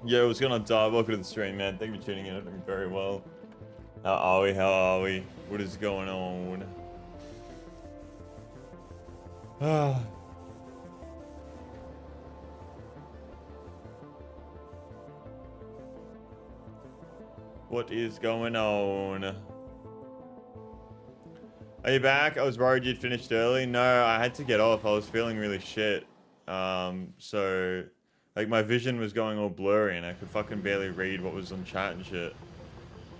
Yeah, what's going on, Dog? Welcome to the stream, man. Thank you for tuning in. I'm doing very well. How are we? How are we? What is going on? Ah. What is going on? Are you back? I was worried you'd finished early. No, I had to get off. I was feeling really shit. So, like, my vision was going all blurry and I could fucking barely read what was on chat and shit.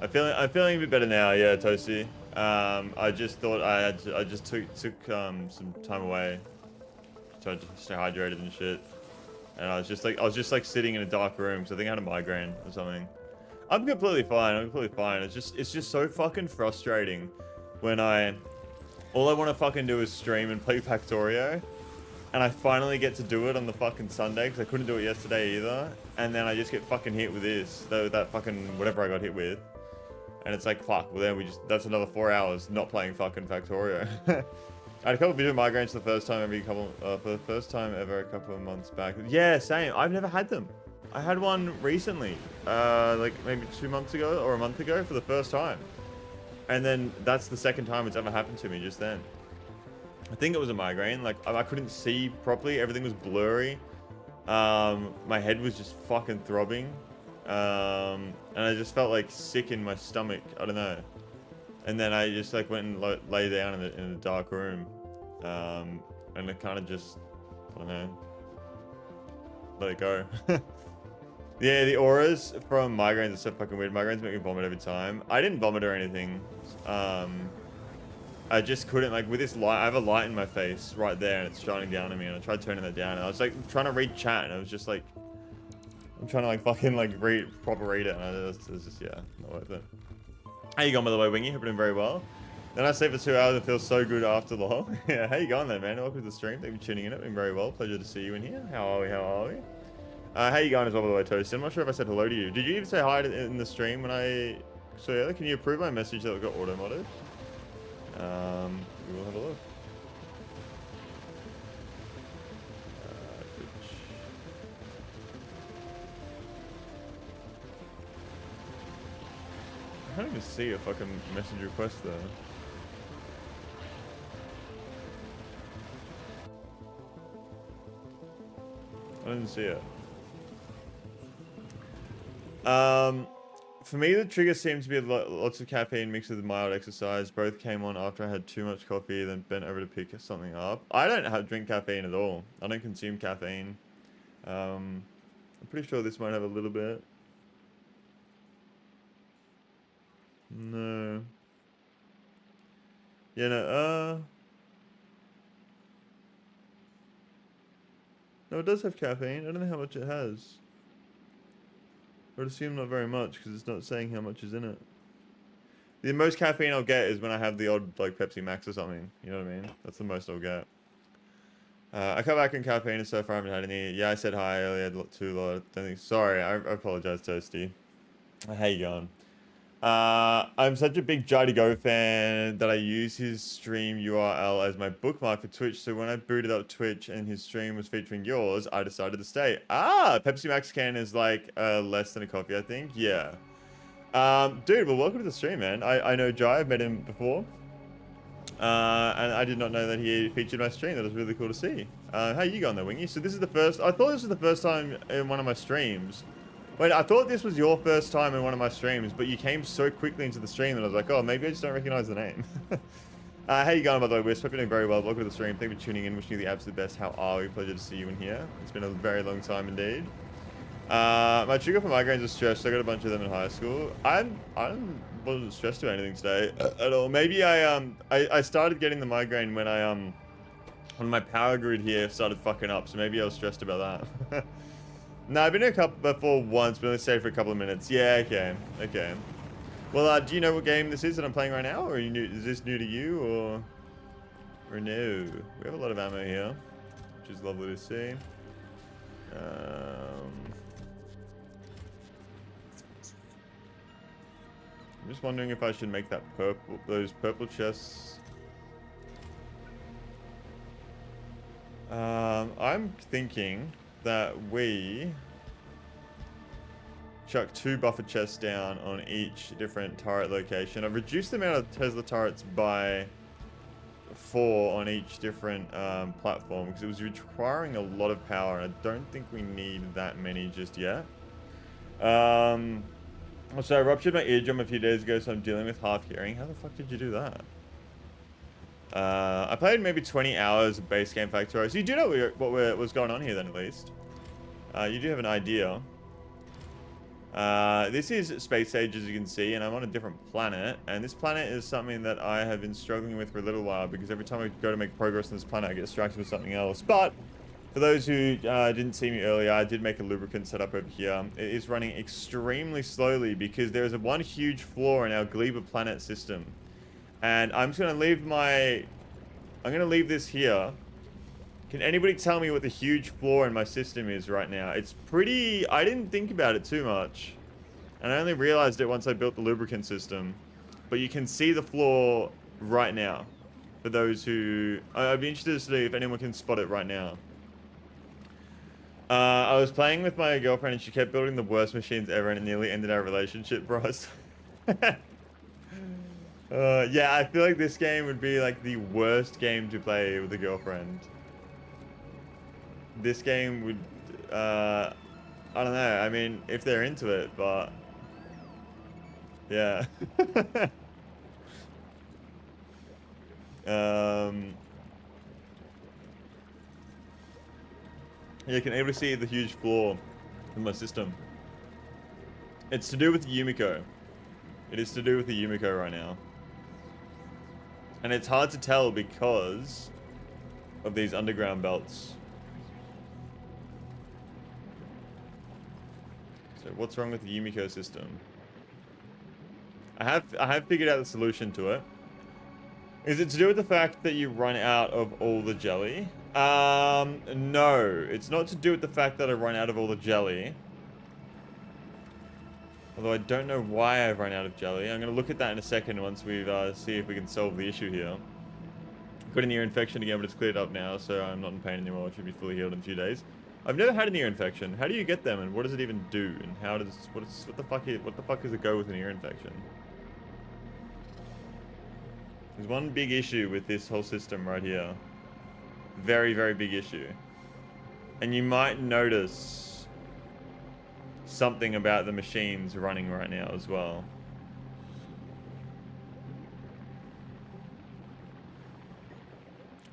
I'm feeling a bit better now, yeah, Toasty. I just thought I just took some time away to stay hydrated and shit. And I was just like sitting in a dark room, so I think I had a migraine or something. I'm completely fine. I'm completely fine. It's just so fucking frustrating when all I want to fucking do is stream and play Factorio, and I finally get to do it on the fucking Sunday because I couldn't do it yesterday either. And then I just get fucking hit with that fucking whatever I got hit with, and it's like fuck. Well, then that's another 4 hours not playing fucking Factorio. I had a couple of visual migraines for the first time ever a couple of months back. Yeah, same. I've never had them. I had one recently, like maybe 2 months ago or a month ago for the first time. And then that's the second time it's ever happened to me just then. I think it was a migraine. Like I couldn't see properly. Everything was blurry. My head was just fucking throbbing. And I just felt like sick in my stomach. I don't know. And then I just like went and lay down in a dark room, and it kind of just, I don't know, let it go. Yeah, the auras from migraines are so fucking weird. Migraines make me vomit every time. I didn't vomit or anything. I just couldn't, like, with this light, I have a light in my face right there and it's shining down on me, and I tried turning that down and I was like trying to read chat and I was just like, I'm trying to like fucking like proper read it, and it was just, yeah, not worth it. How you going, by the way, Wingy? Hope you're doing very well. Then I sleep for 2 hours and feel so good after lol. Yeah, how you going there, man? Welcome to the stream. Thank you for tuning in. Doing very well. Pleasure to see you in here. How are we? How are we? How you going as well, by the way, Toasty? I'm not sure if I said hello to you. Did you even say hi in the stream when I... So yeah, can you approve my message that got auto-modded? We will have a look. I can't even see a fucking message request there. I didn't see it. For me, the trigger seems to be lots of caffeine mixed with mild exercise. Both came on after I had too much coffee, then bent over to pick something up. I don't drink caffeine at all. I don't consume caffeine. I'm pretty sure this might have a little bit. No. Yeah, no, no, it does have caffeine. I don't know how much it has. I would assume not very much, because it's not saying how much is in it. The most caffeine I'll get is when I have the odd, like, Pepsi Max or something. You know what I mean? That's the most I'll get. I come back in caffeine and so far I haven't had any. Yeah, I said hi earlier, too lot. Sorry, I apologize, Toasty. How you going? I'm such a big Jai Go fan that I use his stream URL as my bookmark for Twitch. So when I booted up Twitch and his stream was featuring yours, I decided to stay. Ah, Pepsi Max can is like less than a coffee, I think. Yeah. Dude, well, welcome to the stream, man. I know Jai. I've met him before. And I did not know that he featured my stream. That was really cool to see. How you going there, Wingy? So this is the first... I thought this was the first time in one of my streams. Wait, I thought this was your first time in one of my streams, but you came so quickly into the stream that I was like, oh, maybe I just don't recognize the name. How you going, by the way, Wisp? Hope you're doing very well. Welcome to the stream. Thank you for tuning in. Wishing you the absolute best. How are we? Pleasure to see you in here. It's been a very long time indeed. My trigger for migraines is stress. I got a bunch of them in high school. I wasn't stressed about anything today at all. Maybe I started getting the migraine when when my power grid here started fucking up. So maybe I was stressed about that. No, I've been in a couple before once, but only stayed for a couple of minutes. Yeah, okay, okay. Well, do you know what game this is that I'm playing right now, or is this new to you, or no? We have a lot of ammo here, which is lovely to see. I'm just wondering if I should make that those purple chests. I'm thinking that we chuck 2 buffer chests down on each different turret location. I've reduced the amount of Tesla turrets by 4 on each different platform because it was requiring a lot of power, and I don't think we need that many just yet. So I ruptured my eardrum a few days ago, so I'm dealing with half hearing. How the fuck did you do that? I played maybe 20 hours of base game Factorio, so you do know what was going on here then, at least. You do have an idea. This is Space Age, as you can see, and I'm on a different planet. And this planet is something that I have been struggling with for a little while, because every time I go to make progress on this planet, I get distracted with something else. But for those who didn't see me earlier, I did make a lubricant setup over here. It is running extremely slowly because there is one huge flaw in our Gleba planet system. And I'm just going to leave I'm going to leave this here. Can anybody tell me what the huge flaw in my system is right now? It's pretty... I didn't think about it too much. And I only realized it once I built the lubricant system. But you can see the flaw right now. For those who... I'd be interested to see if anyone can spot it right now. I was playing with my girlfriend and she kept building the worst machines ever and it nearly ended our relationship, bros. Yeah, I feel like this game would be like the worst game to play with a girlfriend. This game would, I don't know, I mean, if they're into it, but... Yeah. Yeah, can able to see the huge flaw in my system. It's to do with the Yumiko. It is to do with the Yumiko right now. And it's hard to tell because of these underground belts. So what's wrong with the Yumiko system? I have figured out the solution to it. Is it to do with the fact that you run out of all the jelly? No. It's not to do with the fact that I run out of all the jelly. Although I don't know why I've run out of jelly. I'm going to look at that in a second once we see if we can solve the issue here. Got an ear infection again, but it's cleared up now, so I'm not in pain anymore. It should be fully healed in a few days. I've never had an ear infection. How do you get them, and what does it even do? And how does what the fuck is a go with an ear infection? There's one big issue with this whole system right here. Very, very big issue. And you might notice something about the machines running right now as well.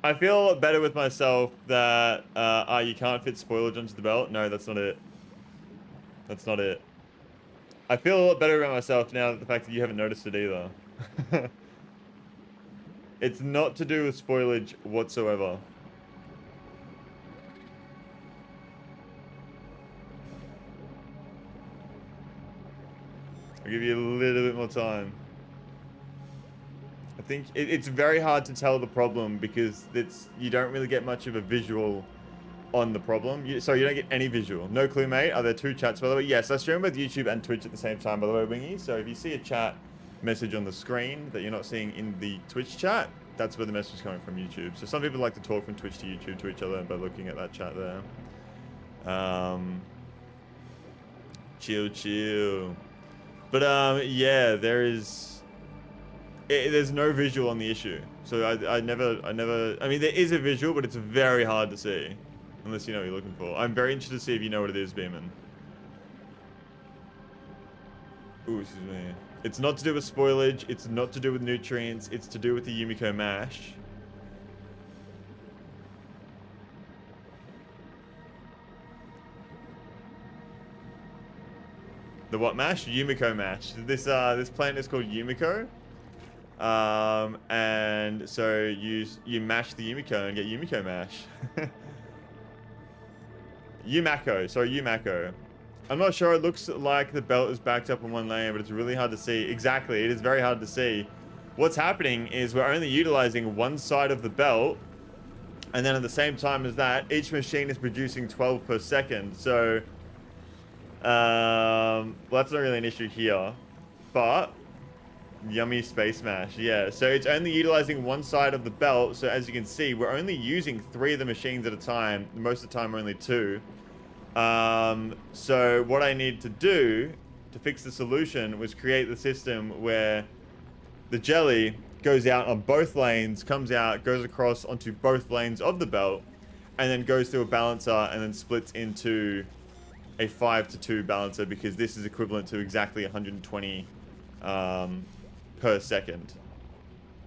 I feel better with myself that you can't fit spoilage onto the belt. No, that's not it. That's not it. I feel a lot better about myself now that the fact that you haven't noticed it either. It's not to do with spoilage whatsoever. I'll give you a little bit more time. I think it's very hard to tell the problem because you don't really get much of a visual on the problem. So you don't get any visual. No clue, mate. Are there 2 chats, by the way? Yes, I stream both YouTube and Twitch at the same time, by the way, Wingy. So if you see a chat message on the screen that you're not seeing in the Twitch chat, that's where the message is coming from YouTube. So some people like to talk from Twitch to YouTube to each other by looking at that chat there. Chill. But yeah, there's no visual on the issue. So I mean, there is a visual, but it's very hard to see unless you know what you're looking for. I'm very interested to see if you know what it is, Beeman. Ooh, excuse me. It's not to do with spoilage, it's not to do with nutrients, it's to do with the Yumiko mash. The what mash? Yumiko mash. This plant is called Yumiko. And so you mash the Yumiko and get Yumiko mash. Yumako. I'm not sure. It looks like the belt is backed up in one lane, but it's really hard to see. Exactly, it is very hard to see. What's happening is we're only utilizing one side of the belt, and then at the same time as that, each machine is producing 12 per second. So, well, that's not really an issue here, but yummy space mash. Yeah, so it's only utilizing one side of the belt. So as you can see, we're only using 3 of the machines at a time. Most of the time, only 2. So what I need to do to fix the solution was create the system where the jelly goes out on both lanes, comes out, goes across onto both lanes of the belt, and then goes through a balancer and then splits into a 5-to-2 balancer, because this is equivalent to exactly 120 per second.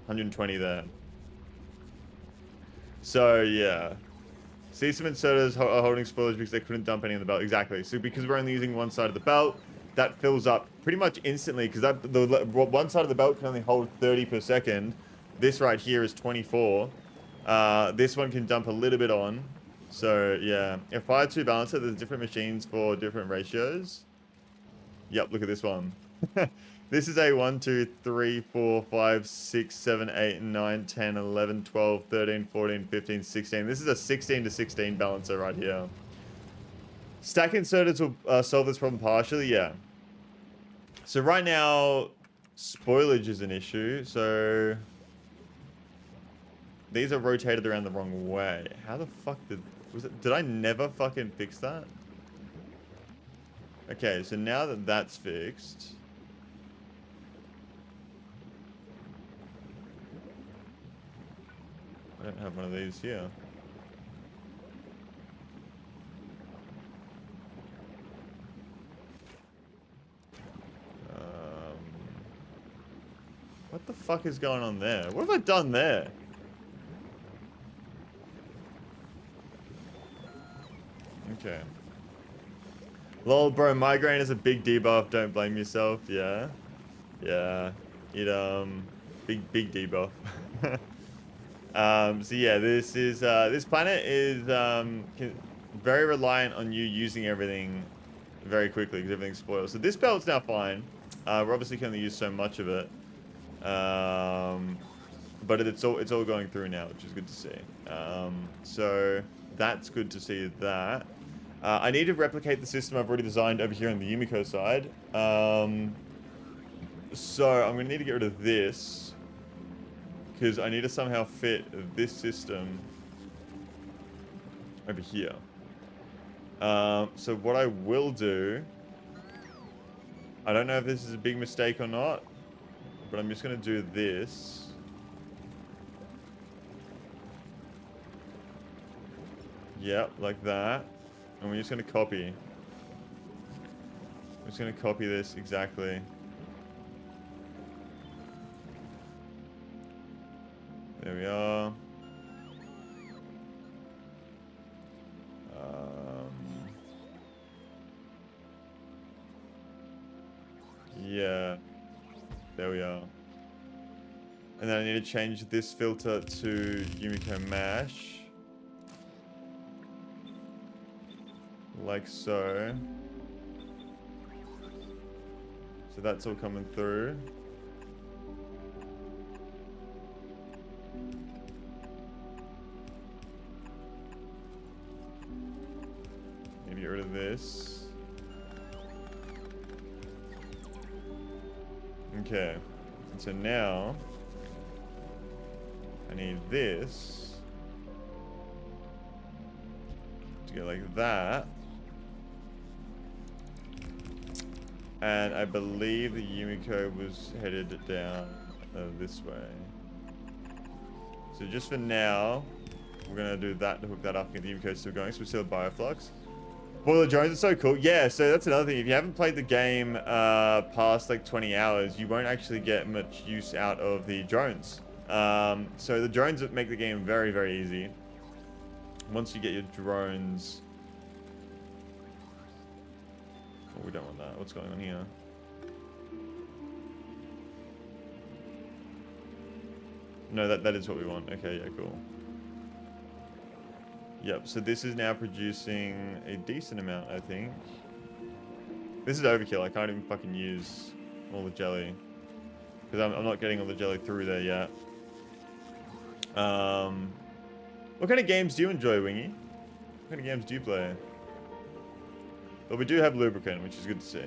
120 there. So yeah. Seasum and Sodas are holding spoilers because they couldn't dump any in the belt. Exactly. So because we're only using one side of the belt, that fills up pretty much instantly, because the one side of the belt can only hold 30 per second. This right here is 24. This one can dump a little bit on. So yeah, a 5-2 balancer, there's different machines for different ratios. Yep, look at this one. This is a 1, 2, 3, 4, 5, 6, 7, 8, 9, 10, 11, 12, 13, 14, 15, 16. This is a 16 to 16 balancer right here. Stack inserters will solve this problem partially, yeah. So right now, spoilage is an issue. So these are rotated around the wrong way. How the fuck did I never fucking fix that? Okay, so now that that's fixed. I don't have one of these here. What the fuck is going on there? What have I done there? Okay. Lol, bro, migraine is a big debuff. Don't blame yourself. Yeah. Yeah. It, big debuff. So yeah, this is, this planet is, very reliant on you using everything very quickly because everything's spoiled. So this belt's now fine. We're obviously can only use so much of it. But it's all going through now, which is good to see. So that's good to see that. I need to replicate the system I've already designed over here on the Yumiko side. So I'm going to need to get rid of this, because I need to somehow fit this system over here. So what I will do, I don't know if this is a big mistake or not, but I'm just going to do this. Yep, like that. And we're just going to copy. I'm just going to copy this exactly. There we are. Yeah. There we are. And then I need to change this filter to Yumiko Mash. Like so. So that's all coming through. Need to get rid of this. Okay. And so now I need this to go like that. And I believe the Yumiko was headed down this way. So just for now, we're going to do that to hook that up and get the Yumiko still going. So we still have Bioflux. Boiler drones are so cool. Yeah, so that's another thing. If you haven't played the game past like 20 hours, you won't actually get much use out of the drones. So the drones make the game very, very easy. Once you get your drones... Oh, we don't want that. What's going on here? No, that is what we want. Okay, yeah, cool. Yep, so this is now producing a decent amount, I think. This is overkill. I can't even fucking use all the jelly. Because I'm not getting all the jelly through there yet. What kind of games do you enjoy, Wingy? What kind of games do you play? But we do have lubricant, which is good to see.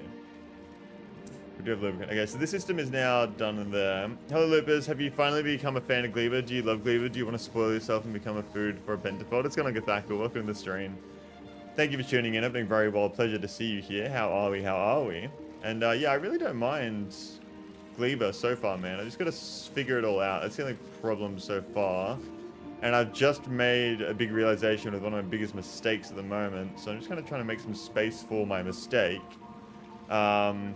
We do have lubricant. Okay, so this system is now done in there. Hello, Loopers. Have you finally become a fan of Gleba? Do you love Gleba? Do you want to spoil yourself and become a food for a pentafod? It's gonna get that cool. Welcome to the stream. Thank you for tuning in. I'm doing very well. Pleasure to see you here. How are we? How are we? And yeah, I really don't mind Gleba so far, man. I just got to figure it all out. That's the only problem so far. And I've just made a big realization with one of my biggest mistakes at the moment. So I'm just kind of trying to make some space for my mistake. What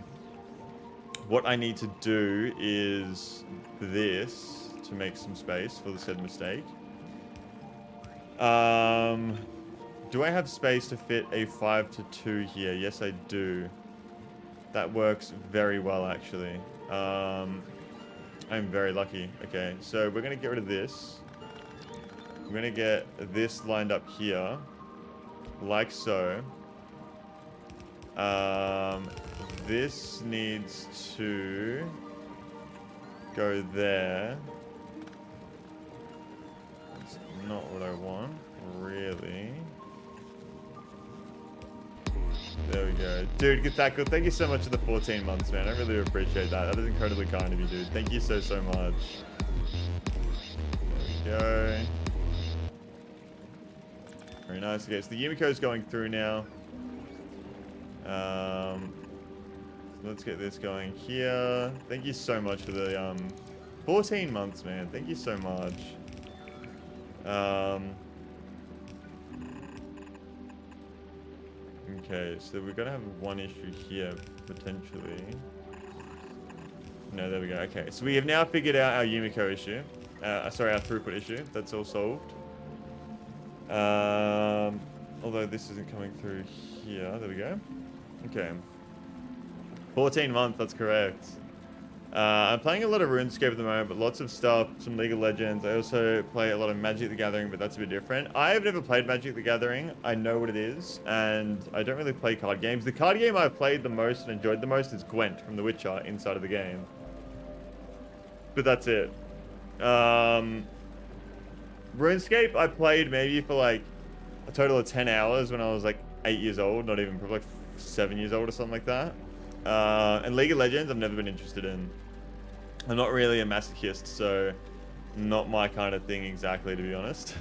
I need to do is this to make some space for the said mistake. Do I have space to fit a 5-2 here? Yes, I do. That works very well, actually. I'm very lucky. Okay, so we're going to get rid of this. I'm going to get this lined up here. Like so. This needs to go there. It's not what I want, really. There we go. Dude, get that good. Thank you so much for the 14 months, man. I really appreciate that. That is incredibly kind of you, dude. Thank you so much. There we go. Very nice. Okay, so the Yumiko's going through now. So let's get this going here. Thank you so much for the 14 months, man. Thank you so much. Okay, so we're gonna have one issue here potentially. No, there we go. Okay, so we have now figured out our Yumiko issue. Sorry, our throughput issue. That's all solved. Although this isn't coming through here. There we go. Okay. 14 months, that's correct. I'm playing a lot of RuneScape at the moment, but lots of stuff, some League of Legends. I also play a lot of Magic the Gathering, but that's a bit different. I've never played Magic the Gathering. I know what it is, and I don't really play card games. The card game I've played the most and enjoyed the most is Gwent from The Witcher inside of the game. But that's it. RuneScape, I played maybe for like a total of 10 hours when I was like 8 years old, not even, probably like 7 years old or something like that. And League of Legends, I've never been interested in. I'm not really a masochist, so not my kind of thing exactly, to be honest.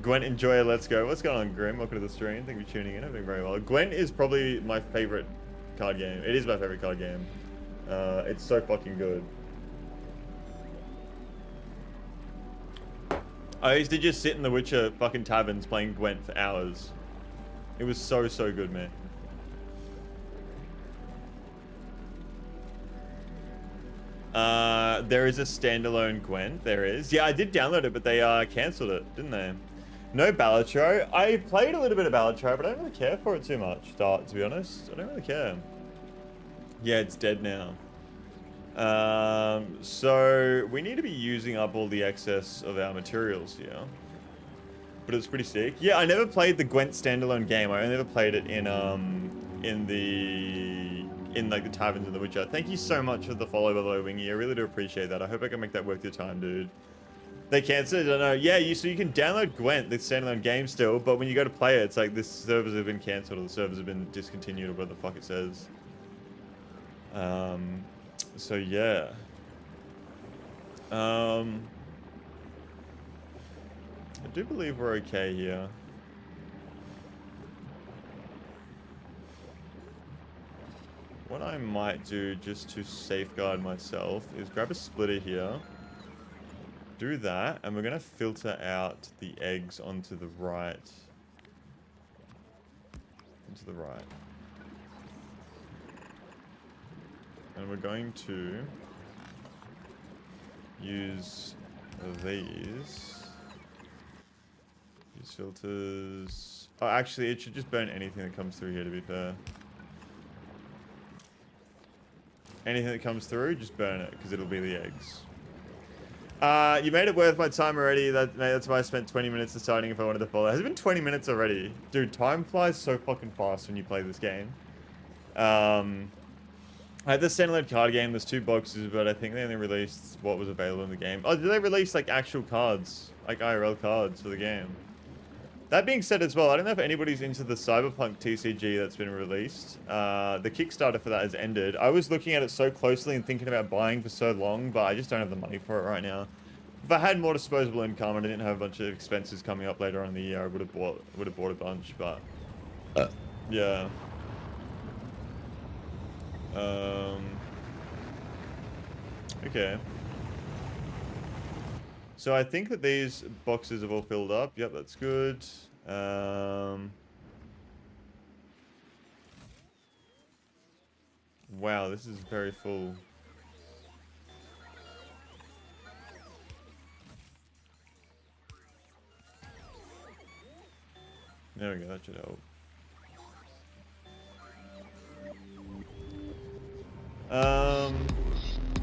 Gwent, enjoy, let's go. What's going on, Grim? Welcome to the stream. Thank you for tuning in. I'm doing very well. Gwent is probably my favorite card game. It is my favorite card game. It's so fucking good. I used to just sit in the Witcher fucking taverns playing Gwent for hours. It was so good, man. There is a standalone Gwent. There is. Yeah, I did download it, but they cancelled it, didn't they? No Balatro. I played a little bit of Balatro, but I don't really care for it too much, to be honest. I don't really care. Yeah, it's dead now. So we need to be using up all the excess of our materials here. But it's pretty sick. Yeah, I never played the Gwent standalone game. I only ever played it in like the taverns in The Witcher. Thank you so much for the follow, by the way, Wingy. I really do appreciate that. I hope I can make that worth your time, dude. They cancelled it? I don't know. Yeah, so you can download Gwent, the standalone game still, but when you go to play it, it's like this servers have been cancelled or the servers have been discontinued or whatever the fuck it says. So yeah. I do believe we're okay here. What I might do just to safeguard myself is grab a splitter here. Do that, and we're going to filter out the eggs onto the right. Onto the right. And we're going to use these. Use filters. Oh, actually, it should just burn anything that comes through here, to be fair. Anything that comes through, just burn it, because it'll be the eggs. You made it worth my time already. That's why I spent 20 minutes deciding if I wanted to follow. Has it been 20 minutes already? Dude, time flies so fucking fast when you play this game. I had the standalone card game. There's 2 boxes, but I think they only released what was available in the game. Oh, did they release like actual cards? Like IRL cards for the game? That being said as well, I don't know if anybody's into the Cyberpunk TCG that's been released. The Kickstarter for that has ended. I was looking at it so closely and thinking about buying for so long, but I just don't have the money for it right now. If I had more disposable income and I didn't have a bunch of expenses coming up later on in the year, I would have bought a bunch. But yeah. Okay. So I think that these boxes have all filled up. Yep, that's good. Wow, this is very full. There we go, that should help.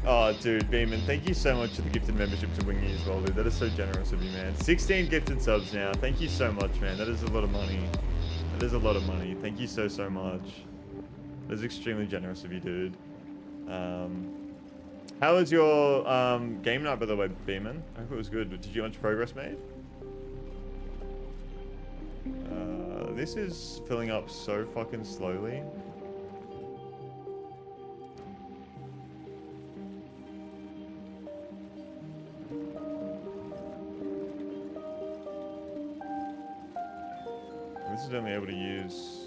Oh, dude, Beeman, thank you so much for the gifted membership to Wingy as well, dude. That is so generous of you, man. 16 gifted subs now. Thank you so much, man. That is a lot of money. That is a lot of money. Thank you so, so much. That is extremely generous of you, dude. How was your game night, by the way, Beeman? I hope it was good. Did you get much progress made? This is filling up so fucking slowly. This is only able to use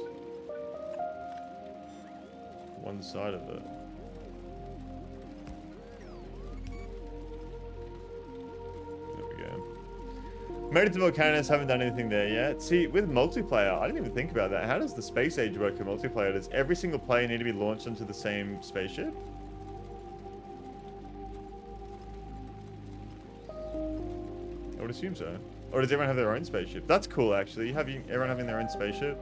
one side of it. There we go. Made it to Volcanus, haven't done anything there yet. See, with multiplayer, I didn't even think about that. How does the space age work in multiplayer? Does every single player need to be launched onto the same spaceship? I would assume so. Or does everyone have their own spaceship? That's cool, actually. Everyone having their own spaceship.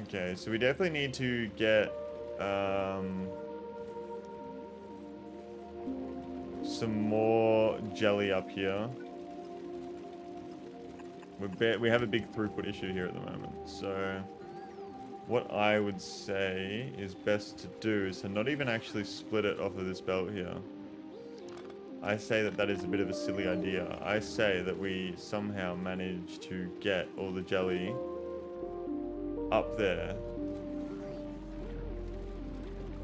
Okay, so we definitely need to get some more jelly up here. We have a big throughput issue here at the moment. So what I would say is best to do is to not even actually split it off of this belt here. I say that that is a bit of a silly idea. I say that we somehow manage to get all the jelly up there.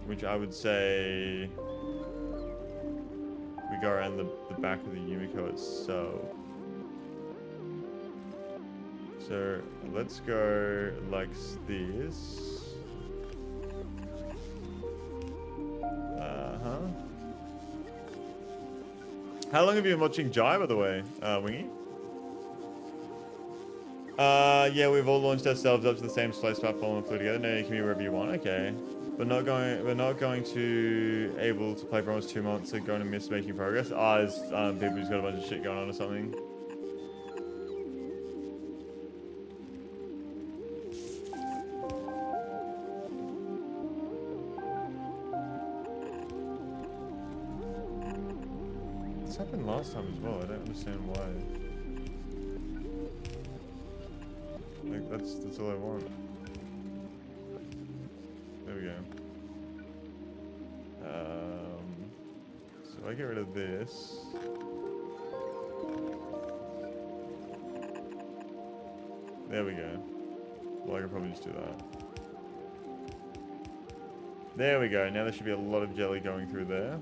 Which I would say we go around the back of the Yumiko itself. So let's go like this. How long have you been watching Jai, by the way, Wingy? Yeah, we've all launched ourselves up to the same space platform and flew together. No, you can be wherever you want. Okay, we're not going to able to play for almost 2 months. So going to miss making progress. There's people who's got a bunch of shit going on or something. This happened last time as well. I don't understand why. Like that's all I want. There we go. So I get rid of this. There we go. Well, I could probably just do that. There we go. Now there should be a lot of jelly going through there.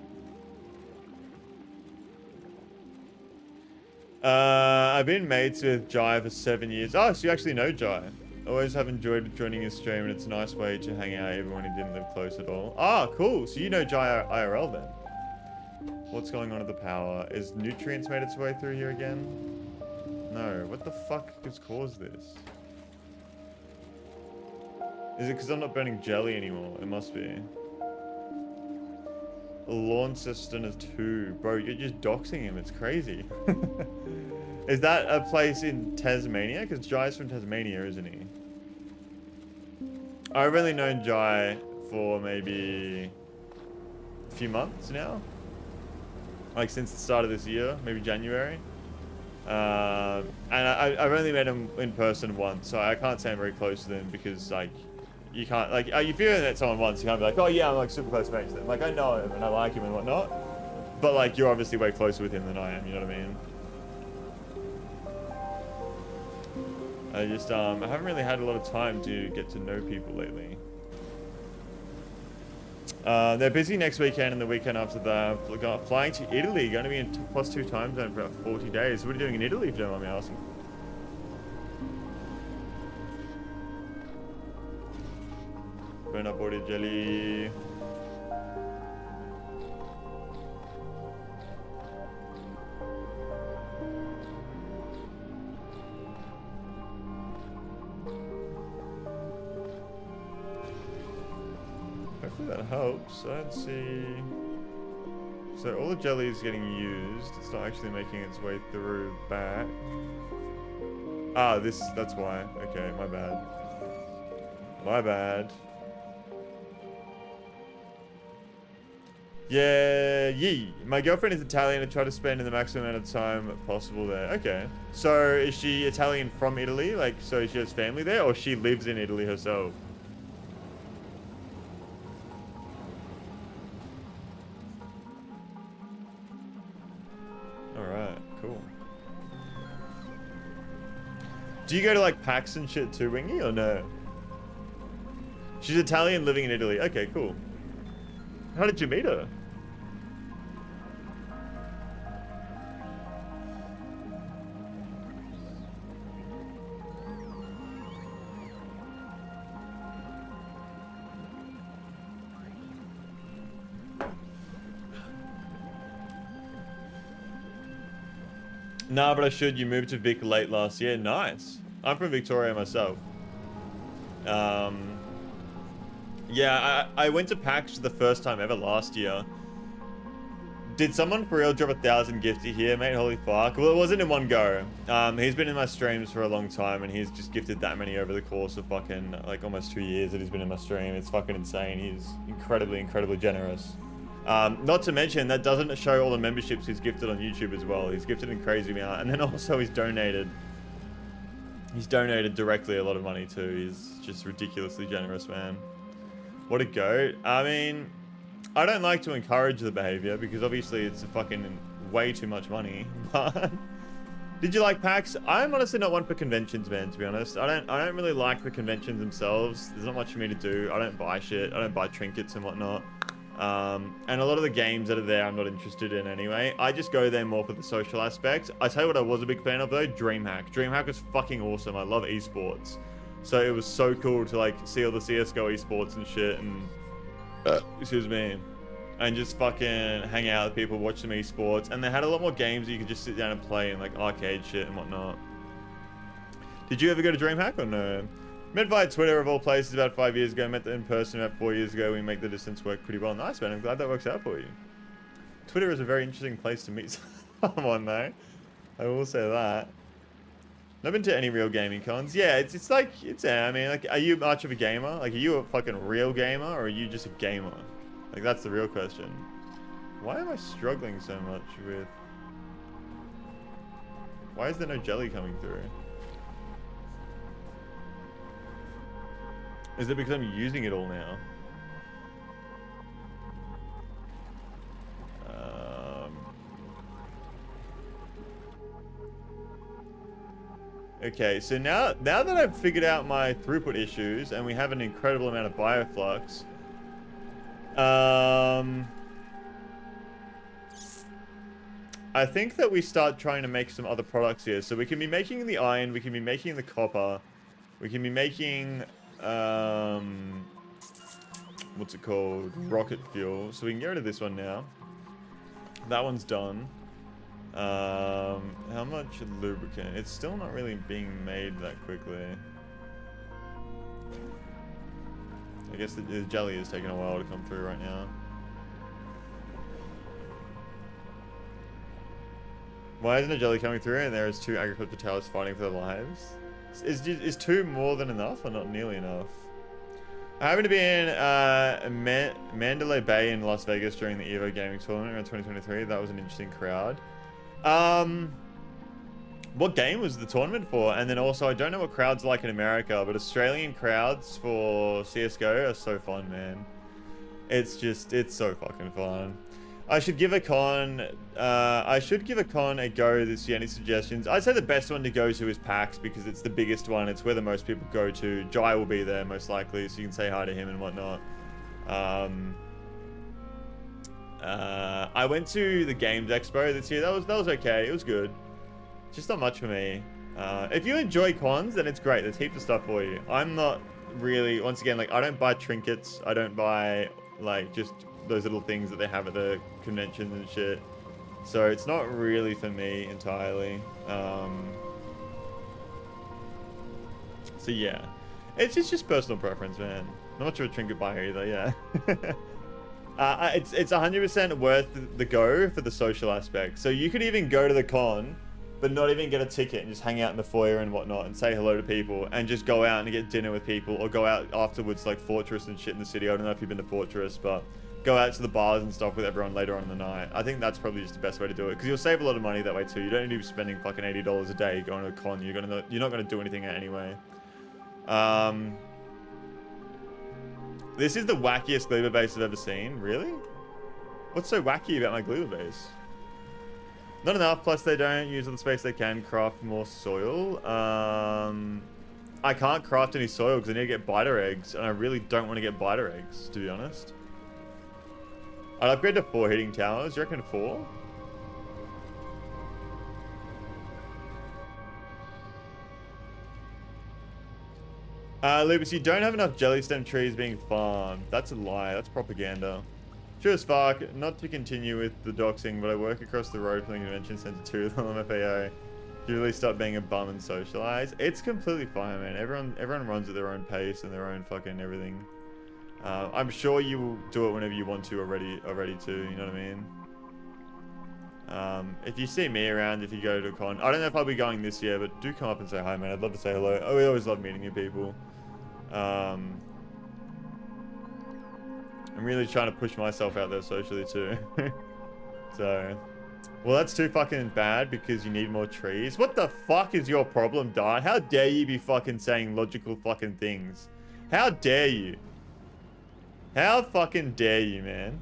I've been mates with Jai for 7 years. Oh, so you actually know Jai. Always have enjoyed joining his stream, and it's a nice way to hang out even when he didn't live close at all. Ah, cool. So you know Jai IRL then. What's going on at the power? Is nutrients made its way through here again? No. What the fuck has caused this? Is it because I'm not burning jelly anymore? It must be. Launceston is 2. Bro, you're just doxing him. It's crazy. Is that a place in Tasmania? Because Jai's from Tasmania, isn't he? I've only known Jai for maybe a few months now. Like since the start of this year, maybe January. And I've only met him in person once, so I can't say I'm very close to them because like, you can't, like, you feel that someone once, you can't be like, oh yeah, I'm like super close mates to them. Like, I know him and I like him and whatnot. But like, you're obviously way closer with him than I am, you know what I mean? I just, I haven't really had a lot of time to get to know people lately. They're busy next weekend and the weekend after that. Flying to Italy, going to be in +2 time zone for about 40 days. What are you doing in Italy, if you don't mind me asking? Burn up body jelly. Hopefully that helps. I don't see... So all the jelly is getting used. It's not actually making its way through back. Ah, that's why. Okay, my bad. My bad. Yeah, yee. My girlfriend is Italian and try to spend the maximum amount of time possible there. Okay. So is she Italian from Italy? Like, so she has family there, or she lives in Italy herself? Alright, cool. Do you go to like PAX and shit too, Wingy, or no? She's Italian living in Italy. Okay, cool. How did you meet her? Nah, but I should. You moved to Vic late last year. Nice. I'm from Victoria myself. Yeah, I went to PAX for the first time ever last year. Did someone for real drop 1,000 gifty here, mate? Holy fuck. Well, it wasn't in one go. He's been in my streams for a long time, and he's just gifted that many over the course of fucking, like, almost 2 years that he's been in my stream. It's fucking insane. He's incredibly, incredibly generous. Not to mention, that doesn't show all the memberships he's gifted on YouTube as well. He's gifted in crazy amount. And then also he's donated. He's donated directly a lot of money too. He's just ridiculously generous, man. What a goat. I mean, I don't like to encourage the behavior because obviously it's fucking way too much money. But did you like PAX? I'm honestly not one for conventions, man, to be honest. I don't really like the conventions themselves. There's not much for me to do. I don't buy shit. I don't buy trinkets and whatnot. And a lot of the games that are there I'm not interested in anyway. I just go there more for the social aspect. I tell you what I was a big fan of though, DreamHack. DreamHack was fucking awesome. I love esports. So it was so cool to like see all the CSGO esports and shit and excuse me, and just fucking hang out with people, watch some esports. And they had a lot more games that you could just sit down and play and like arcade shit and whatnot. Did you ever go to DreamHack or no? Met via Twitter of all places about 5 years ago. Met them in person about 4 years ago. We make the distance work pretty well. Nice, man. I'm glad that works out for you. Twitter is a very interesting place to meet someone, though. I will say that. Not been to any real gaming cons. Yeah, it's like, I mean, like, are you much of a gamer? Like, are you a fucking real gamer or are you just a gamer? Like, that's the real question. Why am I struggling so much with... Why is there no jelly coming through? Is it because I'm using it all now? Okay, so now that I've figured out my throughput issues and we have an incredible amount of bioflux, I think that we start trying to make some other products here. So we can be making the iron, we can be making the copper, we can be making what's it called, rocket fuel. So we can get rid of this one now. That one's done. How much lubricant? It's still not really being made that quickly. I guess the jelly is taking a while to come through right now. Why isn't a jelly coming through and there is 2 agriculture towers fighting for their lives? Is 2 more than enough or not nearly enough? I happened to be in Mandalay Bay in Las Vegas during the EVO gaming tournament around 2023. That was an interesting crowd. What game was the tournament for? And then also, I don't know what crowds like in America, but Australian crowds for CSGO are so fun, man. It's so fucking fun. I should give a con a go this year. Any suggestions? I'd say the best one to go to is PAX because it's the biggest one. It's where the most people go to. Jai will be there most likely, so you can say hi to him and whatnot. I went to the Games Expo this year. That was okay. It was good. Just not much for me. If you enjoy cons, then it's great. There's heaps of stuff for you. I'm not really, once again, like, I don't buy trinkets. I don't buy, like, just those little things that they have at the conventions and shit. So it's not really for me entirely. So yeah. It's just personal preference, man. Not much of a trinket buyer either, yeah. It's 100% worth the go for the social aspect. So you could even go to the con, but not even get a ticket and just hang out in the foyer and whatnot and say hello to people and just go out and get dinner with people or go out afterwards like Fortress and shit in the city. I don't know if you've been to Fortress, but go out to the bars and stuff with everyone later on in the night. I think that's probably just the best way to do it because you'll save a lot of money that way too. You don't need to be spending fucking $80 a day going to a con. You're not gonna do anything anyway. This is the wackiest Gleba base I've ever seen. Really? What's so wacky about my Gleba base? Not enough, plus they don't use all the space they can craft more soil. I can't craft any soil because I need to get biter eggs, and I really don't want to get biter eggs, to be honest. I'd upgrade to 4 heating towers. You reckon 4? Lupus, you don't have enough jelly stem trees being farmed. That's a lie. That's propaganda. True as fuck. Not to continue with the doxing, but I work across the road from the convention center too. On FAO. You really stop being a bum and socialize. It's completely fine, man. Everyone runs at their own pace and their own fucking everything. I'm sure you will do it whenever you want to already too. You know what I mean? If you see me around, if you go to a con, I don't know if I'll be going this year, but do come up and say hi, man. I'd love to say hello. Oh, we always love meeting new people. I'm really trying to push myself out there socially too. So, well, that's too fucking bad because you need more trees. What the fuck is your problem, Dart? How dare you be fucking saying logical fucking things? How dare you? How fucking dare you, man?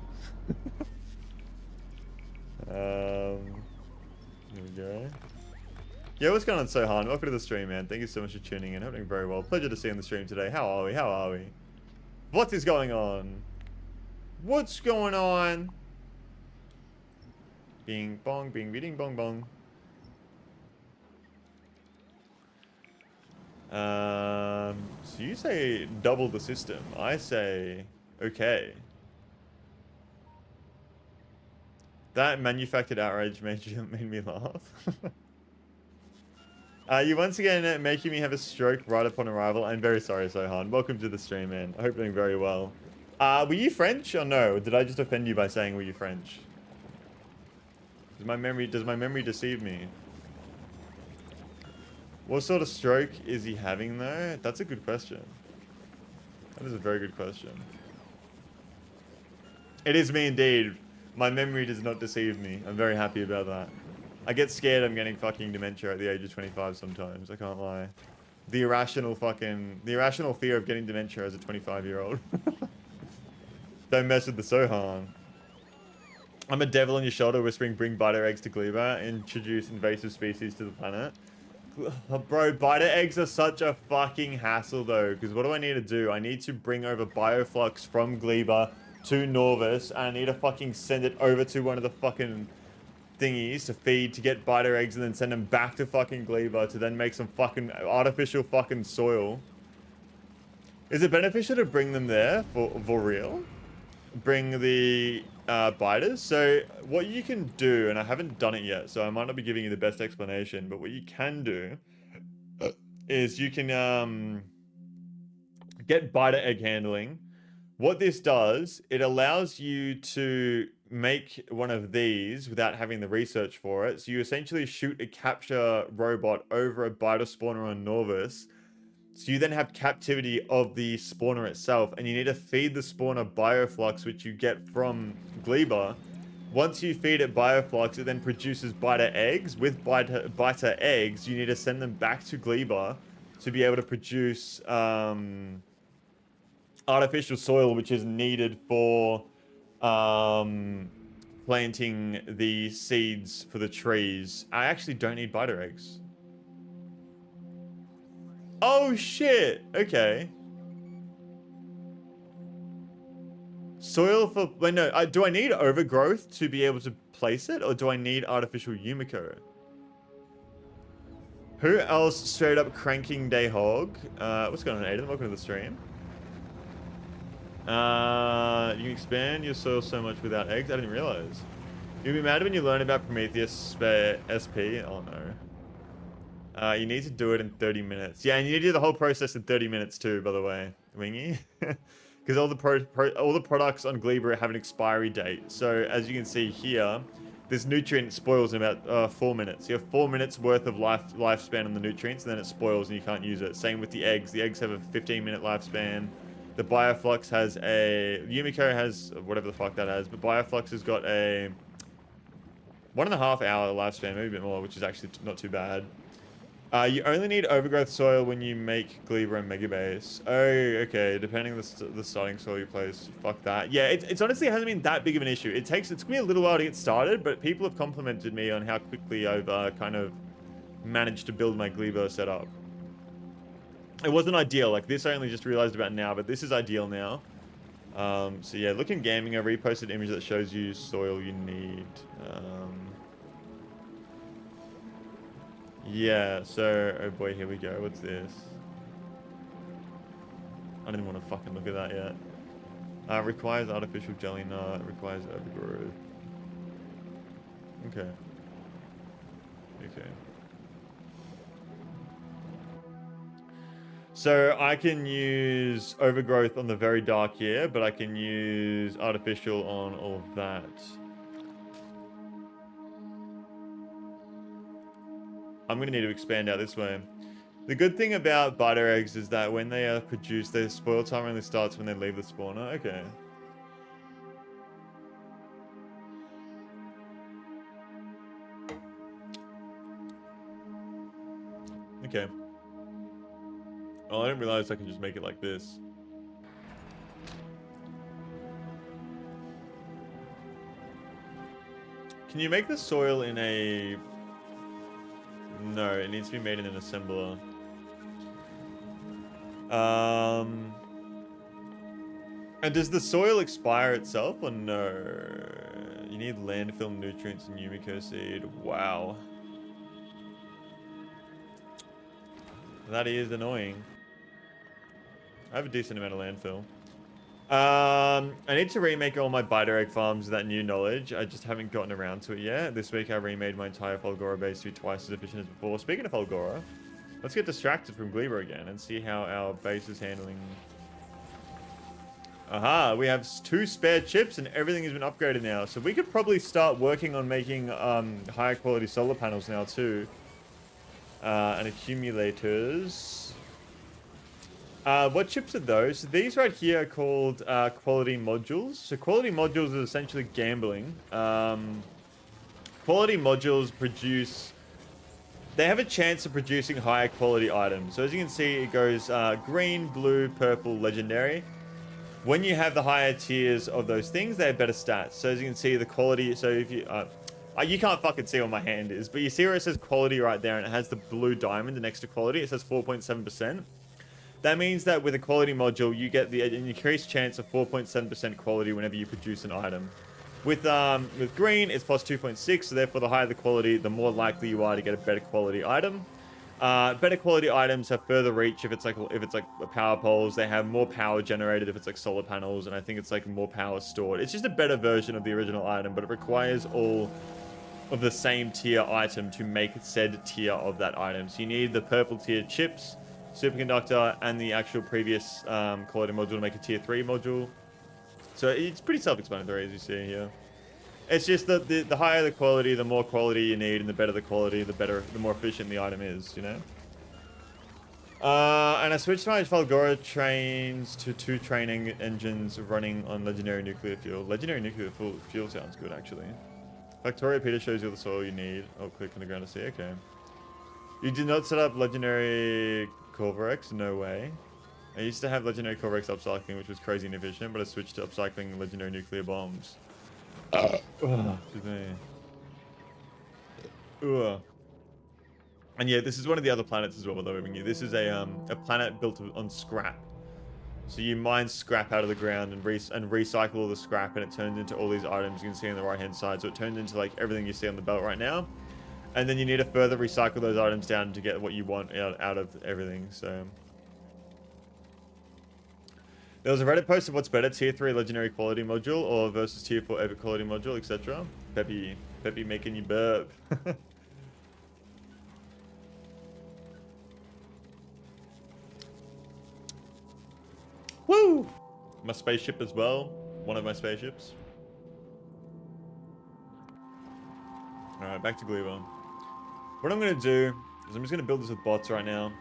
Here we go. Yeah, what's going on, Sohan? Welcome to the stream, man. Thank you so much for tuning in. Hoping very well. Pleasure to see you on the stream today. How are we? How are we? What is going on? What's going on? Bing bong, bing, bing, bong, bong. So you say double the system. I say okay. That manufactured outrage made me laugh. You once again making me have a stroke right upon arrival. I'm very sorry, Sohan. Welcome to the stream, man. I hope you're doing very well. Were you French or no? Did I just offend you by saying were you French? Does my memory deceive me? What sort of stroke is he having though? That's a good question. That is a very good question. It is me indeed. My memory does not deceive me. I'm very happy about that. I get scared I'm getting fucking dementia at the age of 25 sometimes. I can't lie. The irrational fear of getting dementia as a 25-year-old. Don't mess with the Sohan. I'm a devil on your shoulder whispering bring biter eggs to Gleba. Introduce invasive species to the planet. Bro, biter eggs are such a fucking hassle though. Because what do I need to do? I need to bring over bioflux from Gleba to Norvis. And I need to fucking send it over to one of the fucking thingies to feed to get biter eggs and then send them back to fucking Gleba to then make some fucking artificial fucking soil. Is it beneficial to bring them there for real? Bring the biters? So what you can do, and I haven't done it yet, so I might not be giving you the best explanation, but what you can do is you can get biter egg handling. What this does, it allows you to make one of these without having the research for it. So you essentially shoot a capture robot over a biter spawner on Norvis. So you then have captivity of the spawner itself, and you need to feed the spawner bioflux, which you get from Gleba. Once you feed it bioflux, it then produces biter eggs. With biter eggs, you need to send them back to Gleba to be able to produce artificial soil, which is needed for planting the seeds for the trees. I actually don't need biter eggs. Oh shit, okay. Soil for... Wait, no. Do I need overgrowth to be able to place it? Or do I need artificial Yumiko? Who else straight up cranking day hog? What's going on, Aiden? Welcome to the stream. You can expand your soil so much without eggs. I didn't realize. You'll be mad when you learn about Prometheus SP. Oh no. You need to do it in 30 minutes. Yeah, and you need to do the whole process in 30 minutes too, by the way, Wingy. Because all the products on Gleba have an expiry date. So as you can see here, this nutrient spoils in about 4 minutes. You have 4 minutes worth of lifespan on the nutrients, and then it spoils and you can't use it. Same with the eggs. The eggs have a 15-minute lifespan. The Bioflux has a... Yumiko has whatever the fuck that has, but Bioflux has got a 1.5 hour lifespan, maybe a bit more, which is actually not too bad. You only need overgrowth soil when you make Gleba and Megabase. Oh, okay. Depending on the starting soil you place. Fuck that. Yeah, it's honestly hasn't been that big of an issue. It's going to be a little while to get started, but people have complimented me on how quickly I've kind of managed to build my Gleba setup. It wasn't ideal. Like, this I only just realized about now, but this is ideal now. So yeah, look in gaming. I reposted an image that shows you soil you need. Yeah, so, oh boy, here we go. What's this? I didn't want to fucking look at that yet. Requires artificial jelly nut. Requires overgrowth. Okay. Okay. So I can use overgrowth on the very dark here, but I can use artificial on all of that. I'm going to need to expand out this way. The good thing about biter eggs is that when they are produced, their spoil time only starts when they leave the spawner. Okay. Okay. Oh, I didn't realize I can just make it like this. Can you make the soil in a... No, it needs to be made in an assembler. And does the soil expire itself or no? You need landfill nutrients and Yumiko seed. Wow. That is annoying. I have a decent amount of landfill. I need to remake all my biter egg farms with that new knowledge. I just haven't gotten around to it yet. This week I remade my entire Fulgora base to be twice as efficient as before. Speaking of Fulgora, let's get distracted from Gleba again and see how our base is handling. Aha, we have 2 spare chips and everything has been upgraded now. So we could probably start working on making higher quality solar panels now too. And accumulators. What chips are those? So these right here are called quality modules. So quality modules is essentially gambling. Quality modules produce... They have a chance of producing higher quality items. So as you can see, it goes green, blue, purple, legendary. When you have the higher tiers of those things, they have better stats. So as you can see, the quality... So if you... you can't fucking see what my hand is, but you see where it says quality right there and it has the blue diamond next to quality. It says 4.7%. That means that with a quality module, you get an increased chance of 4.7% quality whenever you produce an item. With green, it's plus 2.6, so therefore the higher the quality, the more likely you are to get a better quality item. Better quality items have further reach if it's like power poles. They have more power generated if it's like solar panels, and I think it's like more power stored. It's just a better version of the original item, but it requires all of the same tier item to make said tier of that item. So you need the purple tier chips, superconductor, and the actual previous quality module to make a tier 3 module. So it's pretty self-explanatory as you see here. It's just that the higher the quality, the more quality you need, and the better the quality, the more efficient the item is, you know? And I switched my Fulgora trains to 2 training engines running on legendary nuclear fuel. Legendary nuclear fuel sounds good, actually. Factorio Peter shows you the soil you need. Oh, click on the ground to see. Okay. You did not set up legendary Corvarex? No way. I used to have legendary Corvarex upcycling, which was crazy inefficient, but I switched to upcycling legendary nuclear bombs. Excuse me. And yeah, this is one of the other planets as well, by the way. This is a planet built on scrap. So you mine scrap out of the ground and recycle all the scrap, and it turns into all these items you can see on the right hand side. So it turns into like everything you see on the belt right now. And then you need to further recycle those items down to get what you want out of everything. So there was a Reddit post of what's better, tier 3 legendary quality module or versus tier 4 epic quality module, etc. Peppy making you burp. Woo! My spaceship as well. One of my spaceships. Alright, back to Gleba. What I'm going to do is I'm just going to build this with bots right now.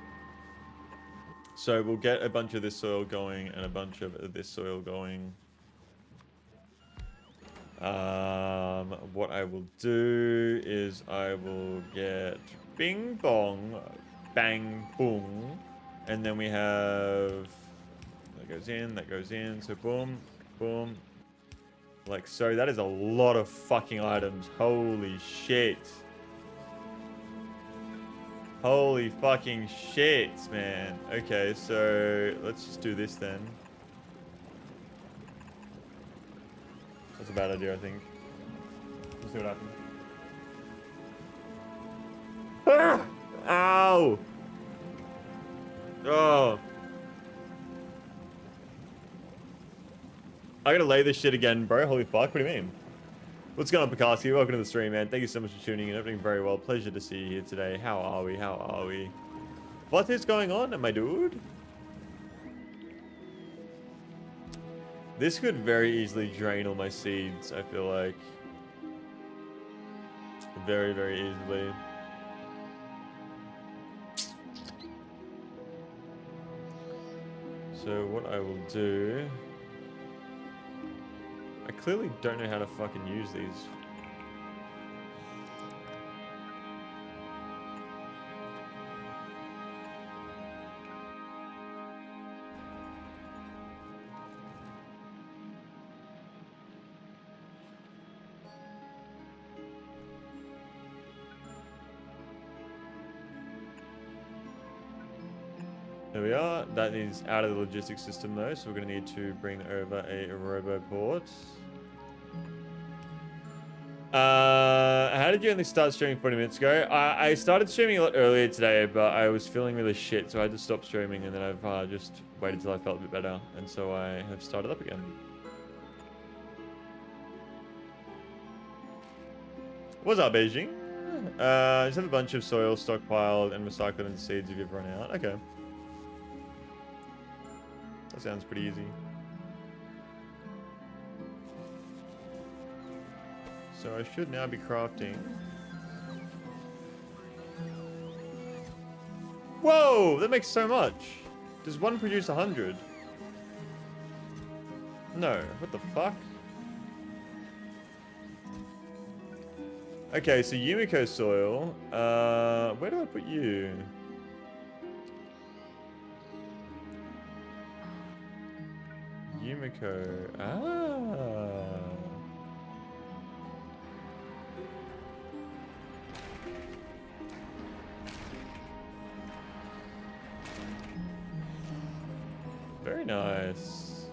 So we'll get a bunch of this soil going and a bunch of this soil going. What I will do is I will get bing bong, bang boom. And then we have... that goes in, so boom, boom. Like so, that is a lot of fucking items. Holy shit. Holy fucking shit, man. Okay, so let's just do this then. That's a bad idea, I think. Let's see what happens. Ah! Ow! Oh. I gotta lay this shit again, bro. Holy fuck, what do you mean? What's going on, Picasso? Welcome to the stream, man. Thank you so much for tuning in. Everything very well. Pleasure to see you here today. How are we? How are we? What is going on, my dude? This could very easily drain all my seeds, I feel like. Very, very easily. So what I will do... I clearly don't know how to fucking use these. There we are. That is out of the logistics system though, so we're going to need to bring over a roboport. How did you only start streaming 40 minutes ago? I started streaming a lot earlier today, but I was feeling really shit, so I had to stop streaming, and then I've just waited till I felt a bit better, and so I have started up again. What's up, Beijing? Just have a bunch of soil stockpiled and recycled into seeds if you've run out. Okay. That sounds pretty easy. So I should now be crafting. Whoa! That makes so much. Does one produce 100? No. What the fuck? Okay, so Yumiko soil. Where do I put you? Yumiko. Ah. Very nice.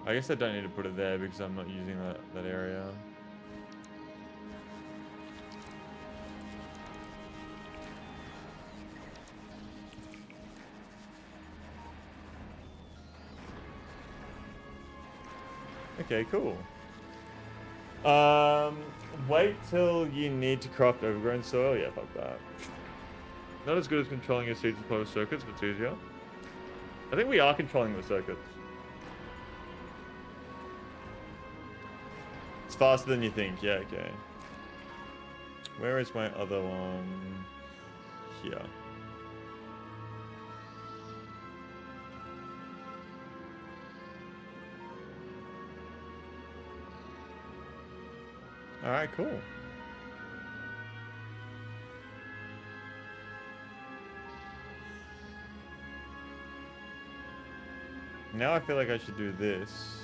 I guess I don't need to put it there because I'm not using that area. Okay, cool. Wait till you need to craft overgrown soil. Yeah, fuck that. Not as good as controlling your seeds with power circuits, but it's easier. I think we are controlling the circuits. It's faster than you think. Yeah, okay. Where is my other one? Here. Alright, cool. Now I feel like I should do this.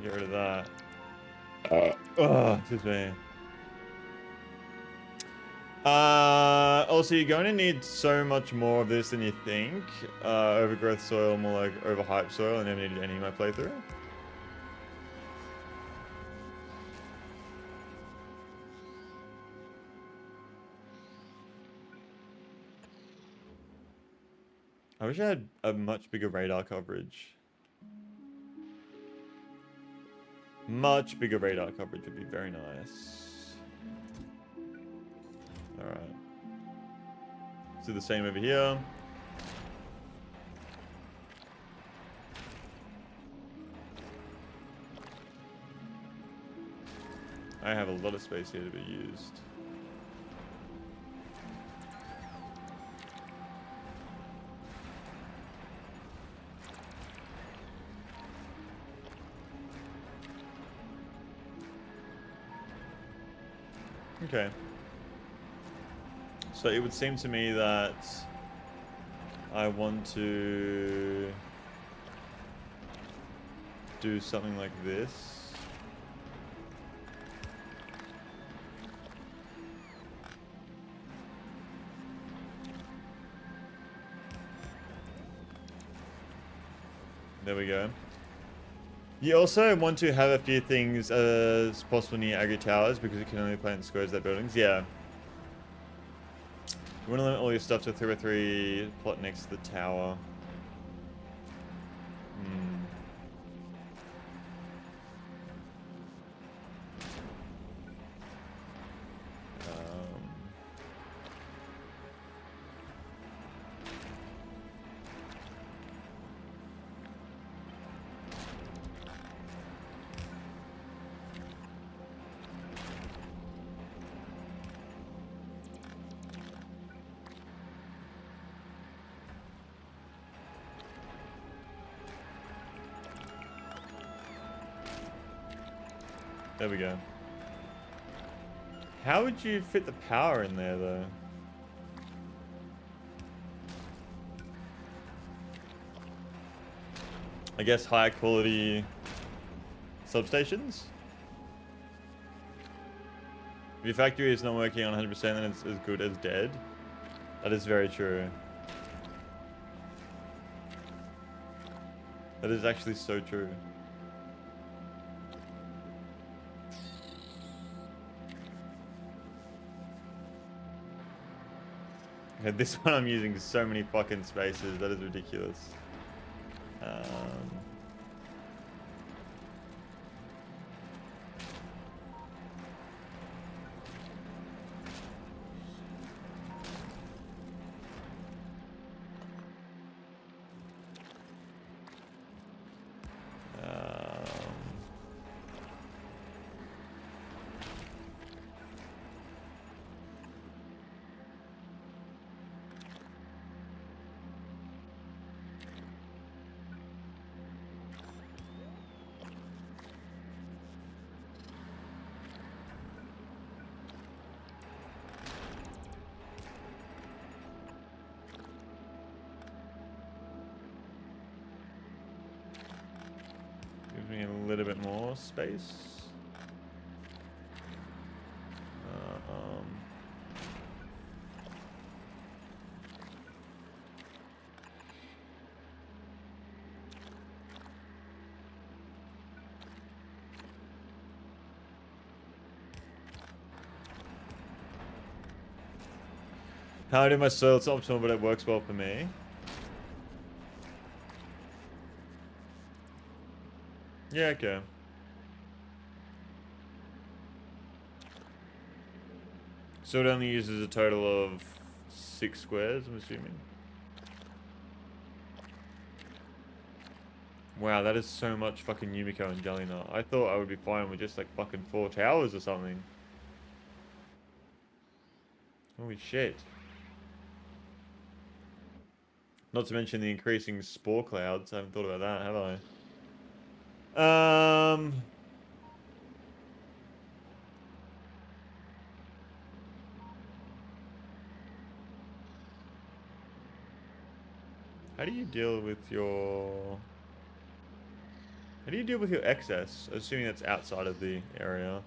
Get rid of that. Excuse me. Also, you're going to need so much more of this than you think. Overgrowth soil, more like overhyped soil. I never needed any in my playthrough. I wish I had a much bigger radar coverage. Much bigger radar coverage would be very nice. Alright. Let's do the same over here. I have a lot of space here to be used. Okay. So it would seem to me that I want to do something like this. There we go. You also want to have a few things as possible near agri towers because you can only plant squares that buildings. Yeah. You want to limit all your stuff to 3x3 plot next to the tower. There we go. How would you fit the power in there, though? I guess higher quality substations? If your factory is not working on 100%, then it's as good as dead. That is very true. That is actually so true. Okay, this one I'm using so many fucking spaces. That is ridiculous. Gives me a little bit more space. How I do my soil, it's optional, but it works well for me. Yeah, okay. So it only uses a total of 6 squares, I'm assuming. Wow, that is so much fucking Yumiko and Jelly-Nut. I thought I would be fine with just like fucking 4 towers or something. Holy shit. Not to mention the increasing spore clouds. I haven't thought about that, have I? How do you deal with your... How do you deal with your excess? Assuming that's outside of the area.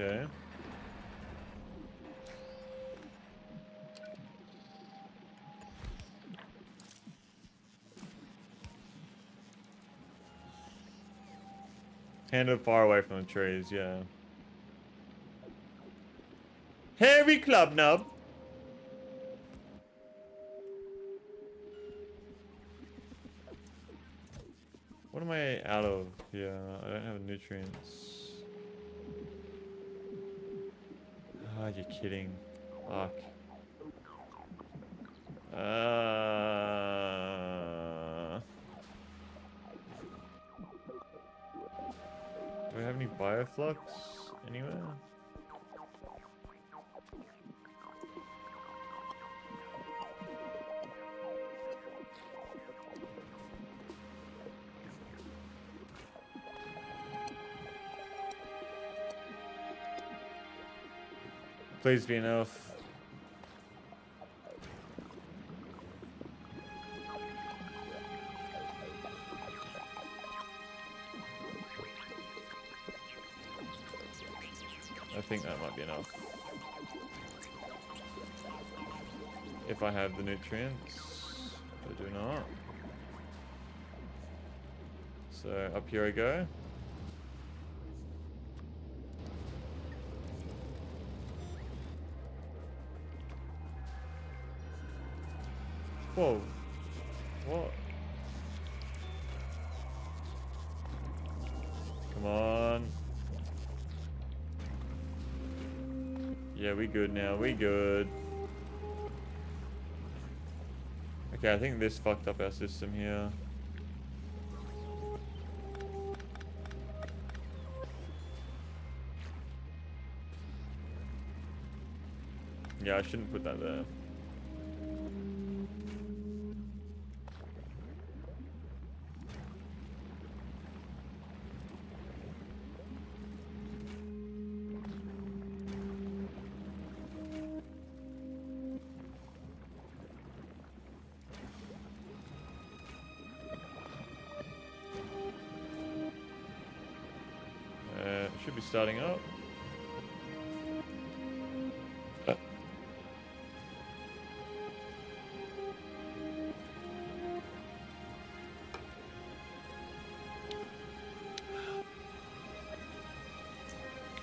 Okay. Hand it far away from the trees, yeah. Hairy club nub. What am I out of? Yeah, I don't have nutrients. Ah, you're kidding. Fuck. Do we have any bioflux anywhere? Please be enough. I think that might be enough. If I have the nutrients. I do not. So up here I go. Whoa. What? Come on. Yeah, we good now. We good. Okay, I think this fucked up our system here. Yeah, I shouldn't put that there. Should be starting up.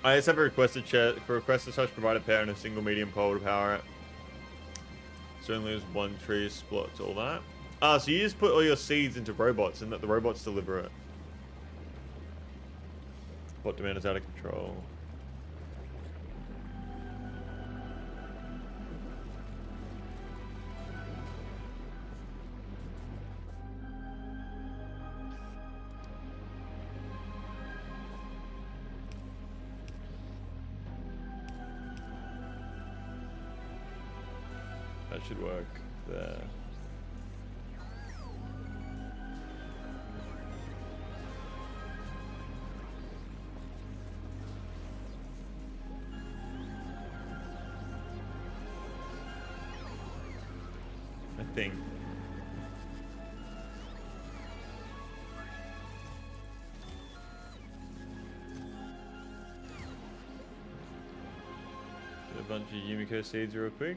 I just have a requested touch provided power and a single medium pole to power it. So only there's one tree split to all that. Ah, so you just put all your seeds into robots and let the robots deliver it. Bot demand is out of control. That should work there. I think. Get a bunch of Yumiko seeds real quick.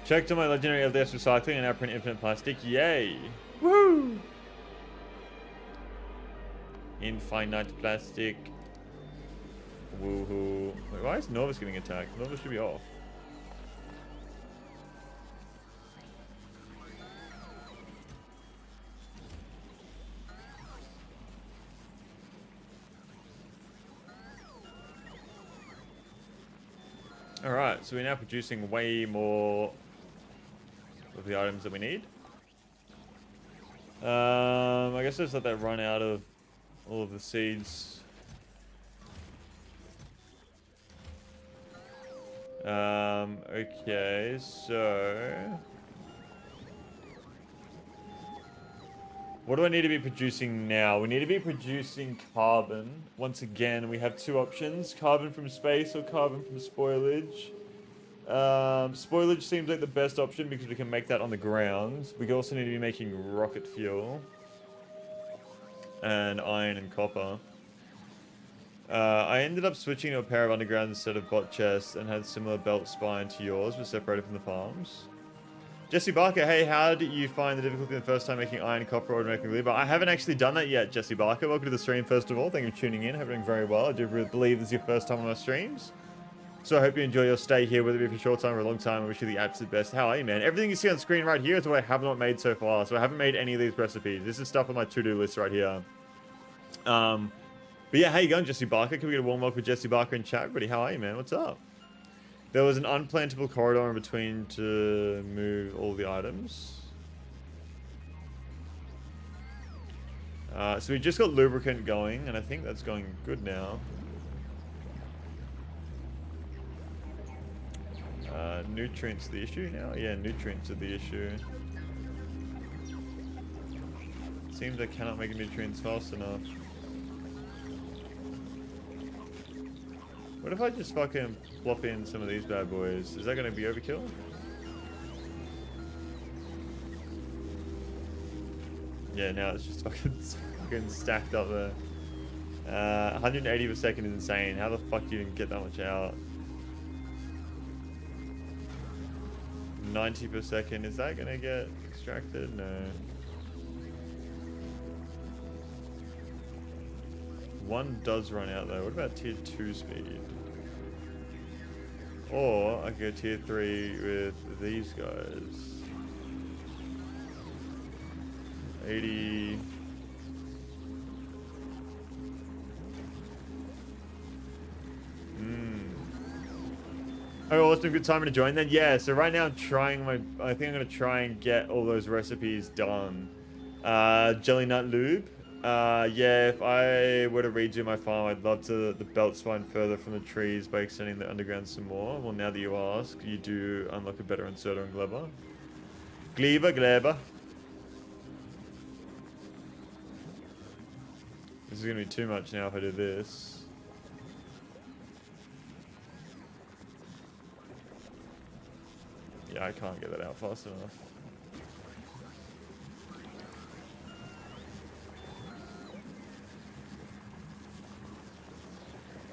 Checked on my legendary LDS recycling and now print infinite plastic. Yay! Woo! Infinite plastic. Woohoo. Wait, why is Novus getting attacked? Novus should be off. Alright, so we're now producing way more of the items that we need. I guess let's let that run out of all of the seeds. Okay, so What do I need to be producing now? We need to be producing carbon. Once again, we have two options. Carbon from space or carbon from spoilage. Spoilage seems like the best option because we can make that on the ground. We also need to be making rocket fuel. And iron and copper. I ended up switching to a pair of underground instead of bot chests and had similar belt spine to yours, but separated from the farms. Jesse Barker, hey, how did you find the difficulty the first time making iron, copper, or making Gleba? I haven't actually done that yet, Jesse Barker. Welcome to the stream, first of all. Thank you for tuning in. Hope you're doing very well. I do believe this is your first time on my streams. So I hope you enjoy your stay here, whether it be for a short time or a long time. I wish you the absolute best. How are you, man? Everything you see on screen right here is what I have not made so far. So I haven't made any of these recipes. This is stuff on my to-do list right here. But yeah, how you going, Jesse Barker? Can we get a warm welcome with Jesse Barker in chat? Everybody, how are you, man? What's up? There was an unplantable corridor in between to move all the items. So we just got lubricant going, and I think that's going good now. Nutrients are the issue now? Yeah, nutrients are the issue. Seems I cannot make nutrients fast enough. What if I just fucking plop in some of these bad boys? Is that going to be overkill? Yeah, now it's just fucking stacked up there. 180 per second is insane. How the fuck do you even get that much out? 90 per second. Is that going to get extracted? No. One does run out though. What about tier 2 speed? Or I could go tier 3 with these guys. 80. Oh, awesome. Good time to join then. Yeah, so right now I'm trying I think I'm going to try and get all those recipes done. Jelly Nut Lube. Yeah, if I were to redo my farm, I'd love to the belt spine further from the trees by extending the underground some more. Well, now that you ask, you do unlock a better inserter in Gleba. Gleba. This is going to be too much now if I do this. Yeah, I can't get that out fast enough.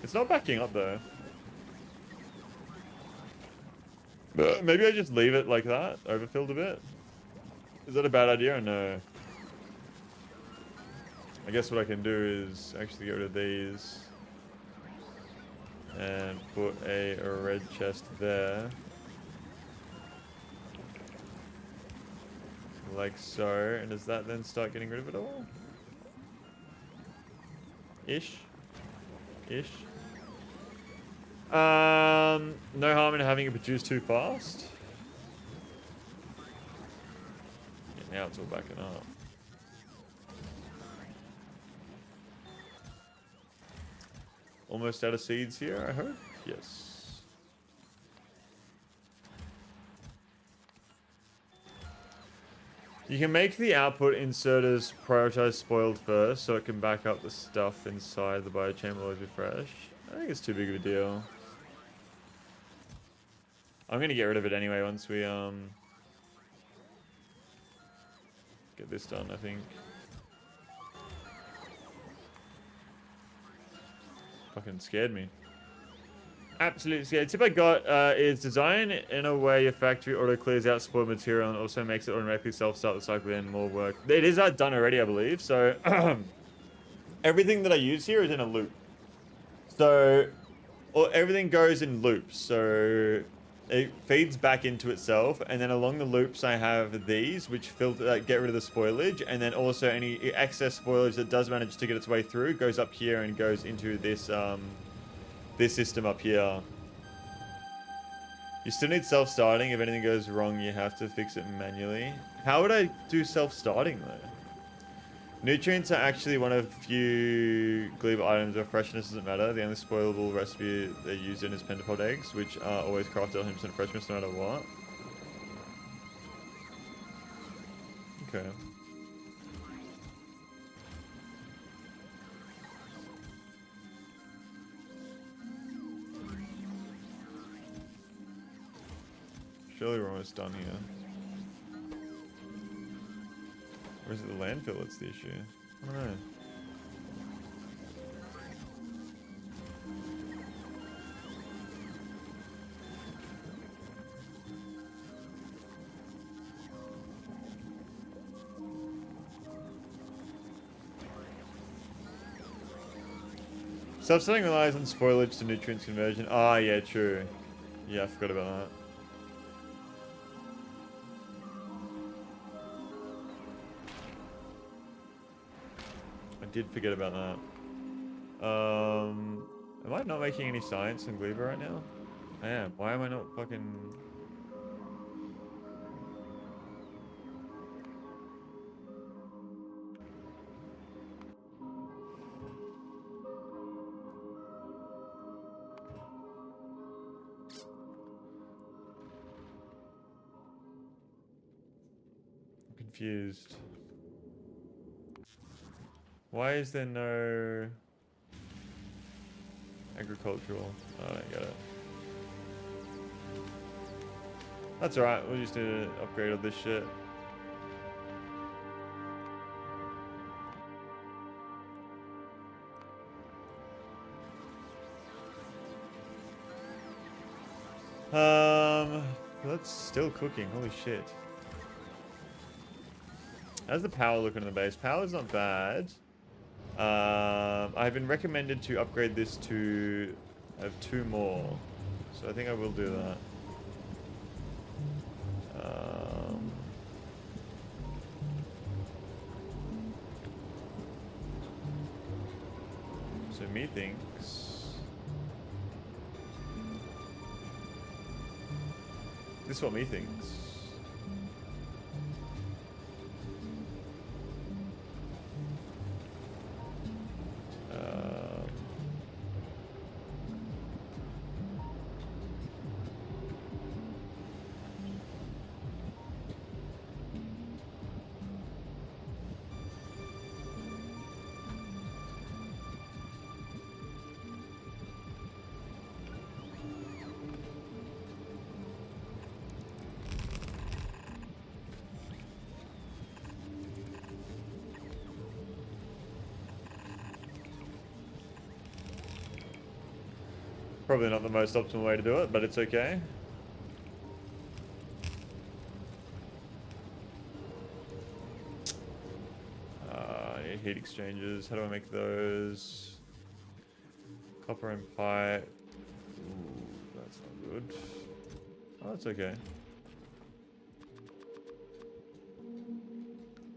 It's not backing up though. Maybe I just leave it like that, overfilled a bit. Is that a bad idea or no? I guess what I can do is actually get rid of these and put a red chest there. Like so, and does that then start getting rid of it all? Ish. No harm in having it produce too fast. Yeah, now it's all backing up. Almost out of seeds here, I hope. Yes. You can make the output inserters prioritize spoiled first, so it can back up the stuff inside the biochamber always be fresh. I think it's too big of a deal. I'm gonna get rid of it anyway once we get this done, I think. Fucking scared me. Absolutely scared. Tip I got is design in a way your factory auto clears out spoiled material and also makes it automatically self-start the cycle and more work. It is done already, I believe. So everything that I use here is in a loop. So everything goes in loops. So it feeds back into itself, and then along the loops I have these which filter, get rid of the spoilage, and then also any excess spoilage that does manage to get its way through goes up here and goes into this this system up here. You still need self-starting. If anything goes wrong, you have to fix it manually. How would I do self-starting though? Nutrients are actually one of the few Gleba items where freshness doesn't matter. The only spoilable recipe they're used in is pentapod eggs, which are always crafted 100% freshness no matter what. Okay. Surely we're almost done here. Or is it the landfill that's the issue? I don't know. Self-selling relies on spoilage to nutrients conversion. Ah, yeah, true. Yeah, I forgot about that. I did forget about that. Am I not making any science in Gleba right now? I am. Why am I not fucking... confused. Why is there no agricultural? Oh, I don't get it. That's alright, we'll just need to upgrade all this shit. That's still cooking, holy shit. How's the power looking in the base? Power's not bad. I've been recommended to upgrade this to have 2 more. So I think I will do that. So methinks... This is what methinks. Probably not the most optimal way to do it, but it's okay. Heat exchangers. How do I make those? Copper and pipe. Ooh, that's not good. Oh, that's okay.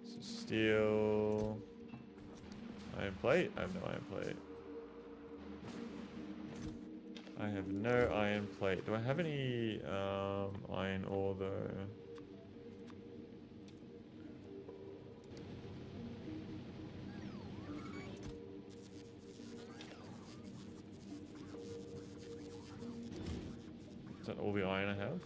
So steel. Iron plate? I have no iron plate. I have no iron plate. Do I have any iron ore though? Is that all the iron I have?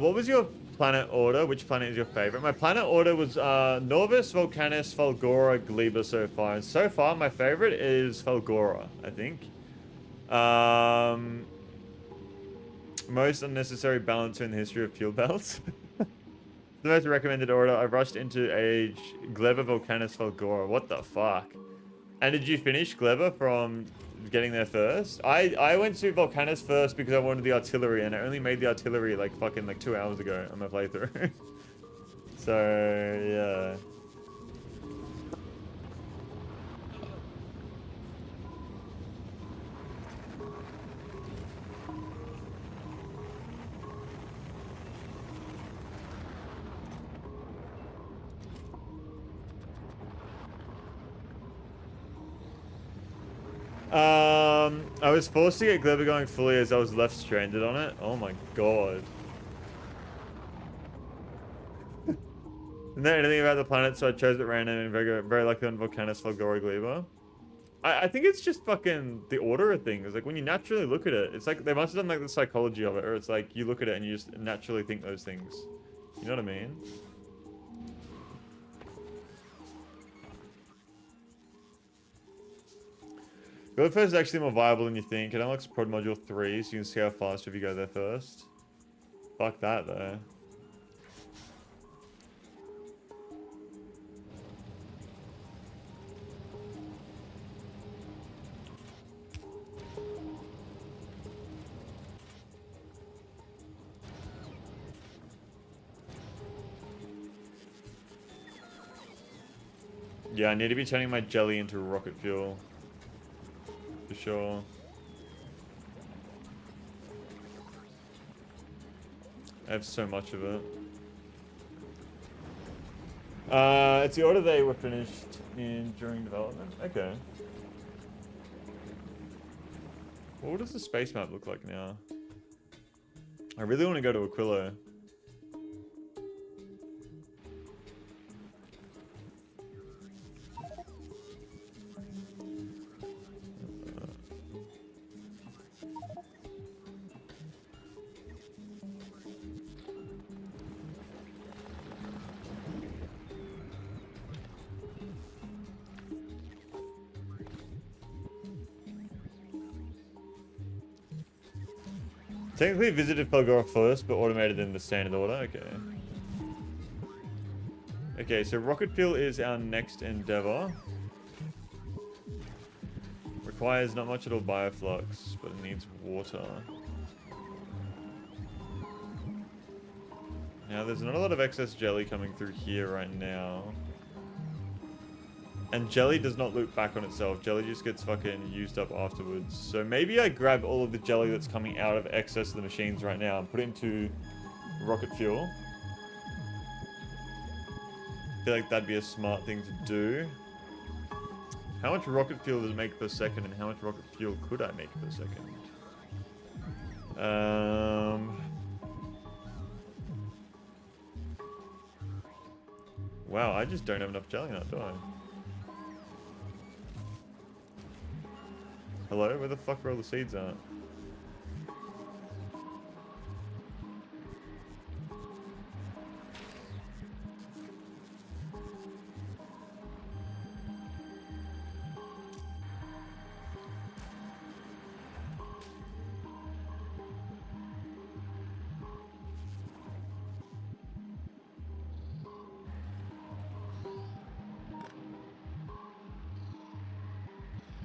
What was your planet order? Which planet is your favorite? My planet order was Norvis, Volcanus, Falgora, Gleba so far. And so far, my favorite is Falgora, I think. Most unnecessary balancer in the history of fuel belts. The most recommended order. I rushed into age Gleba, Volcanus, Falgora. What the fuck? And did you finish Gleba from getting there first? I went to Volcanus first because I wanted the artillery, and I only made the artillery like fucking like 2 hours ago on my playthrough. So yeah. I was forced to get Gleba going fully as I was left stranded on it. Oh my god. Didn't know anything about the planet, so I chose it random and very likely on Volcanus, Falgora, Gleba. I think it's just fucking the order of things. Like when you naturally look at it, it's like they must have done like the psychology of it, or it's like you look at it and you just naturally think those things. You know what I mean? Go first is actually more viable than you think. It unlocks prod module 3, so you can scale faster if you go there first. Fuck that though. Yeah, I need to be turning my jelly into rocket fuel. For sure. I have so much of it. It's the order they were finished in during development. Okay. Well, what does the space map look like now? I really want to go to Aquilo. Technically visited Pelgora first, but automated in the standard order. Okay. Okay, so rocket fuel is our next endeavor. Requires not much at all bioflux, but it needs water. Now, there's not a lot of excess jelly coming through here right now. And jelly does not loop back on itself. Jelly just gets fucking used up afterwards. So maybe I grab all of the jelly that's coming out of excess of the machines right now and put it into rocket fuel. I feel like that'd be a smart thing to do. How much rocket fuel does it make per second, and how much rocket fuel could I make per second? Wow, I just don't have enough jelly now, do I? Hello? Where the fuck are all the seeds at?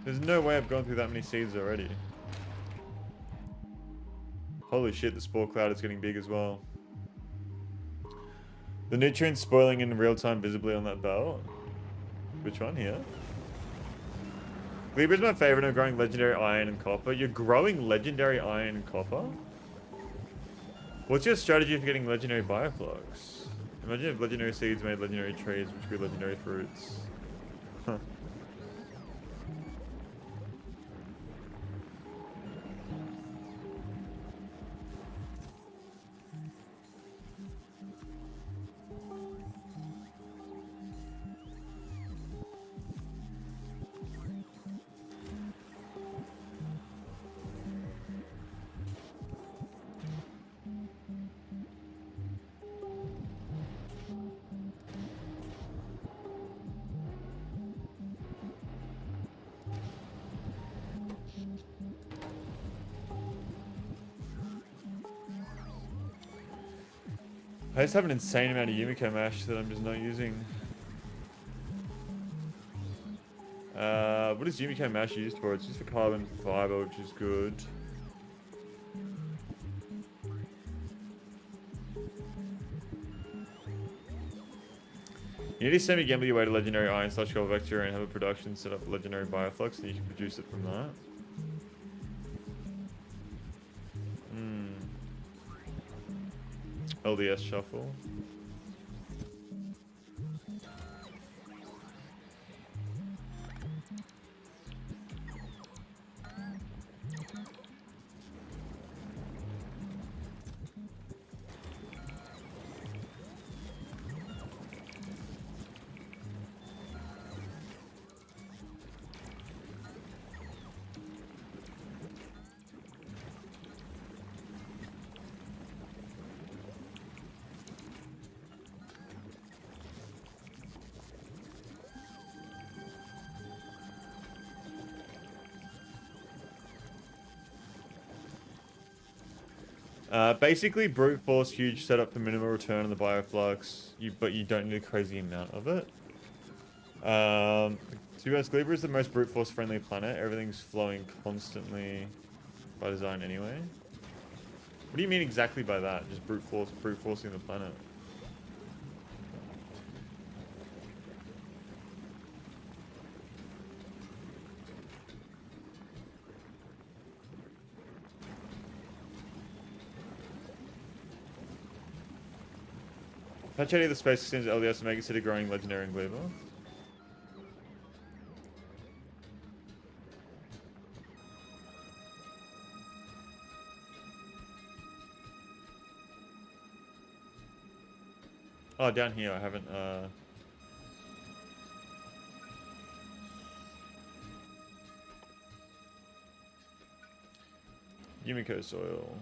There's no way I've gone through that many seeds already. Holy shit, the spore cloud is getting big as well. The nutrients spoiling in real time visibly on that belt. Which one here? Gleba is my favorite. I'm growing legendary iron and copper. You're growing legendary iron and copper? What's your strategy for getting legendary bioflux? Imagine if legendary seeds made legendary trees, which would be legendary fruits. Huh. I just have an insane amount of Yumiko mash that I'm just not using. What is Yumiko mash used for? It's used for carbon fiber, which is good. You need to semi-gamble your way to legendary iron / copper bacteria and have a production set up for legendary bioflux, and you can produce it from that. LDS shuffle. Basically, brute force, huge setup for minimal return on the bioflux, but you don't need a crazy amount of it. To be honest, Gleba is the most brute force friendly planet. Everything's flowing constantly by design anyway. What do you mean exactly by that? Just brute forcing the planet. Factorio the space extends LDS to make it city growing legendary in Gleba. Oh, down here I haven't Yumiko soil.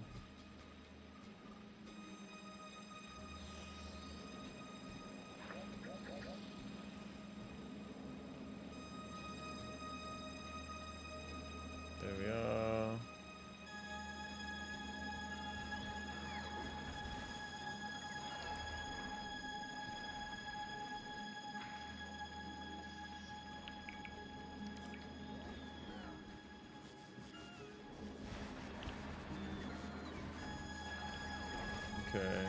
There we are. Okay.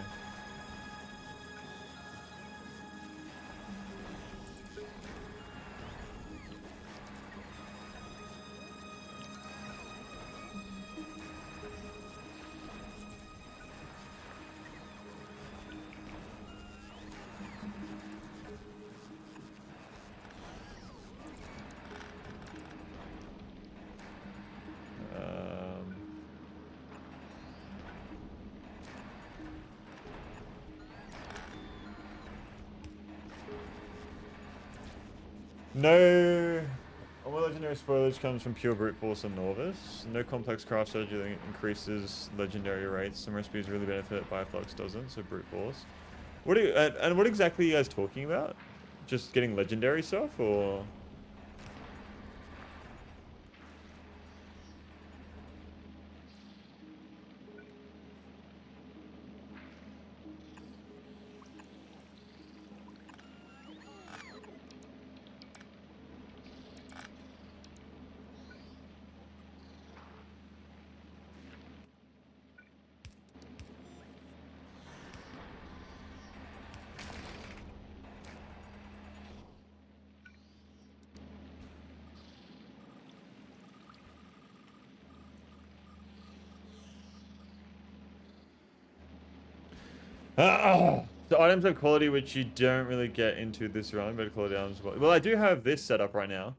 No. All my legendary spoilage comes from pure brute force and Norvis. No complex craft strategy that increases legendary rates. Some recipes really benefit, Bioflux doesn't, so brute force. What do you, and what exactly are you guys talking about? Just getting legendary stuff, or? The items have quality which you don't really get into this run, better quality items. Well, I do have this set up right now.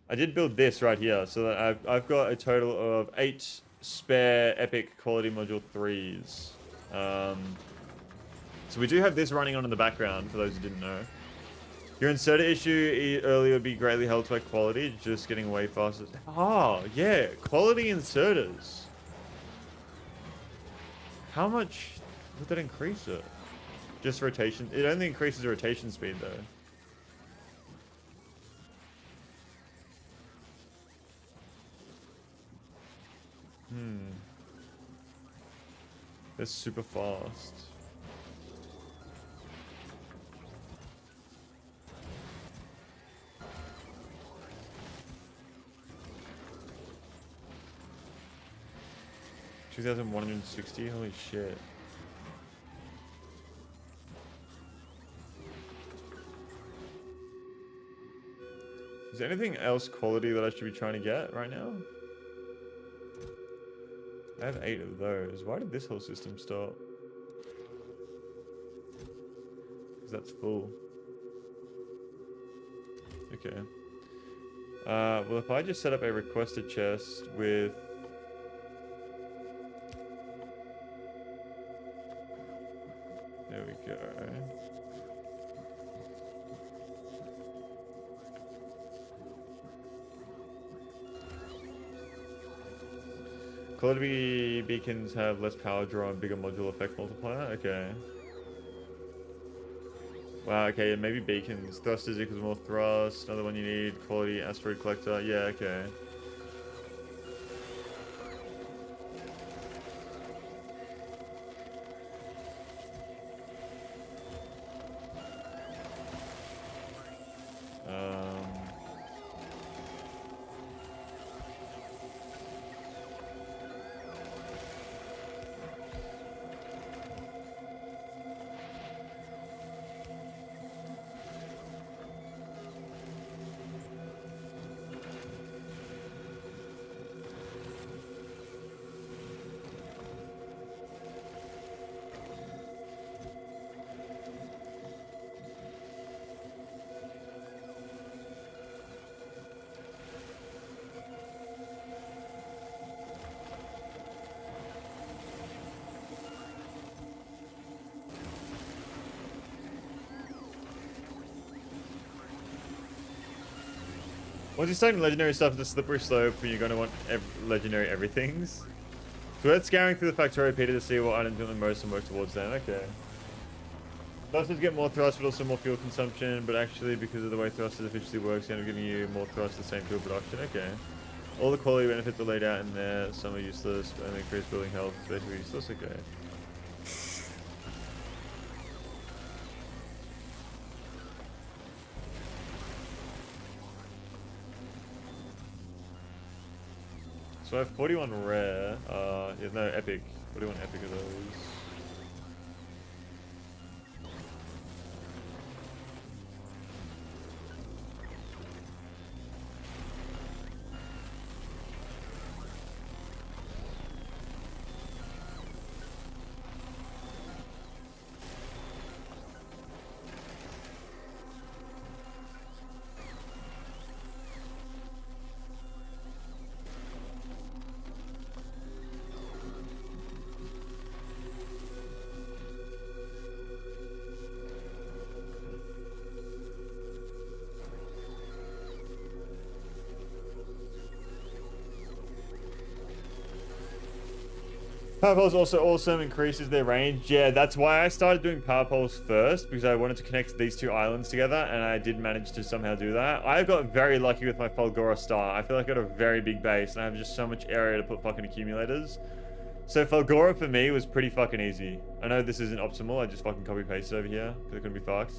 I did build this right here, so that I've got a total of 8 spare epic quality module 3s. So we do have this running on in the background, for those who didn't know. Your inserter issue earlier would be greatly helped by quality, just getting way faster. Oh, yeah, quality inserters. How much would that increase it? Just rotation. It only increases the rotation speed though. It's super fast. $2,160. Holy shit. Is there anything else quality that I should be trying to get right now? I have 8 of those. Why did this whole system stop? Because that's full. Okay. Well, if I just set up a requested chest with... There we go. Quality beacons have less power draw and bigger module effect multiplier? Okay. Wow, okay, maybe beacons. Thrusters equals more thrust. Another one you need. Quality asteroid collector. Yeah, okay. Once you start legendary stuff at the slippery slope, you're going to want legendary everythings. So we're scouring through the Factorio Peter to see what items do the most and work towards them. Okay. Thrusters get more thrust, but also more fuel consumption. But actually, because of the way thrusters efficiency works, they end up giving you more thrust, the same fuel production. Okay. All the quality benefits are laid out in there. Some are useless, and they increase building health. It's basically useless. Okay. So I have 41 rare. Yeah, no, epic. 41 epic of those. Power poles also awesome, increases their range. Yeah, that's why I started doing power poles first, because I wanted to connect these two islands together, and I did manage to somehow do that. I got very lucky with my Falgora star. I feel like I got a very big base, and I have just so much area to put fucking accumulators. So Falgora for me was pretty fucking easy. I know this isn't optimal, I just fucking copy pasted over here, because it couldn't be fucked.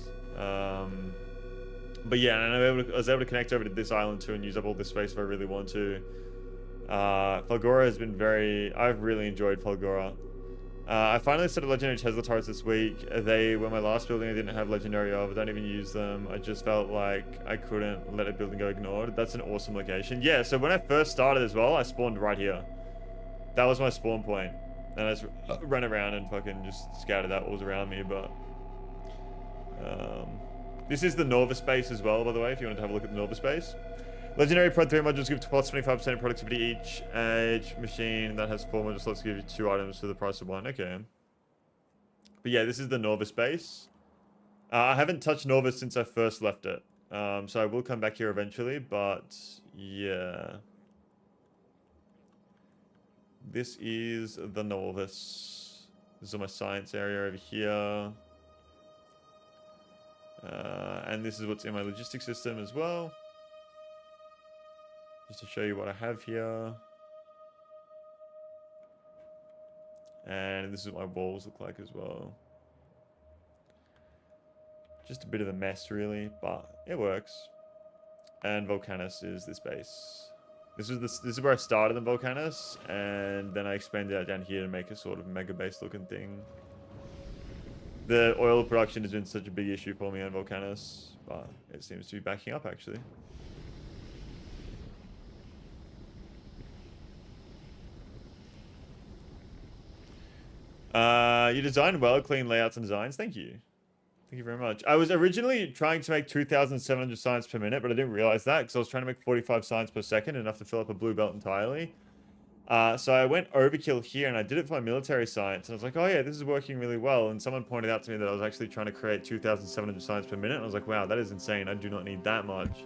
But yeah, and I was able to connect over to this island too and use up all this space if I really want to. Falgora has been I've really enjoyed Falgora. I finally started legendary Tesla turrets this week. They were my last building I didn't have legendary of. I don't even use them. I just felt like I couldn't let a building go ignored. That's an awesome location. Yeah, so when I first started as well, I spawned right here. That was my spawn point. And I just ran around and fucking just scouted out what was around me, but... this is the Nova space as well, by the way, if you wanted to have a look at the Nova space. Legendary Prod 3 modules give plus 25% productivity each. Each machine that has 4 module slots give you 2 items for the price of 1. Okay. But yeah, this is the Norva space. I haven't touched Norva since I first left it. So I will come back here eventually, but yeah. This is the Norvis. This is my science area over here. And this is what's in my logistics system as well. Just to show you what I have here. And this is what my walls look like as well. Just a bit of a mess really, but it works. And Volcanus is this base. This is where I started in Volcanus, and then I expanded out down here to make a sort of mega base looking thing. The oil production has been such a big issue for me on Volcanus, but it seems to be backing up actually. You designed well, clean layouts and designs. Thank you. Thank you very much. I was originally trying to make 2,700 signs per minute, but I didn't realize that because I was trying to make 45 signs per second, enough to fill up a blue belt entirely. So I went overkill here, and I did it for my military science, and I was like, oh yeah, this is working really well. And someone pointed out to me that I was actually trying to create 2,700 signs per minute, and I was like, wow, that is insane. I do not need that much.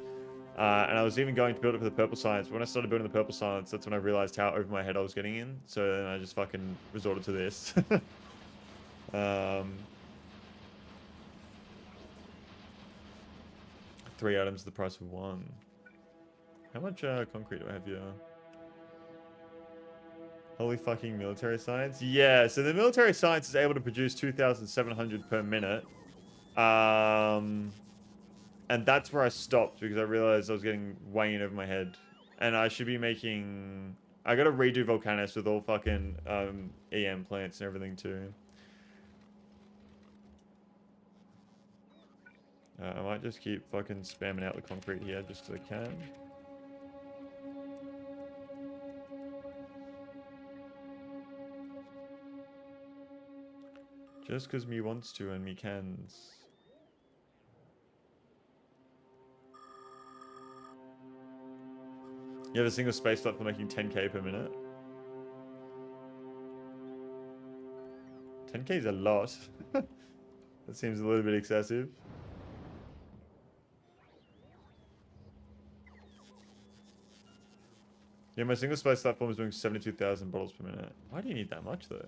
And I was even going to build it for the purple science. But when I started building the purple science, that's when I realized how over my head I was getting in. So then I just fucking resorted to this. 3 items, the price of 1. How much concrete do I have here? Holy fucking military science. Yeah, so the military science is able to produce 2,700 per minute. And that's where I stopped because I realized I was getting way in over my head. And I should be making... I gotta redo Volcanus with all fucking EM plants and everything too. I might just keep fucking spamming out the concrete here just because I can. Just because me wants to and me cans. You have a single space platform making 10k per minute. 10k is a lot. That seems a little bit excessive. Yeah, my single spice platform is doing 72,000 bottles per minute. Why do you need that much though?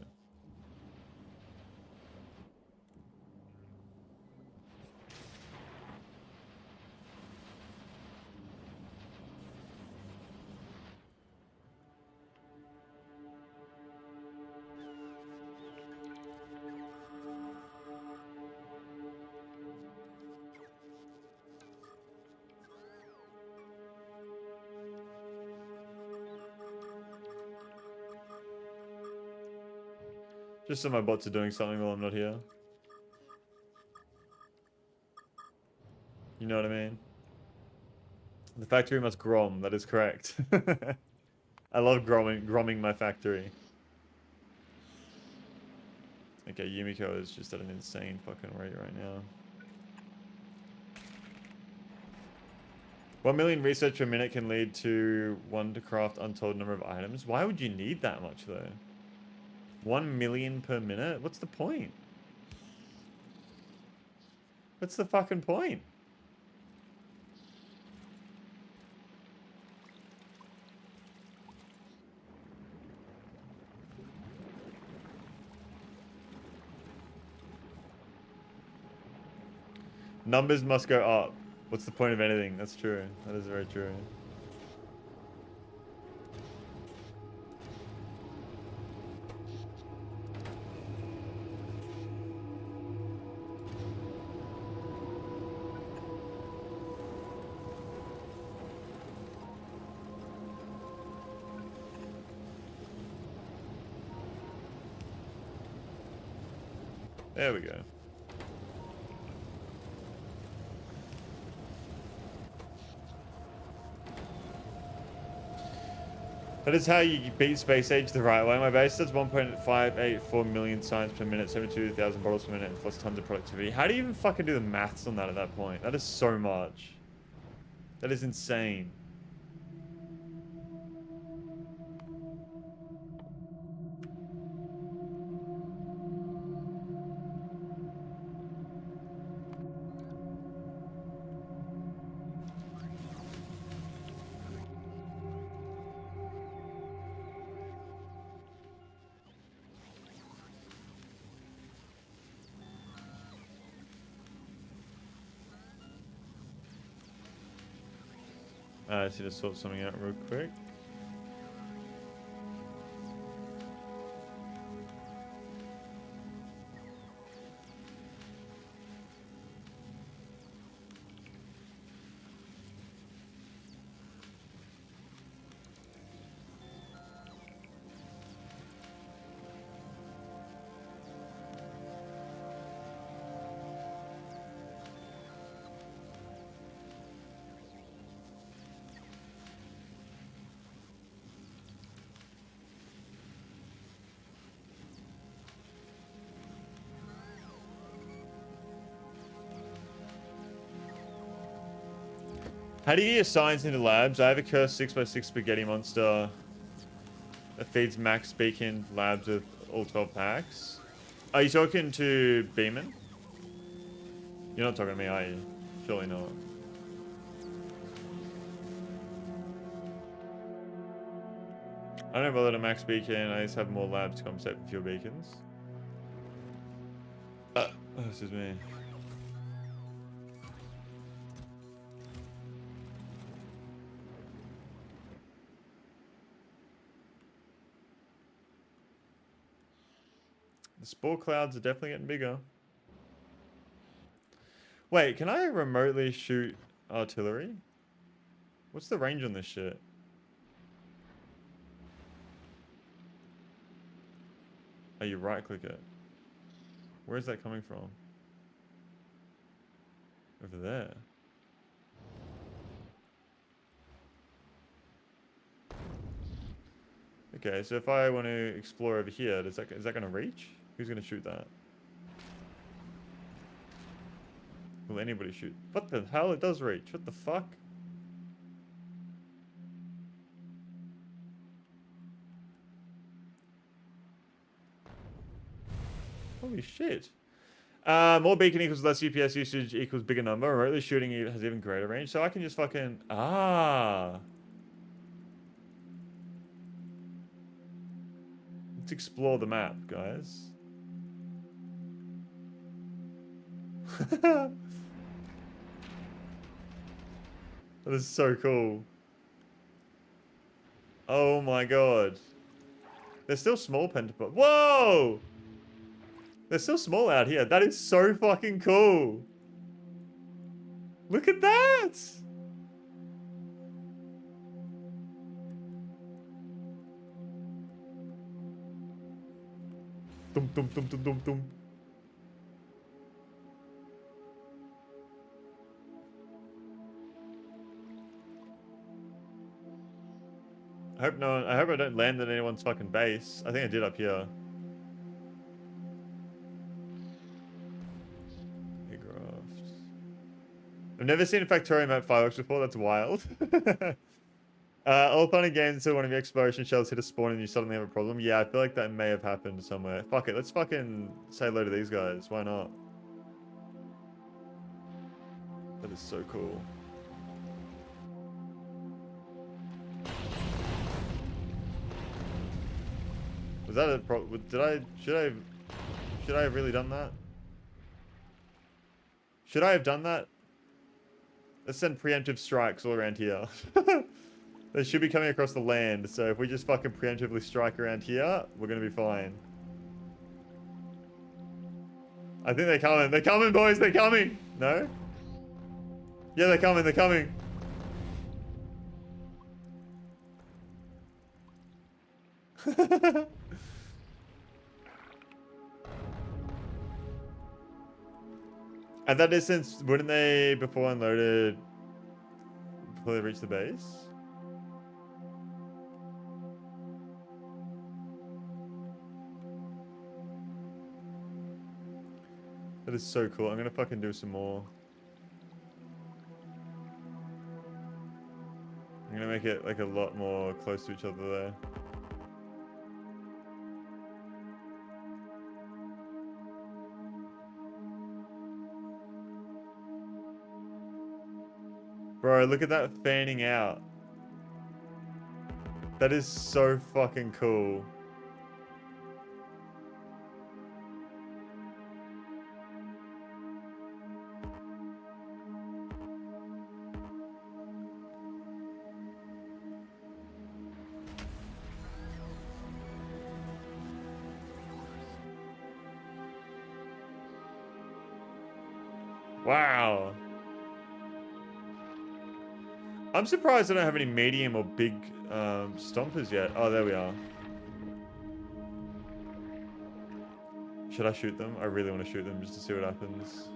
Just so my bots are doing something while I'm not here. You know what I mean? The factory must grom, that is correct. I love gromming my factory. Okay, Yumiko is just at an insane fucking rate right now. 1 million research per minute can lead to 1 to craft untold number of items. Why would you need that much though? 1 million per minute? What's the point? What's the fucking point? Numbers must go up. What's the point of anything? That's true. That is very true. There we go. That is how you beat Space Age the right way. My base does 1.584 million science per minute, 72,000 bottles per minute, plus tons of productivity. How do you even fucking do the maths on that at that point? That is so much. That is insane. I just need to sort something out real quick. How do you get your science into labs? I have a cursed 6x6 spaghetti monster that feeds max beacon labs with all 12 packs. Are you talking to Beeman? You're not talking to me, are you? Surely not. I don't bother to max beacon. I just have more labs to compensate for fewer beacons. This is me. The spore clouds are definitely getting bigger. Wait, can I remotely shoot artillery? What's the range on this shit? Oh, you right click it. Where is that coming from? Over there. Okay, so if I want to explore over here, is that going to reach? Who's going to shoot that? Will anybody shoot? What the hell? It does reach. What the fuck? Holy shit. More beacon equals less UPS usage equals bigger number. Remotely shooting has even greater range. So I can just fucking... Ah. Let's explore the map, guys. That is so cool. Oh my god. They're still small pentapod. Whoa! They're still small out here. That is so fucking cool. Look at that! Dum dum dum dum dum dum. I hope I don't land at anyone's fucking base. I think I did up here. I've never seen a Factorio map fireworks before. That's wild. All fun and games until one of your exploration shells hit a spawn and you suddenly have a problem. Yeah, I feel like that may have happened somewhere. Fuck it. Let's fucking say hello to these guys. Why not? That is so cool. Was that a problem? Should I have really done that? Should I have done that? Let's send preemptive strikes all around here. They should be coming across the land, so if we just fucking preemptively strike around here, we're gonna be fine. I think they're coming. They're coming, boys. They're coming. No? Yeah, they're coming. They're coming. At that distance, wouldn't they, before unloaded, before they reach the base? That is so cool. I'm gonna fucking do some more. I'm gonna make it like a lot more close to each other there. Bro, look at that fanning out. That is so fucking cool. Wow. I'm surprised I don't have any medium or big stompers yet. Oh, there we are. Should I shoot them? I really want to shoot them just to see what happens.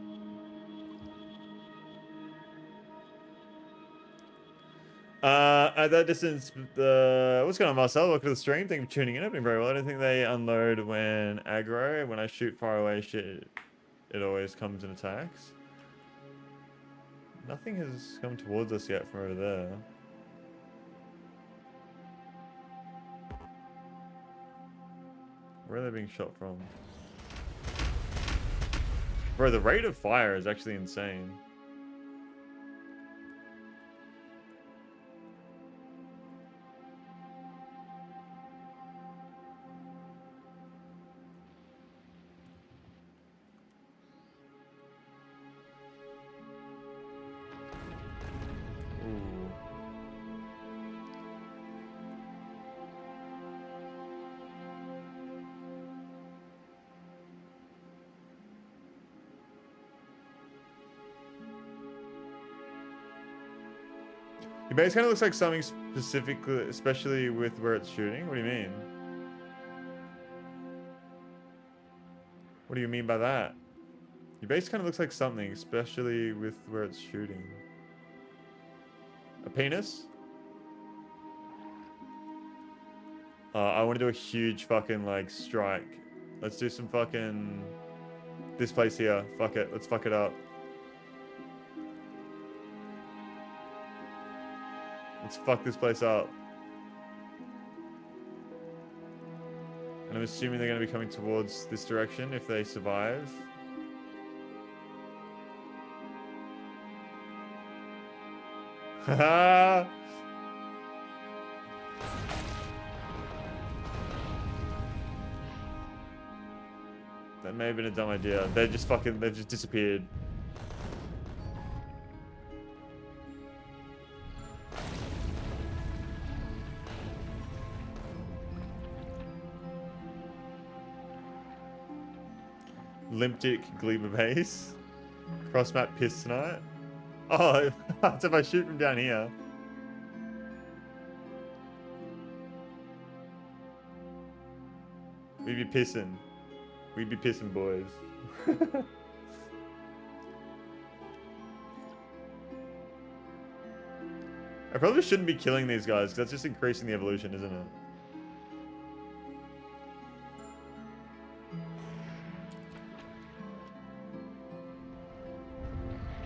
At that distance, what's going on, Marcel? Welcome to the stream. Thank you for tuning in. I've been very well. I don't think they unload when aggro. When I shoot far away shit, it always comes and attacks. Nothing has come towards us yet from over there. Where are they being shot from? Bro, the rate of fire is actually insane. Your base kind of looks like something specifically, especially with where it's shooting. What do you mean? What do you mean by that? Your base kind of looks like something, especially with where it's shooting. A penis? I want to do a huge fucking, like, strike. Let's do some fucking... This place here. Fuck it. Let's fuck it up. Let's fuck this place up. And I'm assuming they're going to be coming towards this direction if they survive. Haha! That may have been a dumb idea. They've just disappeared. Limptic Gleba base. Cross map piss tonight. Oh, that's if I shoot from down here. We'd be pissing. We'd be pissing, boys. I probably shouldn't be killing these guys, because that's just increasing the evolution, isn't it?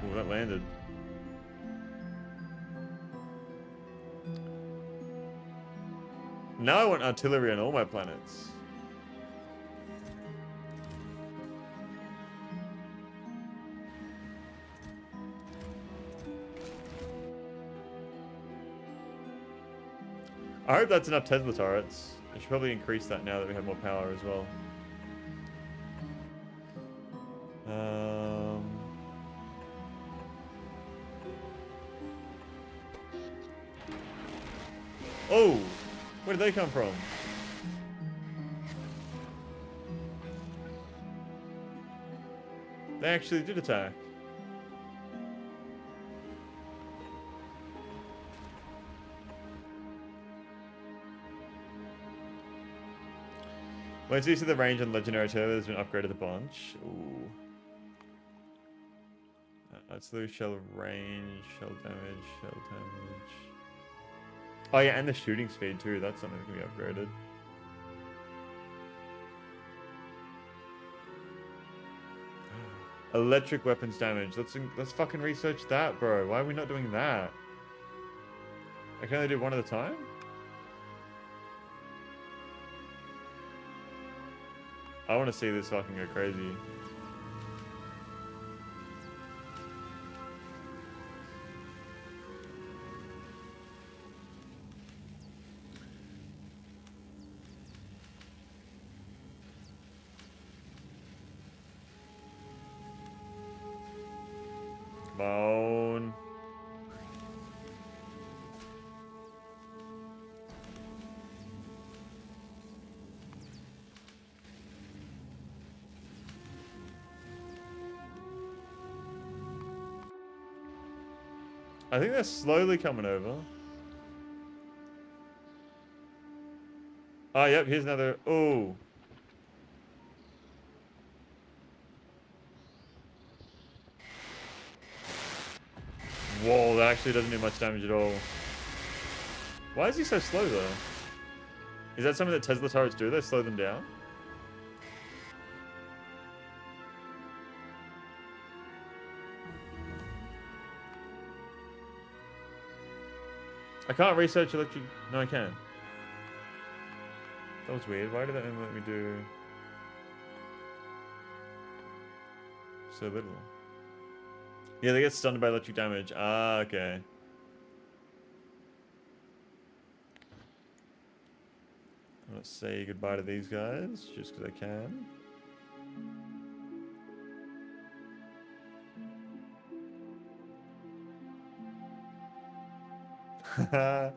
Oh, that landed. Now I want artillery on all my planets. I hope that's enough Tesla turrets. I should probably increase that now that we have more power as well. Oh! Where did they come from? They actually did attack. Wait till you see the range on Legendary Turbo has been upgraded a bunch. Ooh. Let's lose shell range, shell damage, shell damage. Oh yeah, and the shooting speed too. That's something that can be upgraded. Electric weapons damage. Let's fucking research that, bro. Why are we not doing that? I can only do one at a time? I want to see this fucking go crazy. Come on. I think they're slowly coming over. Oh, yep, here's another. Oh. Whoa, that actually doesn't do much damage at all. Why is he so slow, though? Is that something that Tesla turrets do? They slow them down? I can't research electric... No, I can. That was weird. Why did that let me do... so little? Yeah, they get stunned by electric damage. Ah, okay. I'm gonna say goodbye to these guys, just because I can. That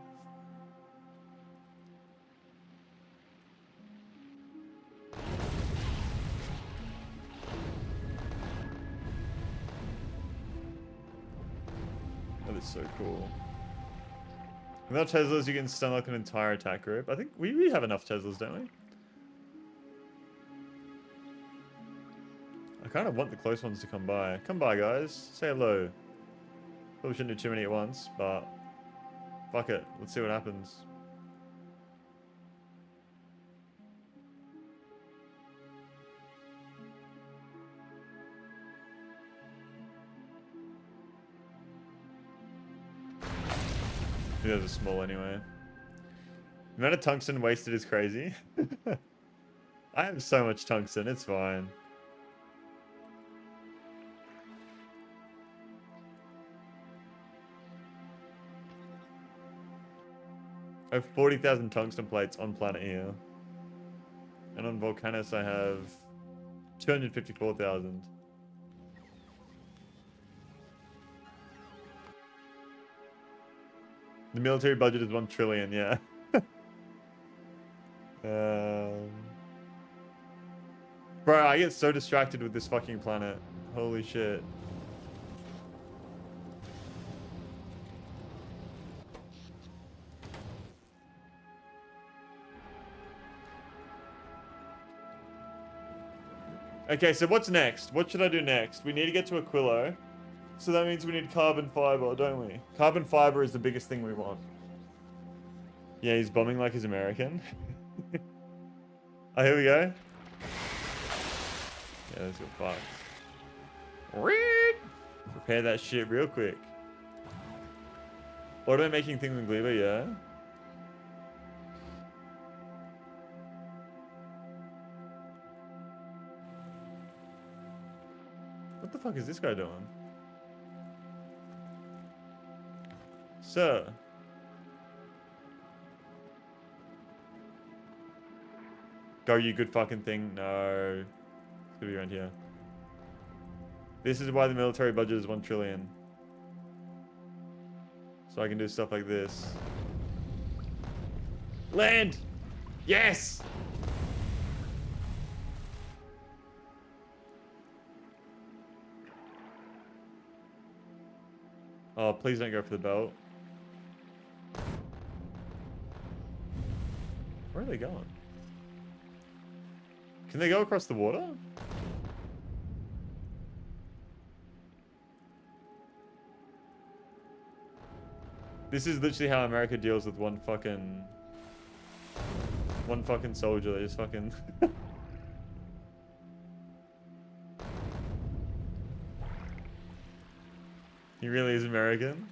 is so cool. Without Teslas, you can stun like an entire attack group. I think we have enough Teslas, don't we? I kind of want the close ones to come by. Come by, guys. Say hello. Probably shouldn't do too many at once, but fuck it. Let's see what happens. You guys are small anyway. The amount of tungsten wasted is crazy. I have so much tungsten, it's fine. I have 40,000 tungsten plates on planet here. And on Volcanus I have 254,000. The military budget is 1 trillion, yeah. Bro, I get so distracted with this fucking planet. Holy shit. Okay, so what's next? What should I do next? We need to get to Aquilo. So that means we need carbon fiber, don't we? Carbon fiber is the biggest thing we want. Yeah, he's bombing like he's American. Oh, here we go. Yeah, let's go fucked. Repair that shit real quick. Auto making things in Gleba, yeah. What the fuck is this guy doing? Sir. Go, you good fucking thing. No. It's gonna be around here. This is why the military budget is 1 trillion. So I can do stuff like this. Land! Yes! Oh, please don't go for the belt. Where are they going? Can they go across the water? This is literally how America deals with one fucking soldier. They just fucking He really is American.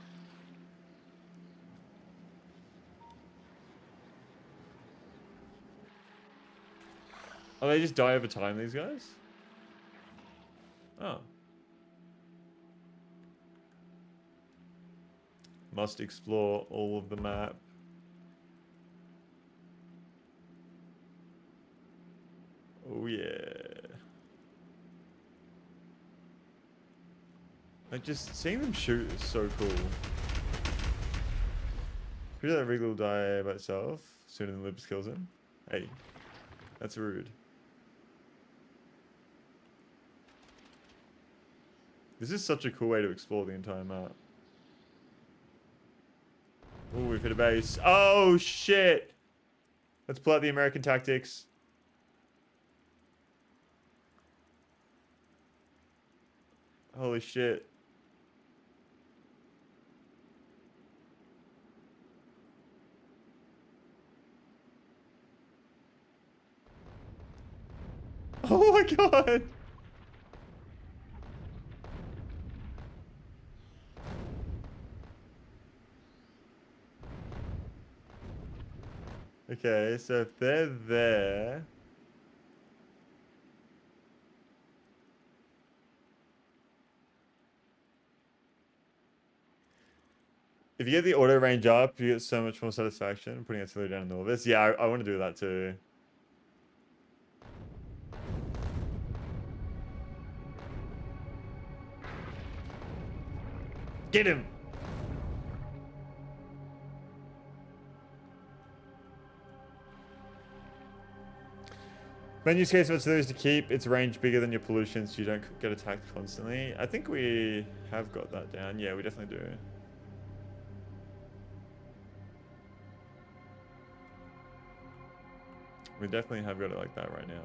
Oh, they just die over time, these guys? Oh. Must explore all of the map. Oh yeah. Like, just seeing them shoot is so cool. Pretty that Rig will die by itself sooner than Libs kills him. Hey, that's rude. This is such a cool way to explore the entire map. Oh, we've hit a base. Oh, shit. Let's pull out the American tactics. Holy shit. Oh my god. Okay, so if they're there... If you get the auto range up, you get so much more satisfaction putting artillery down in Norvis. Yeah, I want to do that too. Get him! Main use case of artillery is to keep its range bigger than your pollution so you don't get attacked constantly. I think we have got that down. Yeah, we definitely do. We definitely have got it like that right now.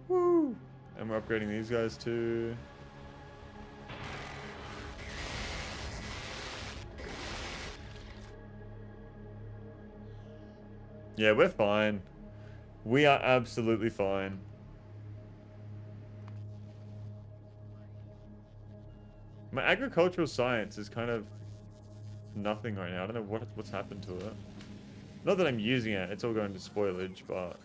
Woo! And we're upgrading these guys too. Yeah, we're fine. We are absolutely fine. My agricultural science is kind of nothing right now. I don't know what's happened to it. Not that I'm using it. It's all going to spoilage, but...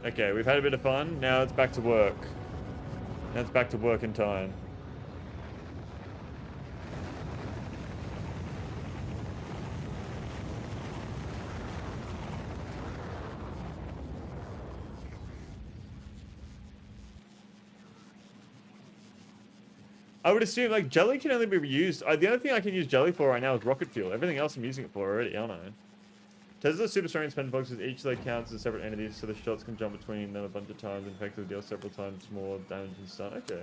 Okay, we've had a bit of fun. Now it's back to work. Now it's back to work in time. I would assume, like, jelly can only be reused. The only thing I can use jelly for right now is rocket fuel. Everything else I'm using it for already, aren't I? Tesla's super strong expended boxes. Each leg counts as separate entities, so the shots can jump between them a bunch of times and effectively deal several times more damage and stun. Okay.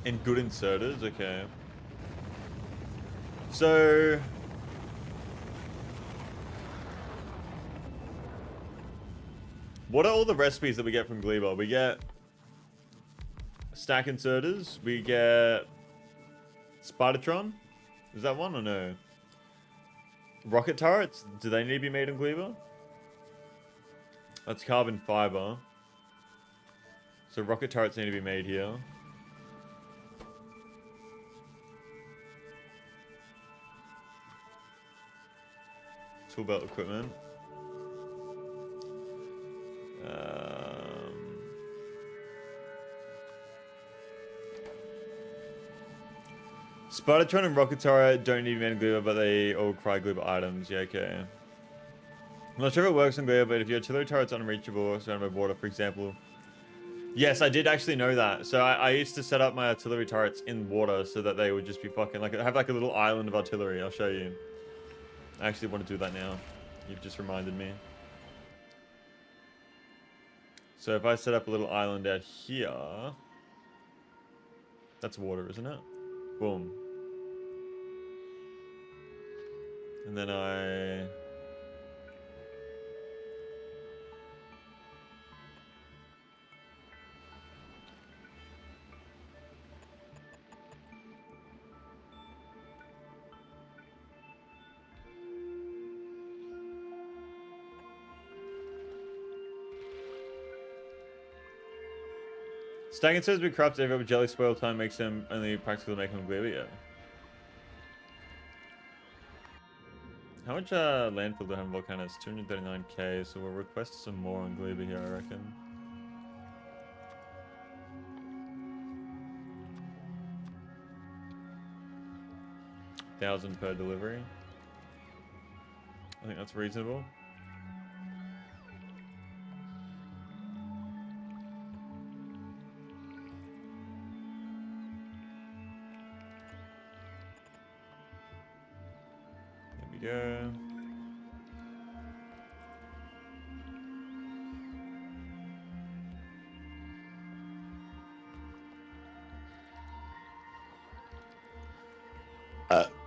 And good inserters, okay. So what are all the recipes that we get from Gleba? We get stack inserters, we get Spidertron. Is that one or no? Rocket turrets, do they need to be made in Gleba? That's carbon fiber. So rocket turrets need to be made here. Tool belt equipment. Spidertron and Rocket Turret don't need main Gleba, but they all require Gleba items. Yeah, okay. I'm not sure if it works on Gleba, but if your artillery turret's unreachable or surrounded by water, for example. Yes, I did actually know that. So I used to set up my artillery turrets in water so that they would just be fucking, like, have like a little island of artillery. I'll show you. I actually want to do that now. You've just reminded me. So if I set up a little island out here, that's water, isn't it? Boom. And then I... Stacking says we craft every but jelly spoil time makes them only practical to make them Gleba, yeah. How much landfill do I have in Volcanoes? 239k, so we'll request some more on Gleba here, I reckon. $1,000 per delivery. I think that's reasonable. Go.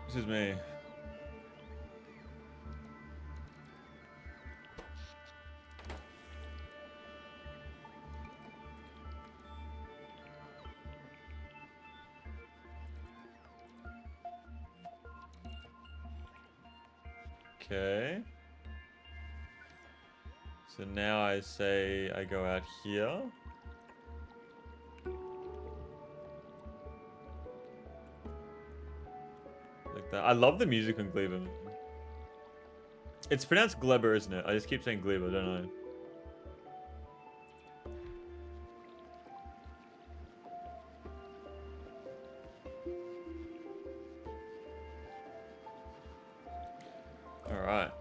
Excuse me. Okay. So now I say I go out here. Like that. I love the music on Gleba. It's pronounced Gleba, isn't it? I just keep saying Gleba, don't I? Alright.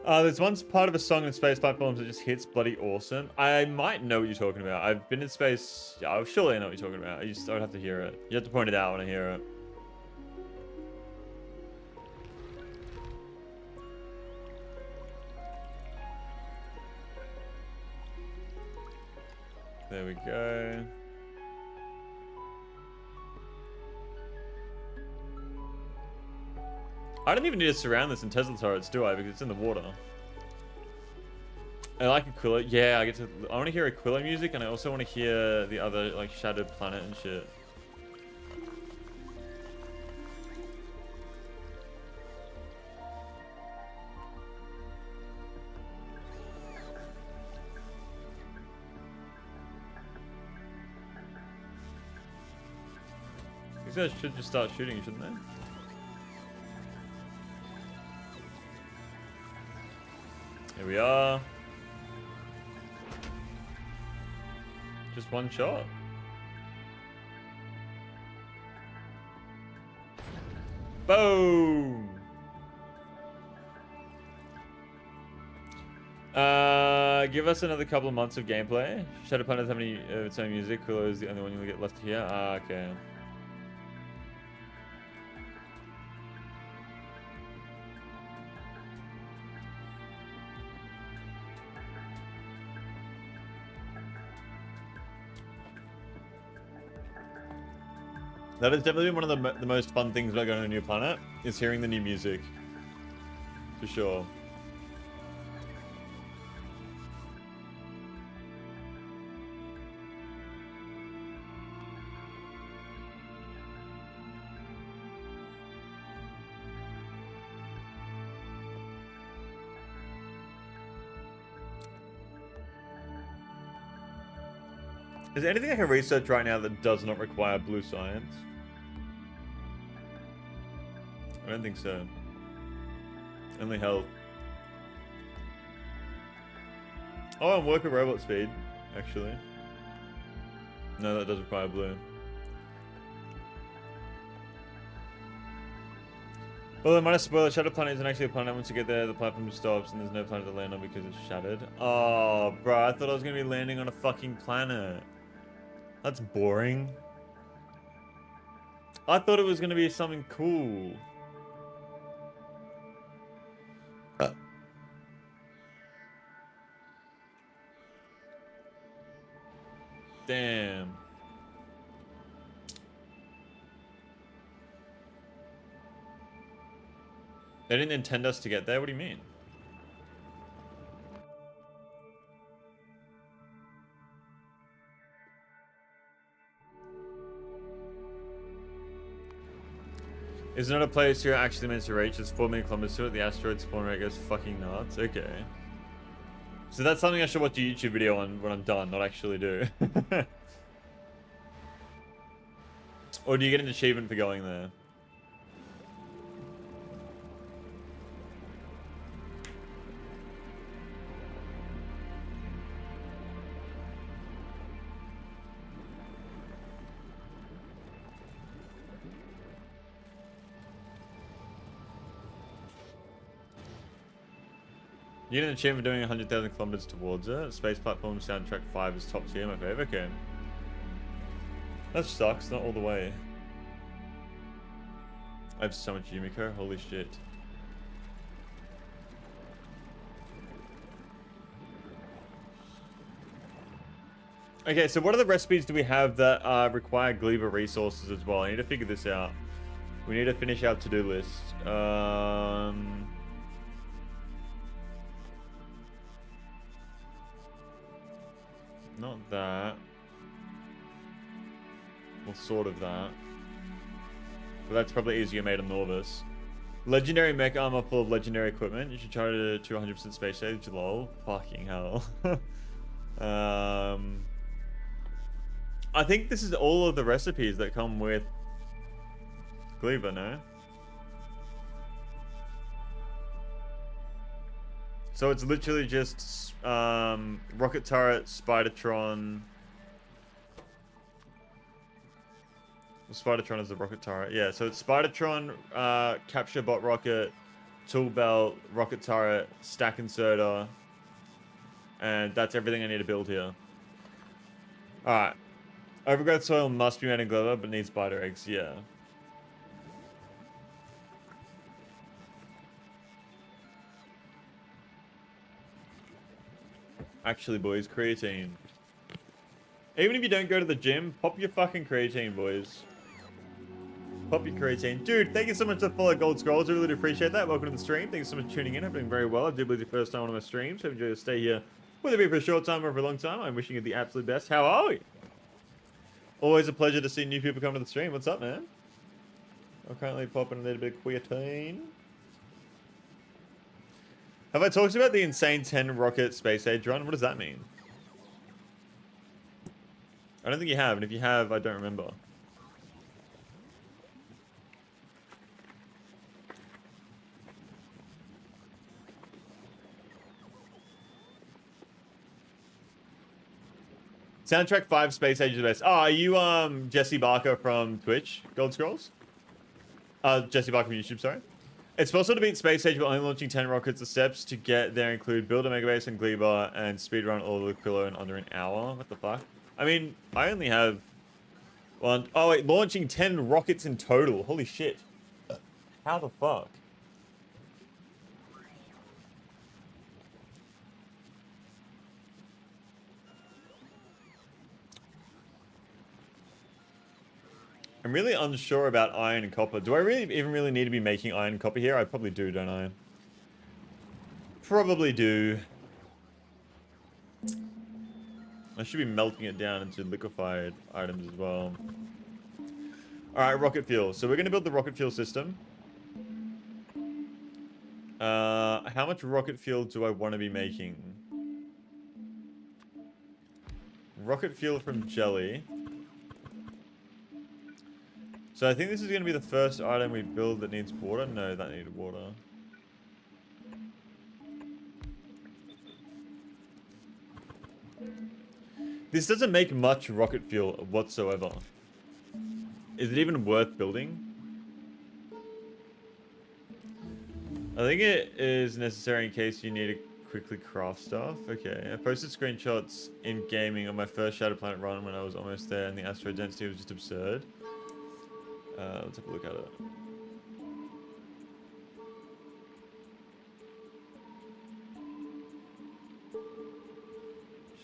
There's one part of a song in space platforms that just hits bloody awesome. I might know what you're talking about. I've been in space. Yeah, surely I know what you're talking about. I would have to hear it. You have to point it out when I hear it. There we go. I don't even need to surround this in Tesla turrets, do I? Because it's in the water. I like Aquila. Yeah, I want to hear Aquila music, and I also want to hear the other, like, Shattered Planet and shit. These guys should just start shooting, shouldn't they? Here we are. Just one shot. Boom! Give us another couple of months of gameplay. Shadow Planet doesn't have any of its own music. Willow is the only one you'll get left here. Ah, okay. That has definitely been one of the most fun things about going to a new planet, is hearing the new music. For sure. Is there anything I can research right now that does not require blue science? I don't think so. Only health. Oh, I'm working robot speed, actually. No, that does require blue. Well, I might have spoiled. Shadow Planet isn't actually a planet. Once you get there, the platform stops and there's no planet to land on because it's shattered. Oh, bro, I thought I was going to be landing on a fucking planet. That's boring. I thought it was going to be something cool. Damn. They didn't intend us to get there? What do you mean? It's not a place you're actually meant to reach. It's 4 million kilometers to it. The asteroid spawn rate goes fucking nuts. Okay. So that's something I should watch a YouTube video on when I'm done, not actually do. Or do you get an achievement for going there? You get an achievement for doing 100,000 kilometers towards it. Space Platform Soundtrack 5 is top tier, my favorite. Okay. That sucks, not all the way. I have so much Yumiko, holy shit. Okay, so what are the recipes do we have that require Gleba resources as well? I need to figure this out. We need to finish our to-do list. Not that. Well, sort of that. But that's probably easier made on Norvis. Legendary mech armor full of legendary equipment. You should try to 100% space stage. Lol. Fucking hell. I think this is all of the recipes that come with Gleba, no? So it's literally just rocket turret, Spidertron. Well, Spidertron is the rocket turret. Yeah, so it's Spidertron, capture bot rocket, tool belt, rocket turret, stack inserter, and that's everything I need to build here. Alright. Overgrowth soil must be made in Gleba, but needs spider eggs, yeah. Actually, boys, creatine. Even if you don't go to the gym, pop your fucking creatine, boys. Pop your creatine. Dude, thank you so much for the follow Gold Scrolls. I really do appreciate that. Welcome to the stream. Thank you so much for tuning in. I'm doing very well. I do believe it's your first time on my stream, so enjoy your stay here. Whether it be for a short time or for a long time, I'm wishing you the absolute best. How are we? Always a pleasure to see new people come to the stream. What's up, man? I'm currently popping a little bit of creatine. Have I talked about the insane 10 rocket space age run? What does that mean? I don't think you have, and if you have, I don't remember. Soundtrack 5 Space Age is the best. Oh, are you Jesse Barker from Twitch, Gold Scrolls? Jesse Barker from YouTube, sorry. It's possible to beat Space Age by only launching 10 rockets. The steps to get there include build a megabase and Gleba and speedrun all of Aquilo in under an hour. What the fuck? I mean, I only have one. Oh wait, launching 10 rockets in total. Holy shit. How the fuck? I'm really unsure about iron and copper. Do I really need to be making iron and copper here? I probably do, don't I? Probably do. I should be melting it down into liquefied items as well. Alright, rocket fuel. So we're going to build the rocket fuel system. How much rocket fuel do I want to be making? Rocket fuel from jelly. So I think this is going to be the first item we build that needs water. No, that needed water. This doesn't make much rocket fuel whatsoever. Is it even worth building? I think it is necessary in case you need to quickly craft stuff. Okay, I posted screenshots in gaming on my first Shadow Planet run when I was almost there and the asteroid density was just absurd. Let's have a look at it.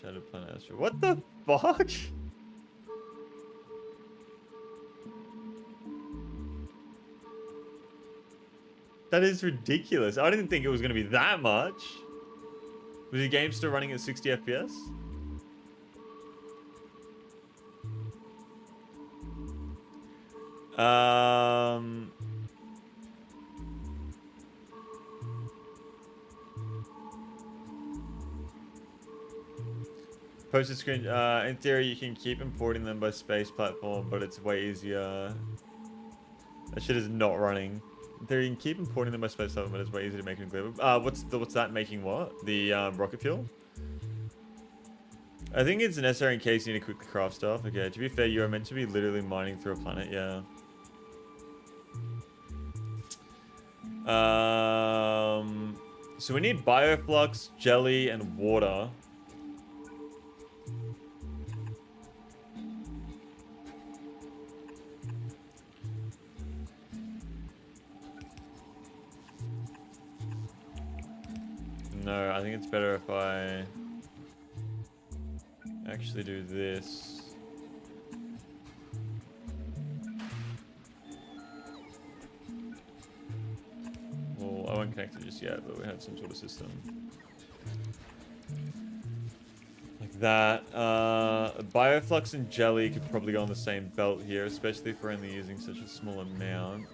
Shadow Planet asteroid. What the fuck? That is ridiculous. I didn't think it was going to be that much. Was the game still running at 60 FPS? Posted screen. In theory, you can keep importing them by space platform, but it's way easier. That shit is not running. In theory, you can keep importing them by space platform, but it's way easier to make it in Gleba. What's that making? What? The rocket fuel? I think it's necessary in case you need to quickly craft stuff. Okay, to be fair, you are meant to be literally mining through a planet. Yeah. So we need bioflux, jelly, and water. No, I think it's better if I actually do this. Well, I won't connect it just yet, but we have some sort of system. Like that. Bioflux and jelly could probably go on the same belt here, especially if we're only using such a small amount.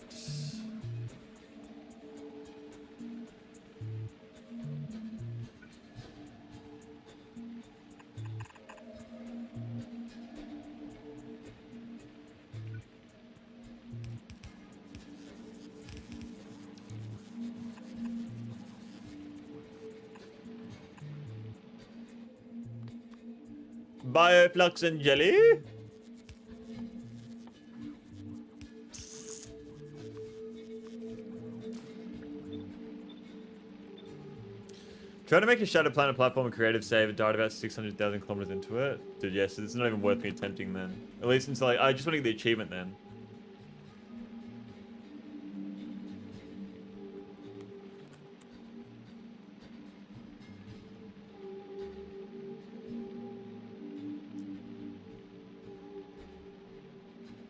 Bioflux and jelly? Trying to make a Shadow Planet platform a creative save and died about 600,000 kilometers into it. Dude, yes, it's not even worth me attempting then. At least until I just want to get the achievement then.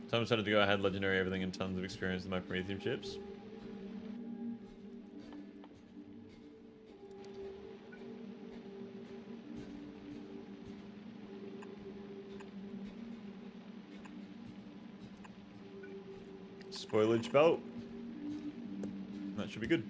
Tom decided to go ahead, legendary everything and tons of experience with my Prometheum chips. Spoilage belt. That should be good.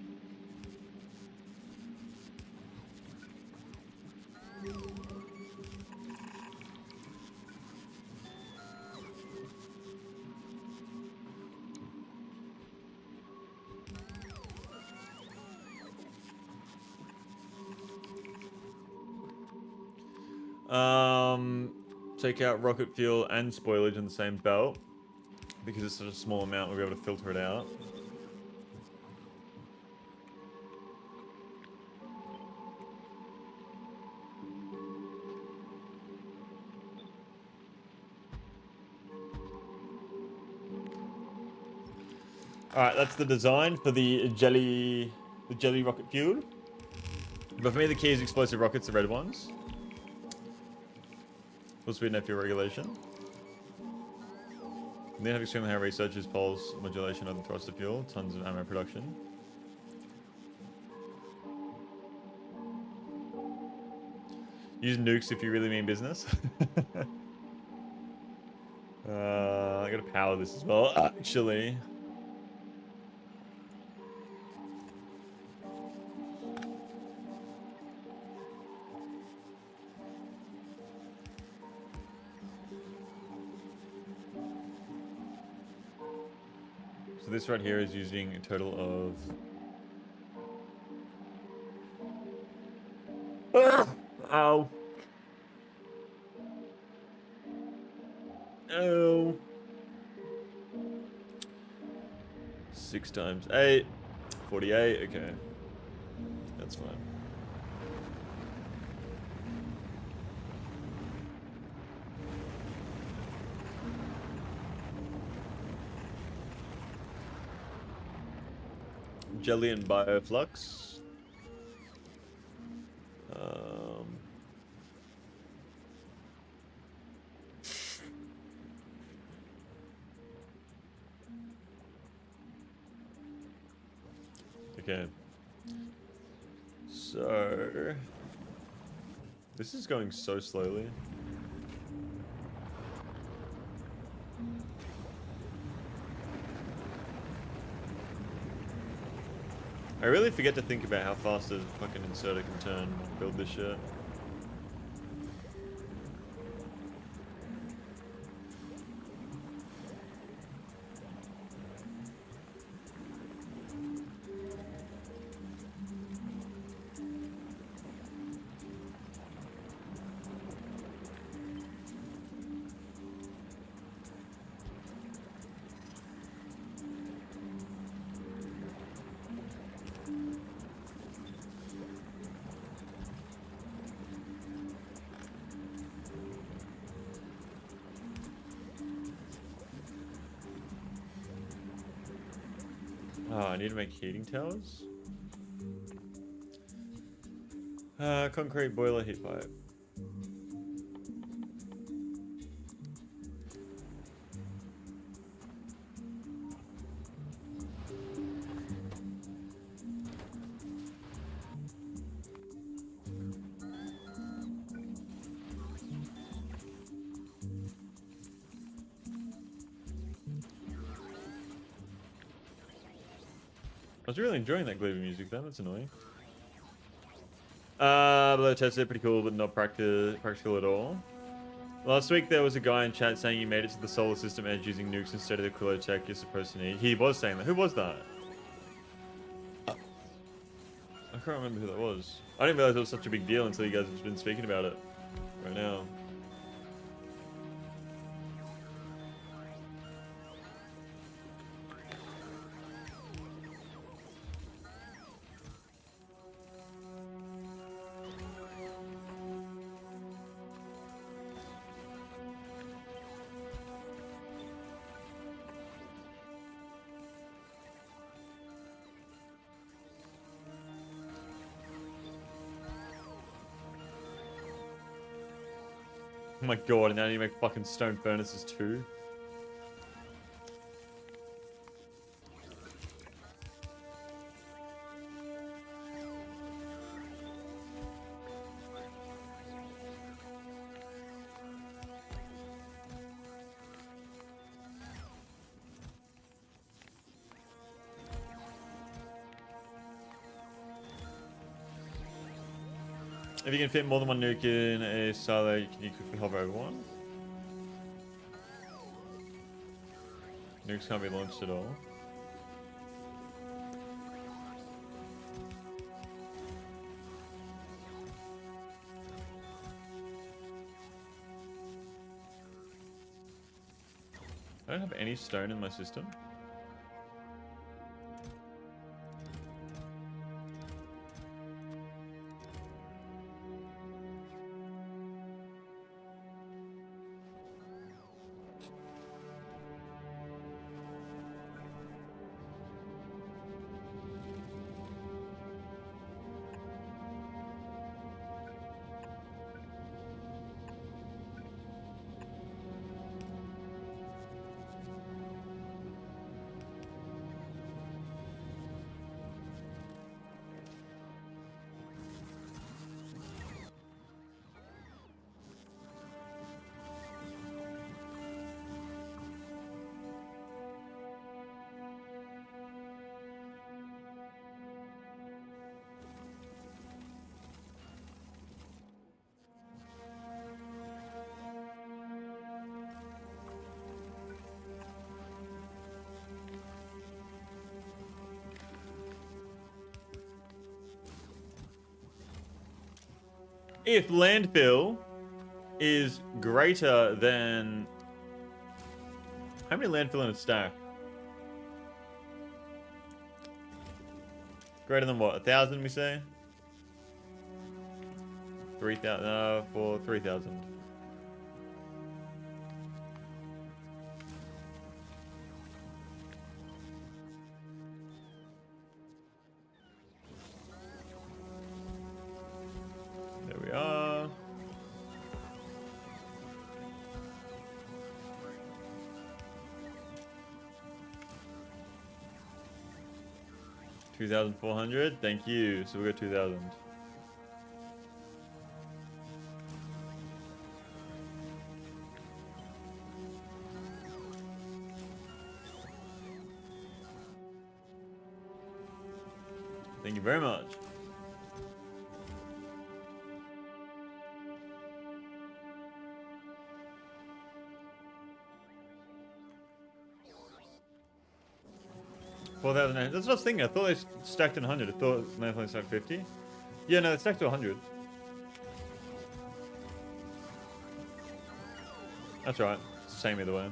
Take out rocket fuel and spoilage in the same belt. Because it's such a small amount, we'll be able to filter it out. Alright, that's the design for the jelly rocket fuel. But for me, the key is explosive rockets, the red ones. Full speed and fuel regulation. And then have extremely high researchers, pulse, modulation of the thruster fuel, tons of ammo production. Use nukes if you really mean business. I gotta power this as well, actually. So this right here is using a total of... Ow. Oh. 6 times 8. 48, okay. That's fine. Jelly and bioflux. Okay. So this is going so slowly. I really forget to think about how fast a fucking inserter can turn and build this shit. Oh, I need to make heating towers. Concrete boiler heat pipe. I was really enjoying that Gleba music then, that's annoying. But I tested it, pretty cool, but not practical at all. Last week there was a guy in chat saying you made it to the solar system edge using nukes instead of the Quillo tech you're supposed to need. He was saying that. Who was that? I can't remember who that was. I didn't realize it was such a big deal until you guys have been speaking about it right now. Oh my god, and now you make fucking stone furnaces too. If you can fit more than one nuke in a silo, can you quickly hover over one? Nukes can't be launched at all. I don't have any stone in my system. If landfill is greater than... How many landfill in a stack? Greater than what? 1,000 we say? 3,000, for 3,000. There we are. $2,400. Thank you. So we got 2,000. Thank you very much. $4,000. That's what I was thinking. I thought they stacked in 100. I thought landfill stacked 50. Yeah, no, they stacked to 100. That's right. Same either way.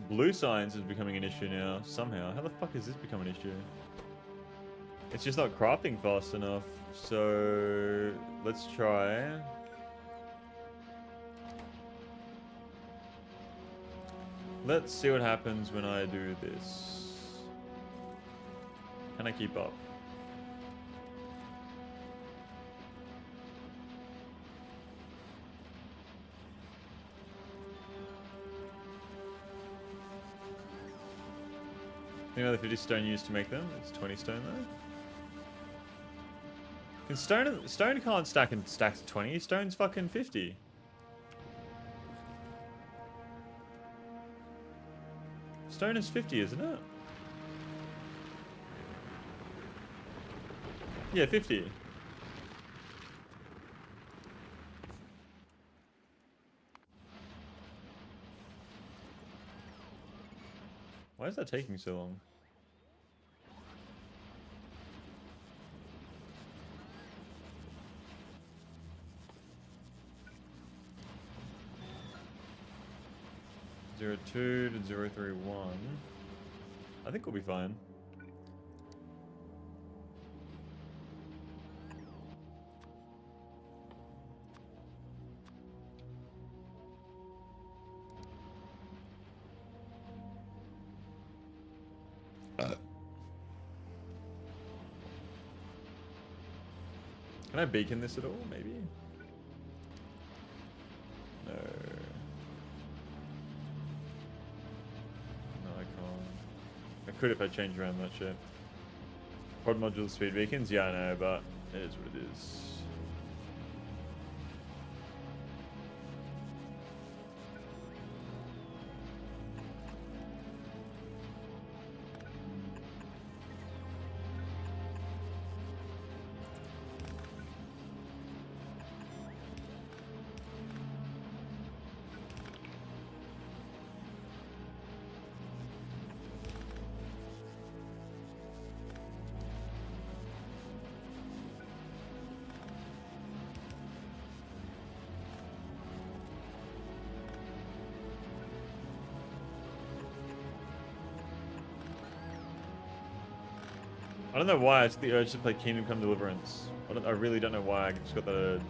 Blue science is becoming an issue now, somehow. How the fuck is this becoming an issue? It's just not crafting fast enough. So, let's try. Let's see what happens when I do this. Can I keep up? Another 50 stone used to make them. It's 20 stone though. Stone can't stack in stacks of 20. Stone's fucking 50. Stone is 50, isn't it? Yeah, 50. Why is that taking so long? Zero 2 to 031. I think we'll be fine. Can I beacon this at all? Maybe. Could if I change around that shit. Pod module speed beacons? Yeah, I know, but it is what it is. I don't know why it's the urge to play Kingdom Come Deliverance. I really don't know why I just got that urge.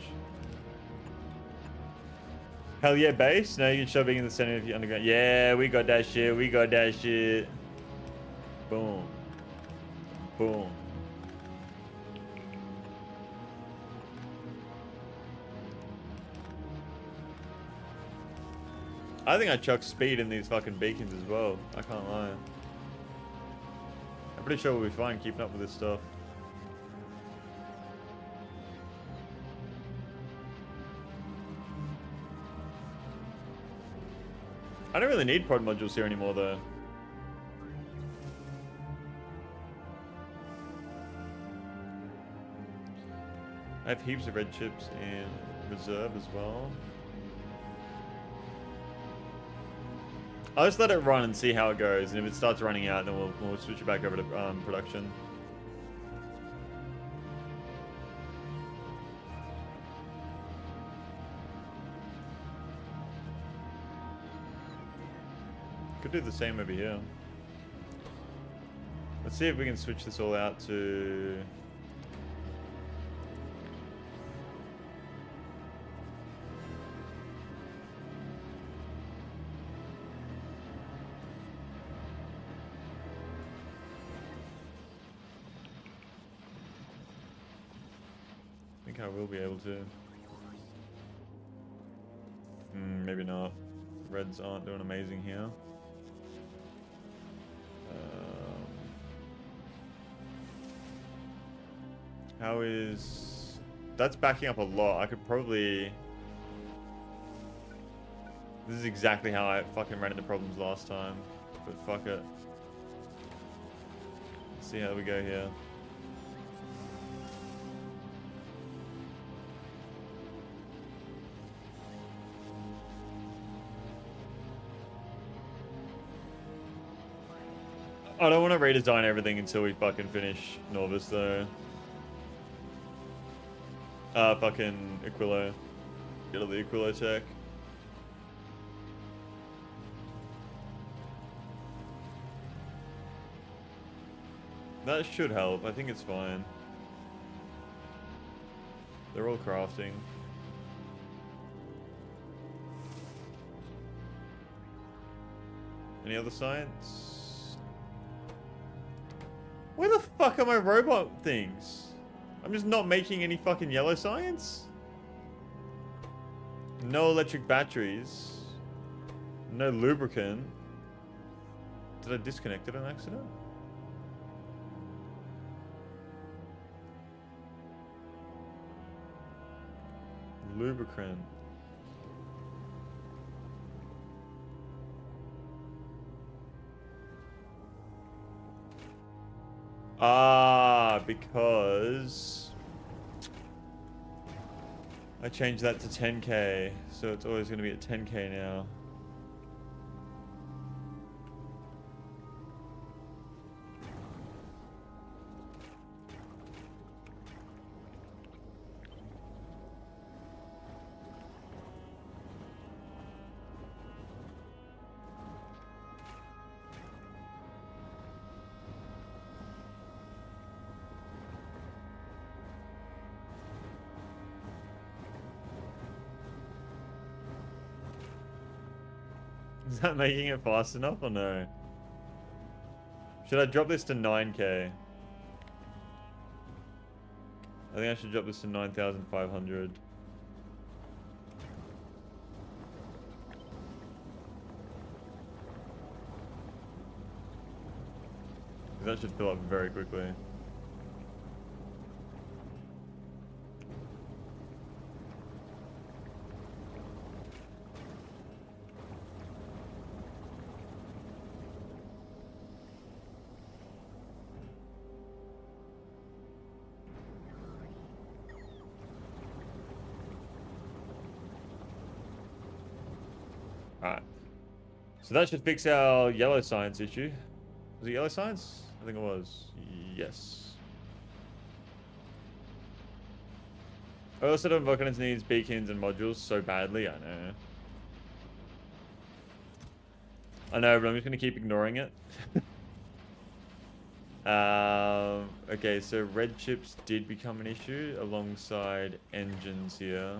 Hell yeah, base? No, you can shove being in the center of your underground. Yeah, we got that shit. We got that shit. Boom. Boom. I think I chuck speed in these fucking beacons as well. I can't lie. I'm pretty sure we'll be fine keeping up with this stuff. I don't really need pod modules here anymore though. I have heaps of red chips in reserve as well. I'll just let it run and see how it goes, and if it starts running out, then we'll switch it back over to production. Could do the same over here. Let's see if we can switch this all out to... I will be able to. Maybe not. Reds aren't doing amazing here. How is... That's backing up a lot. I could probably... This is exactly how I fucking ran into problems last time. But fuck it. Let's see how we go here. I don't want to redesign everything until we fucking finish Norvis though. Fucking Aquilo. Get all the Aquilo tech. That should help. I think it's fine. They're all crafting. Any other science? Where the fuck are my robot things? I'm just not making any fucking yellow science. No electric batteries. No lubricant. Did I disconnect it on accident? Lubricant. Ah, because I changed that to 10k, so it's always going to be at 10k now. Is that making it fast enough or no? Should I drop this to 9k? I think I should drop this to 9,500. That should fill up very quickly. Alright. So that should fix our yellow science issue. Was it yellow science? I think it was. Yes. I also don't Vulcanus needs beacons and modules so badly, I know. I know, but I'm just gonna keep ignoring it. Okay, so red chips did become an issue alongside engines here.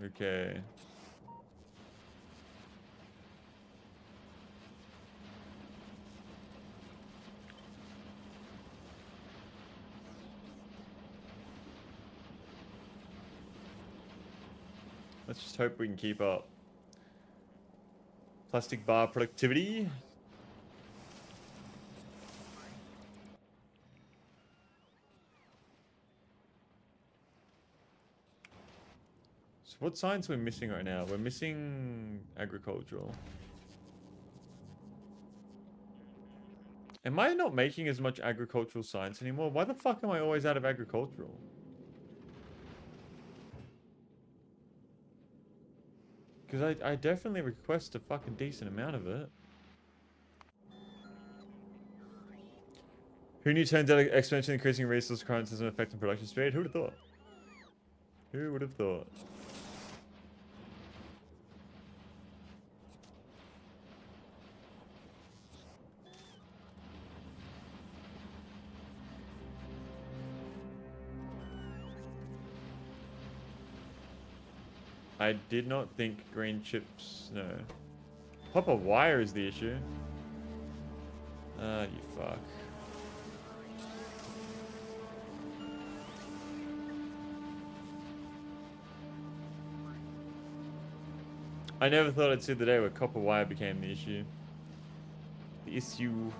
Okay. Let's just hope we can keep up. Plastic bar productivity. So what science we're missing right now? We're missing agricultural. Am I not making as much agricultural science anymore? Why the fuck am I always out of agricultural? Because I definitely request a fucking decent amount of it. Who knew turns out exponentially increasing resource currents has an effect on production speed? Who would have thought? Who would have thought? I did not think green chips, no. Copper wire is the issue. Ah, you fuck. I never thought I'd see the day where copper wire became the issue. The issue.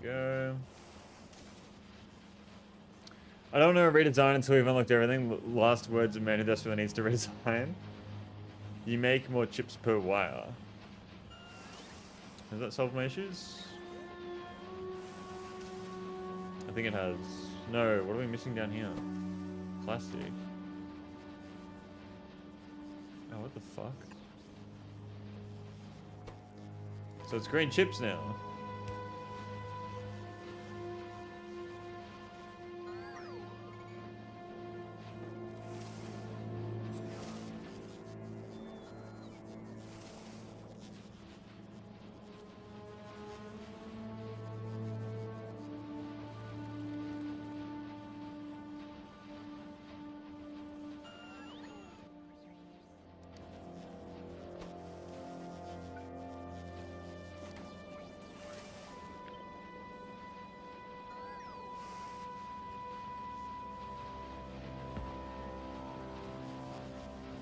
Go. I don't know redesign until we've unlocked everything. Last words of man who desperately needs to redesign. You make more chips per wire. Has that solved my issues? I think it has. No, what are we missing down here? Plastic. Oh, what the fuck? So it's green chips now.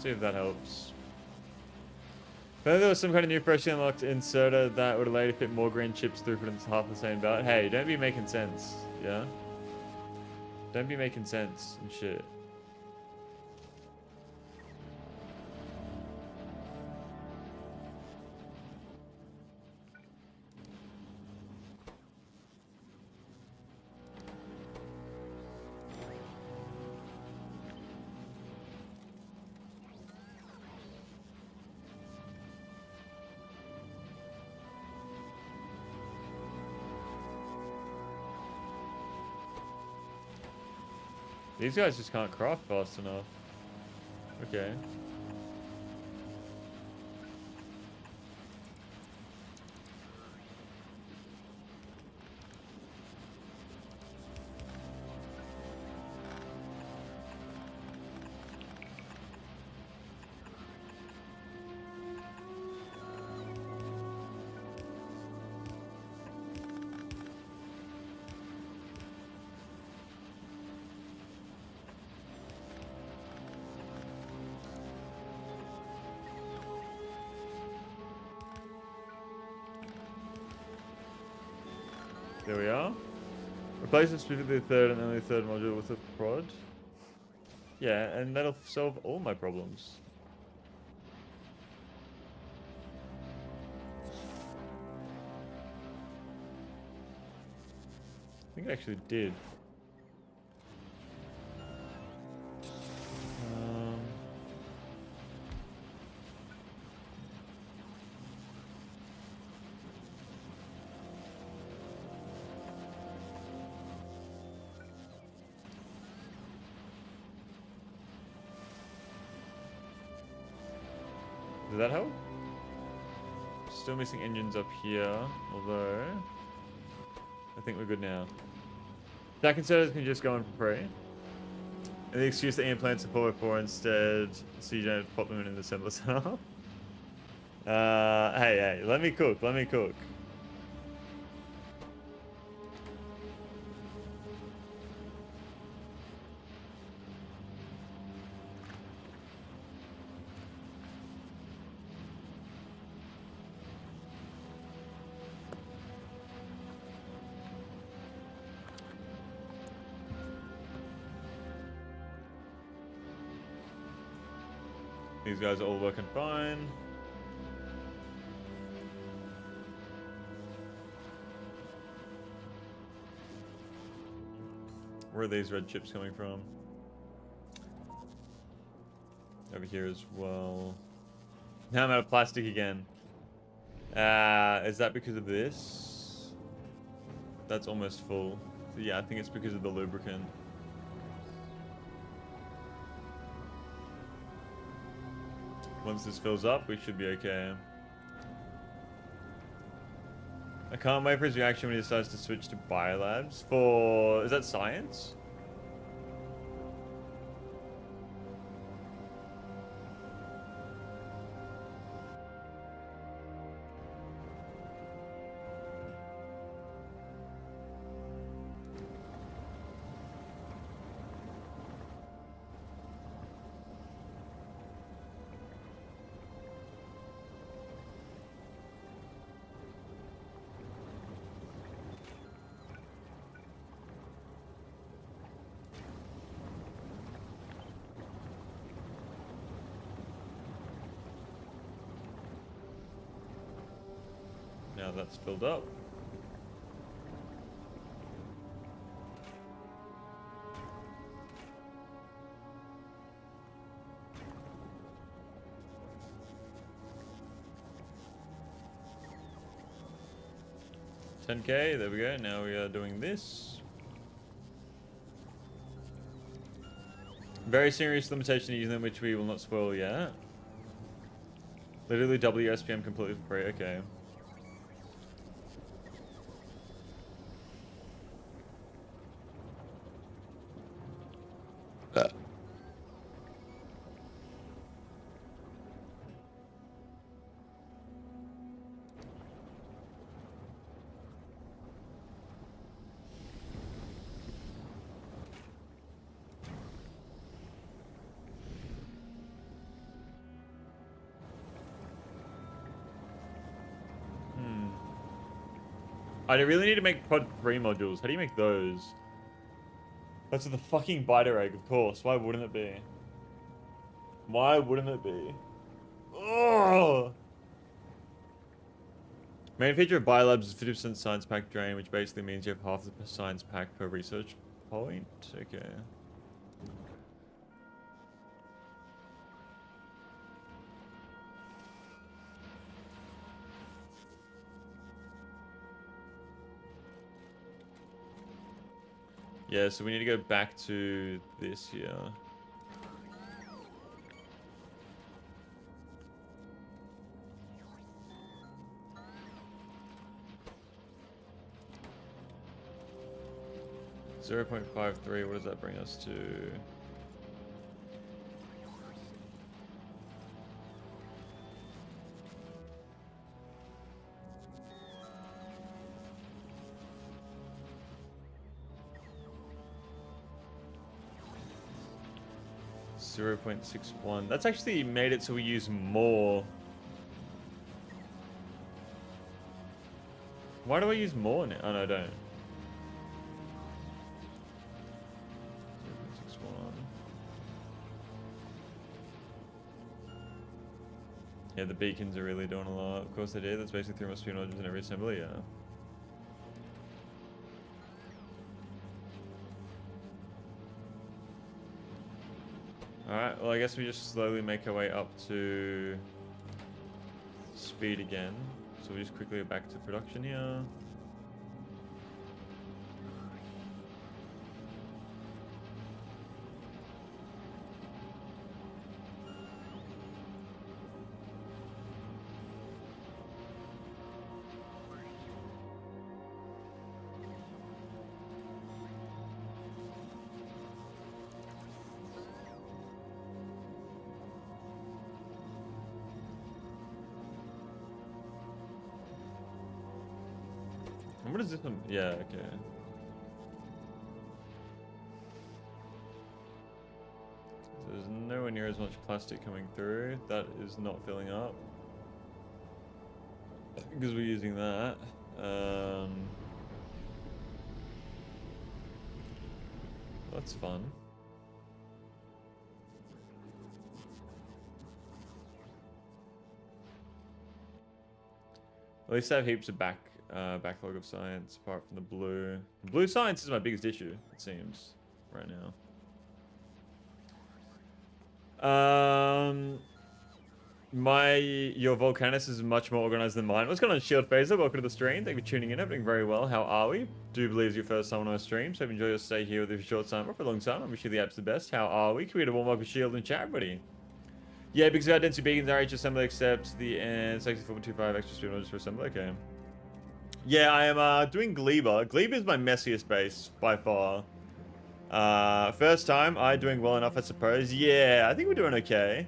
See if that helps. But there was some kind of new freshly unlocked inserter that would allow you to fit more green chips through into half the same belt. Hey, don't be making sense, yeah? Don't be making sense and shit. These guys just can't craft fast enough. Okay. There we are. Replace specifically the third and only third module with a prod. Yeah, and that'll solve all my problems. I think I actually did. Does that help? Still missing engines up here, although I think we're good now. Stack inserters can just go on for free. And the excuse that implants are 404 instead, so you don't have to pop them in the assembler center. Hey, let me cook, let me cook. These guys are all working fine. Where are these red chips coming from? Over here as well. Now I'm out of plastic again. Is that because of this? That's almost full. So yeah, I think it's because of the lubricant. Once this fills up, we should be okay. I can't wait for his reaction when he decides to switch to biolabs for... Is that science? Now that's filled up. $10K, there we go. Now we are doing this. Very serious limitation using them, which we will not spoil yet. Literally double your SPM completely for free. Okay. I really need to make Pod 3 modules. How do you make those? That's the fucking biter egg, of course. Why wouldn't it be? Why wouldn't it be? Oh! Main feature of Biolabs is 50% science pack drain, which basically means you have half the science pack per research point. Okay. Yeah, so we need to go back to this here. 0.53, what does that bring us to? .61. That's actually made it so we use more. Why do I use more now? Oh no, I don't. 0.61. Yeah, the beacons are really doing a lot. Of course they did. That's basically 3 more speed modules in every assembly, yeah. Alright, well I guess we just slowly make our way up to speed again. So we just quickly go back to production here. And what is this one? Yeah, okay. So there's nowhere near as much plastic coming through. That is not filling up. Because we're using that. That's fun. At least I have heaps of backlog of science, apart from the blue. The blue science is my biggest issue, it seems, right now. Your Volcanus is much more organized than mine. What's going on, Shield Phaser? Welcome to the stream. Thank you for tuning in. I'm doing very well. How are we? Do believe it's your first time on our stream, so enjoy your stay here with a short time or for a long time. I wish you the apps the best. How are we? Can we get a warm welcome Shield and chat, buddy? Yeah, because our density beacons are each assembly except the end 64.25 extra speed just for assembly. Okay. Yeah, I am doing Gleba. Gleba is my messiest base by far. First time, doing well enough, I suppose. Yeah, I think we're doing okay.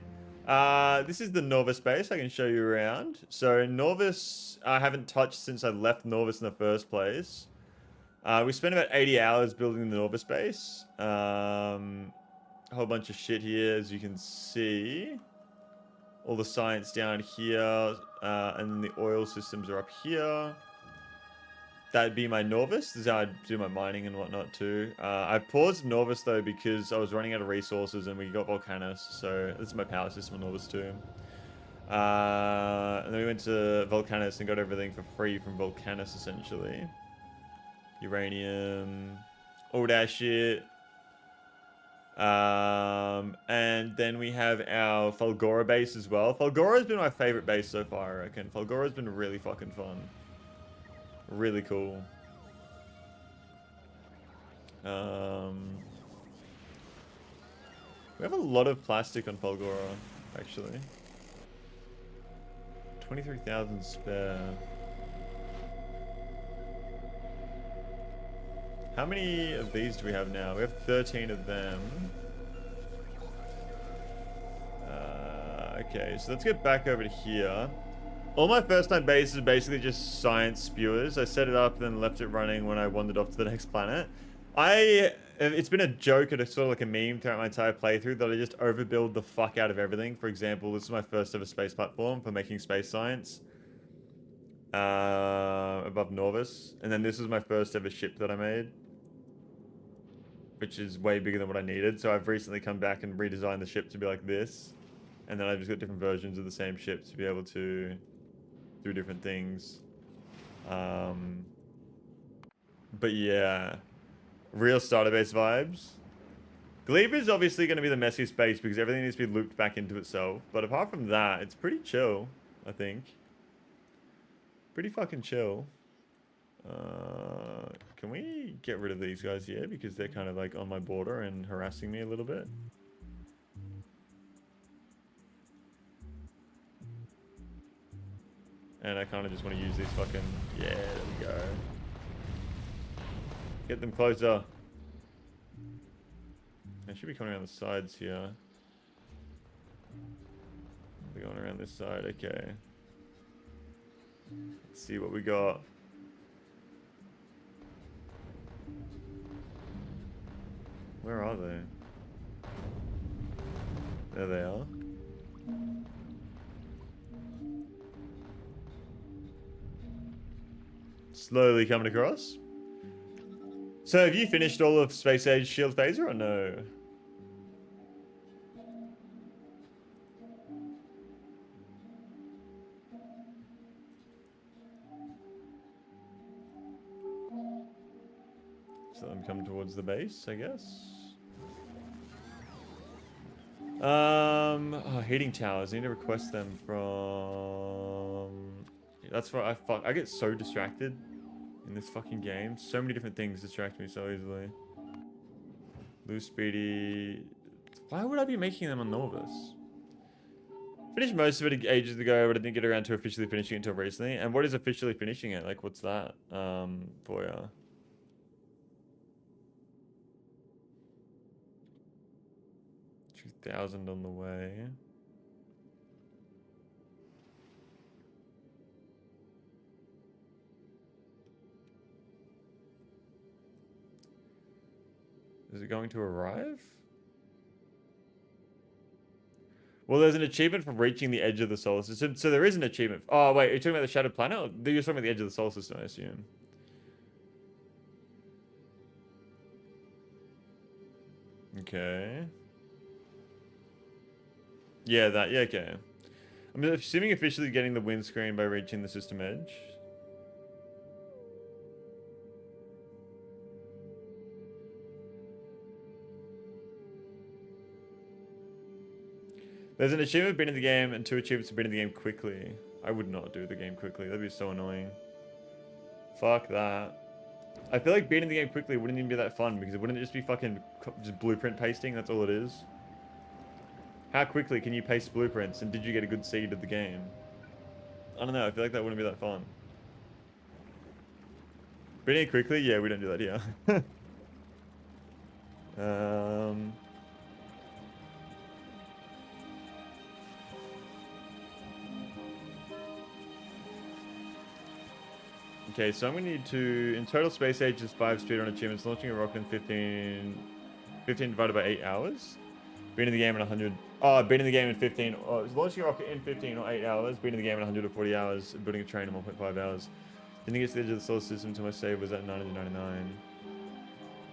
This is the Norvis base. I can show you around. So Norvis, I haven't touched since I left Norvis in the first place. We spent about 80 hours building the Norvis base. A whole bunch of shit here, as you can see. All the science down here, and the oil systems are up here. That'd be my Norvis. This is how I do my mining and whatnot too. I paused Norvis though because I was running out of resources and we got Volcanus. So this is my power system on Norvis too. And then we went to Volcanus and got everything for free from Volcanus essentially. Uranium, all that shit. And then we have our Fulgora base as well. Fulgora has been my favorite base so far, I reckon. Fulgora has been really fucking fun. Really cool. We have a lot of plastic on Fulgora, actually. 23,000 spare. How many of these do we have now? We have 13 of them. Okay, so let's get back over to here. All my first time bases are basically just science spewers. I set it up and then left it running when I wandered off to the next planet. It's been a joke and a sort of like a meme throughout my entire playthrough that I just overbuild the fuck out of everything. For example, this is my first ever space platform for making space science. above Norvis. And then this was my first ever ship that I made, which is way bigger than what I needed. So I've recently come back and redesigned the ship to be like this. And then I've just got different versions of the same ship to be able to do different things. But yeah, real starter base vibes. Gleba is obviously going to be the messiest base because everything needs to be looped back into itself. But apart from that, it's pretty chill, I think. Pretty fucking chill. Can we get rid of these guys here? Because they're kind of like on my border and harassing me a little bit. And I kind of just want to use these fucking... Yeah, there we go. Get them closer. They should be coming around the sides here. They're going around this side, okay. Let's see what we got. Where are they? There they are. Slowly coming across. So have you finished all of Space Age Shield Phaser or no? So I'm coming towards the base, I guess. Heating towers. I need to request them from... That's why I get so distracted in this fucking game. So many different things distract me so easily. Loose speedy. Why would I be making them on Norvis? Finished most of it ages ago, but I didn't get around to officially finishing it until recently. And what is officially finishing it? Like, what's that? For ya? 2,000 on the way. Is it going to arrive? Well, there's an achievement for reaching the edge of the solar system. So there is an achievement. Oh, wait. Are you talking about the shattered planet? Or you're talking about the edge of the solar system, I assume. Okay. Yeah, that. Yeah, okay. I'm assuming officially getting the windscreen by reaching the system edge. There's an achievement beating the game and 2 achievements for beating the game quickly. I would not do the game quickly. That'd be so annoying. Fuck that. I feel like beating the game quickly wouldn't even be that fun because it wouldn't just be fucking just blueprint pasting. That's all it is. How quickly can you paste blueprints and did you get a good seed of the game? I don't know. I feel like that wouldn't be that fun. Beating it quickly? Yeah, we don't do that here. Okay, so I'm going to need to... In total, Space Age is 5 speedrun achievements. Launching a rocket in 15 divided by 8 hours. Beating the game in 100... Oh, beating the game in 15... Oh, launching a rocket in 15 or 8 hours. Beating the game in 140 hours. Building a train in 1.5 hours. Didn't get to the edge of the solar system until my save was at 999.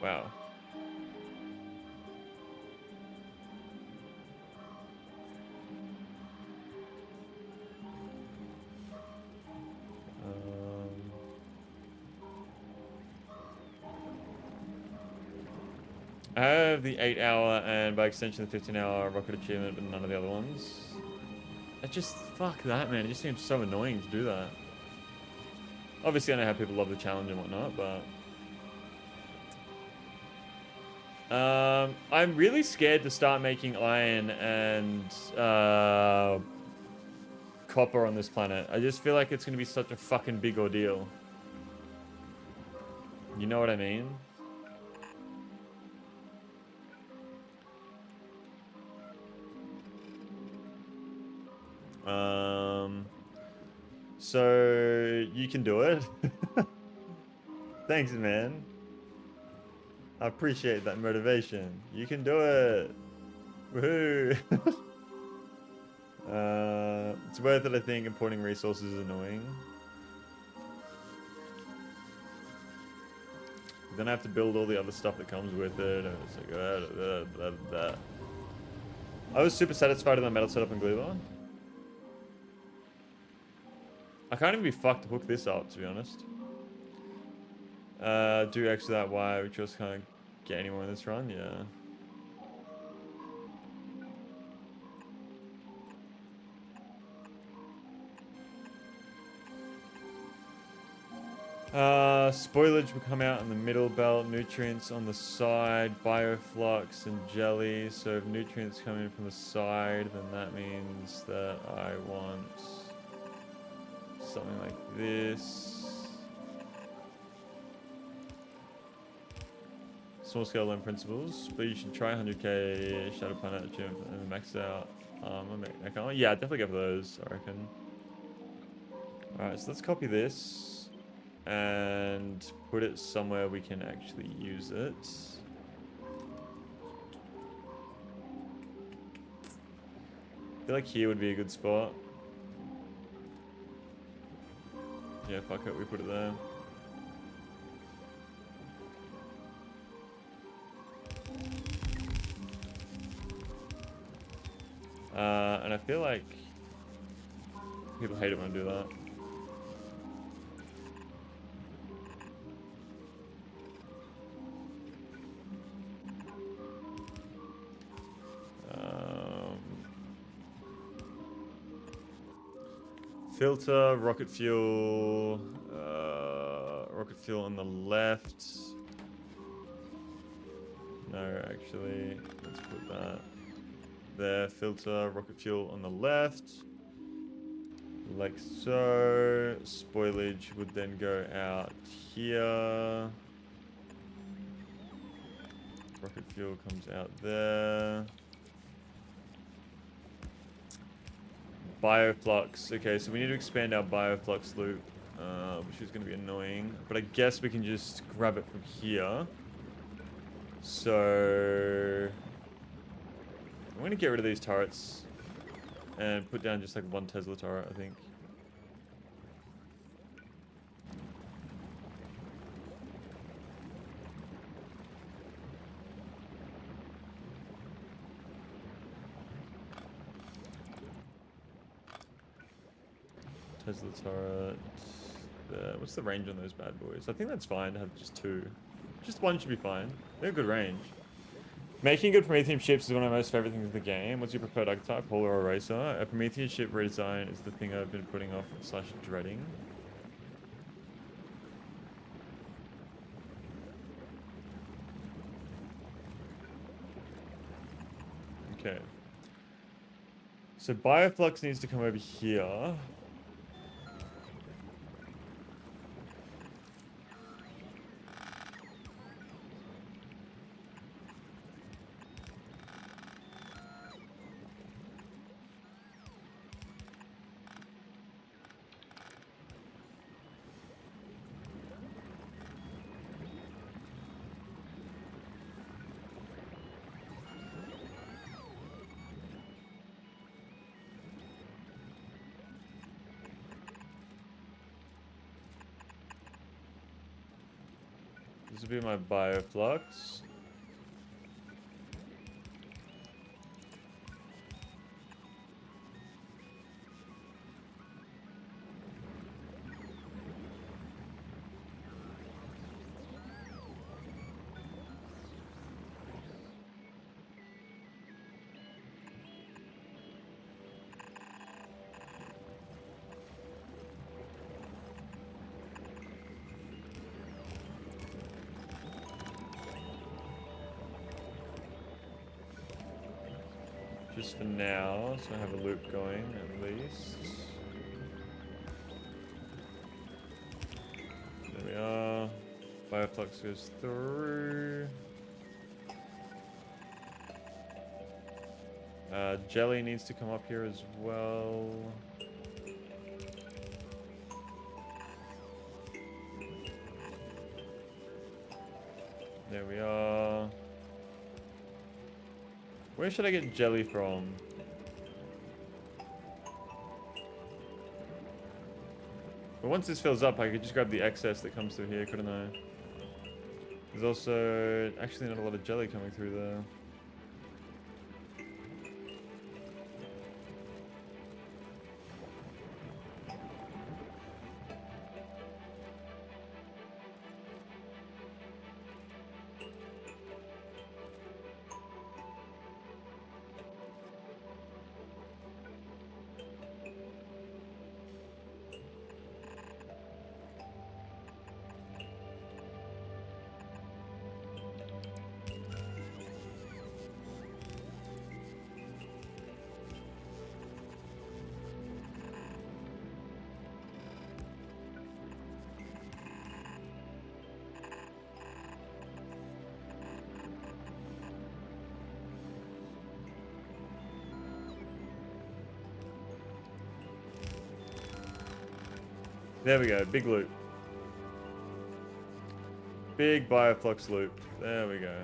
Wow. I have the 8 hour and by extension the 15 hour rocket achievement, but none of the other ones. It just, fuck that, man. It just seems so annoying to do that. Obviously, I know how people love the challenge and whatnot, but... I'm really scared to start making iron and copper on this planet. I just feel like it's going to be such a fucking big ordeal. You know what I mean? So you can do it. Thanks, man. I appreciate that motivation. You can do it. Woohoo. It's worth it, I think. Importing resources is annoying. Then I have to build all the other stuff that comes with it, and it's like, I was super satisfied with my metal setup in Gleba. I can't even be fucked to hook this up, to be honest. Do X to that Y, which just can't get anymore in this run, yeah. Spoilage will come out in the middle belt, nutrients on the side, bioflux and jelly. So if nutrients come in from the side, then that means that I want something like this. Small scale learn principles, but you should try 100k Shadow Planet Gym and max out. Yeah, definitely go for those, I reckon. Alright, so let's copy this and put it somewhere we can actually use it. I feel like here would be a good spot. Yeah, fuck it, we put it there. And I feel like people hate it when I do that. Filter, rocket fuel on the left. No, actually, let's put that there. Filter, rocket fuel on the left. Like so. Spoilage would then go out here. Rocket fuel comes out there. Bioflux. Okay, so we need to expand our bioflux loop, which is going to be annoying. But I guess we can just grab it from here. So I'm going to get rid of these turrets and put down just like one Tesla turret, I think. Tesla turret. What's the range on those bad boys? I think that's fine to have just two. Just one should be fine. They're good range. Making good Promethean ships is one of my most favorite things in the game. What's your preferred archetype, Polar or Racer? A Promethean ship redesign is the thing I've been putting off / dreading. Okay. So Bioflux needs to come over here. This will be my bioflux. Just for now, so I have a loop going at least. There we are. Bioflux goes through. Jelly needs to come up here as well. There we are. Where should I get jelly from? But once this fills up, I could just grab the excess that comes through here, couldn't I? There's also actually not a lot of jelly coming through there. There we go, big loop. Big Bioflux loop. There we go.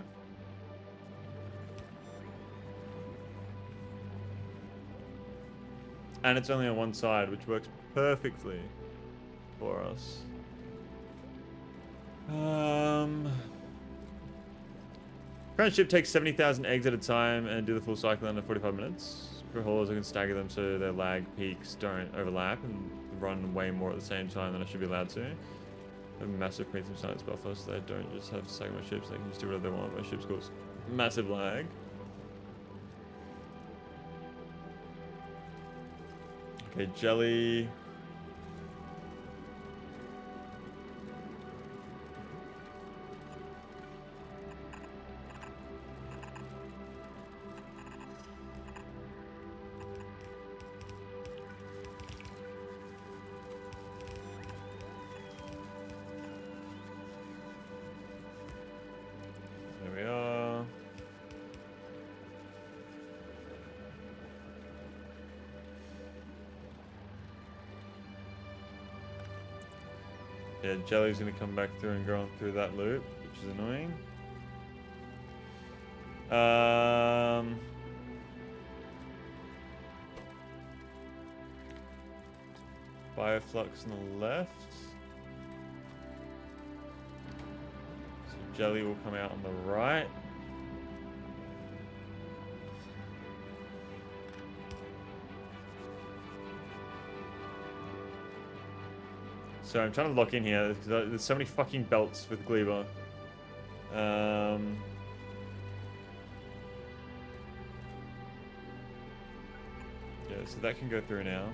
And it's only on one side, which works perfectly for us. Friendship takes 70,000 eggs at a time and do the full cycle under 45 minutes. For haulers, I can stagger them so their lag peaks don't overlap and run way more at the same time than I should be allowed to. I have a massive premium science buffer, so they don't just have to stagger my ships, they can just do whatever they want. My ships cause massive lag. Okay, jelly. Yeah, jelly's gonna come back through and go on through that loop, which is annoying. Bioflux on the left. So jelly will come out on the right. So I'm trying to lock in here because there's so many fucking belts with Gleba. Yeah, so that can go through now.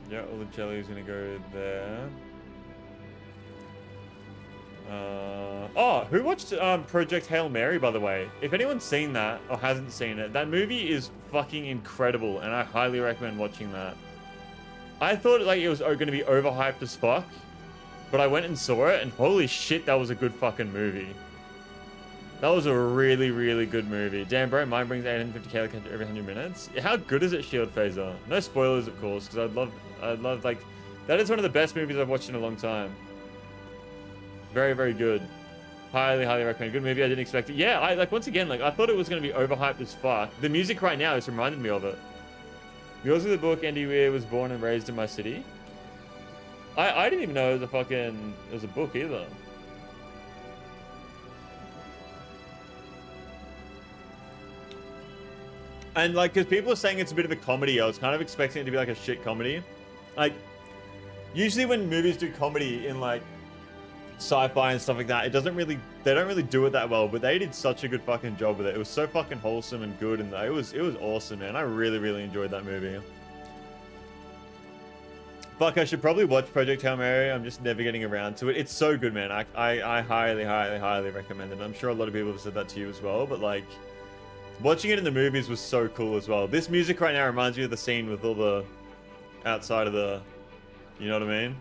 Yeah, all the jelly is gonna go there. Oh, who watched Project Hail Mary, by the way? If anyone's seen that or hasn't seen it, that movie is fucking incredible, and I highly recommend watching that. I thought like it was going to be overhyped as fuck, but I went and saw it, and holy shit, that was a good fucking movie. That was a really, really good movie. Damn, bro, mine brings 850k every 100 minutes. How good is it, Shield Phaser? No spoilers, of course, because I'd love, like, that is one of the best movies I've watched in a long time. Very, very good. Highly, highly recommend. Good movie. I didn't expect it. Yeah, like, once again, like, I thought it was going to be overhyped as fuck. The music right now just reminded me of it. Yours of the book, Andy Weir was born and raised in my city. I didn't even know it was a book either. And, like, because people are saying it's a bit of a comedy, I was kind of expecting it to be, like, a shit comedy. Like, usually when movies do comedy in, like, sci-fi and stuff like that, they don't really do it that well, but they did such a good fucking job with it. It was so fucking wholesome and good, and it was awesome, man. I really, really enjoyed that movie. Fuck, I should probably watch Project Hail Mary. I'm just never getting around to it. It's so good, man. I highly, highly, highly recommend it. I'm sure a lot of people have said that to you as well, but, like, watching it in the movies was so cool as well. This music right now reminds me of the scene with all the outside of the, you know what I mean?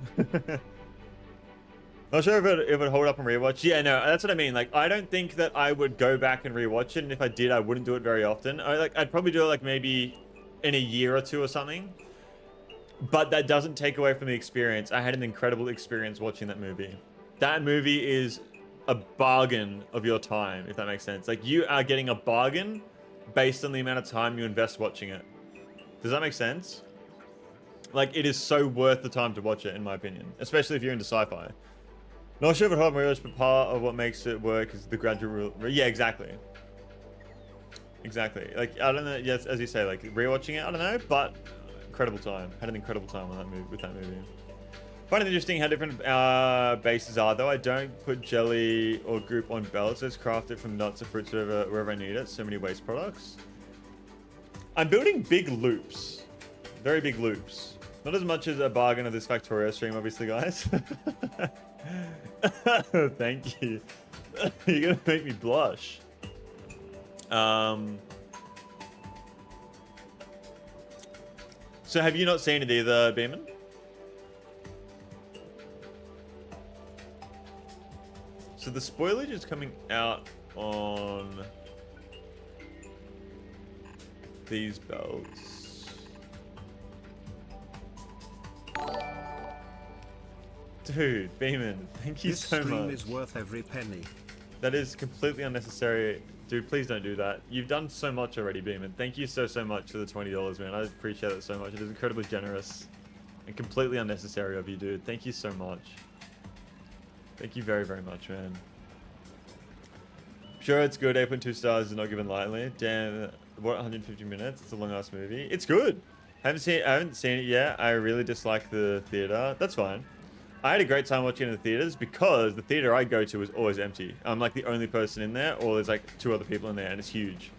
Not sure if it would hold up and rewatch. Yeah, no, that's what I mean. Like, I don't think that I would go back and rewatch it, and if I did, I wouldn't do it very often. I'd probably do it like maybe in a year or two or something. But that doesn't take away from the experience. I had an incredible experience watching that movie. That movie is a bargain of your time, if that makes sense. Like, you are getting a bargain based on the amount of time you invest watching it. Does that make sense? Like, it is so worth the time to watch it, in my opinion. Especially if you're into sci-fi. Not sure if it hard realize, but part of what makes it work is the gradual... Yeah, exactly. Exactly. Like, I don't know, yes, as you say, like, rewatching it, I don't know, but incredible time. Had an incredible time on that movie, with that movie. Find it interesting how different bases are, though. I don't put jelly or goop on belts. I just craft it from nuts or fruits wherever I need it. So many waste products. I'm building big loops. Very big loops. Not as much as a bargain of this Factorio stream, obviously, guys. Thank you. You're gonna make me blush. So have you not seen it either, Beeman? So the spoilage is coming out on these belts. Dude, Beeman, thank you so much. This stream is worth every penny. That is completely unnecessary. Dude, please don't do that. You've done so much already, Beeman. Thank you so much for the $20, man. I appreciate it so much. It is incredibly generous and completely unnecessary of you, dude. Thank you so much. Thank you very, very much, man. Sure, it's good. 8.2 stars is not given lightly. Damn, what, 150 minutes? It's a long-ass movie. It's good. I haven't seen it yet. I really dislike the theater. That's fine. I had a great time watching it in the theaters because the theater I go to is always empty. I'm like the only person in there, or there's like 2 other people in there, and it's huge.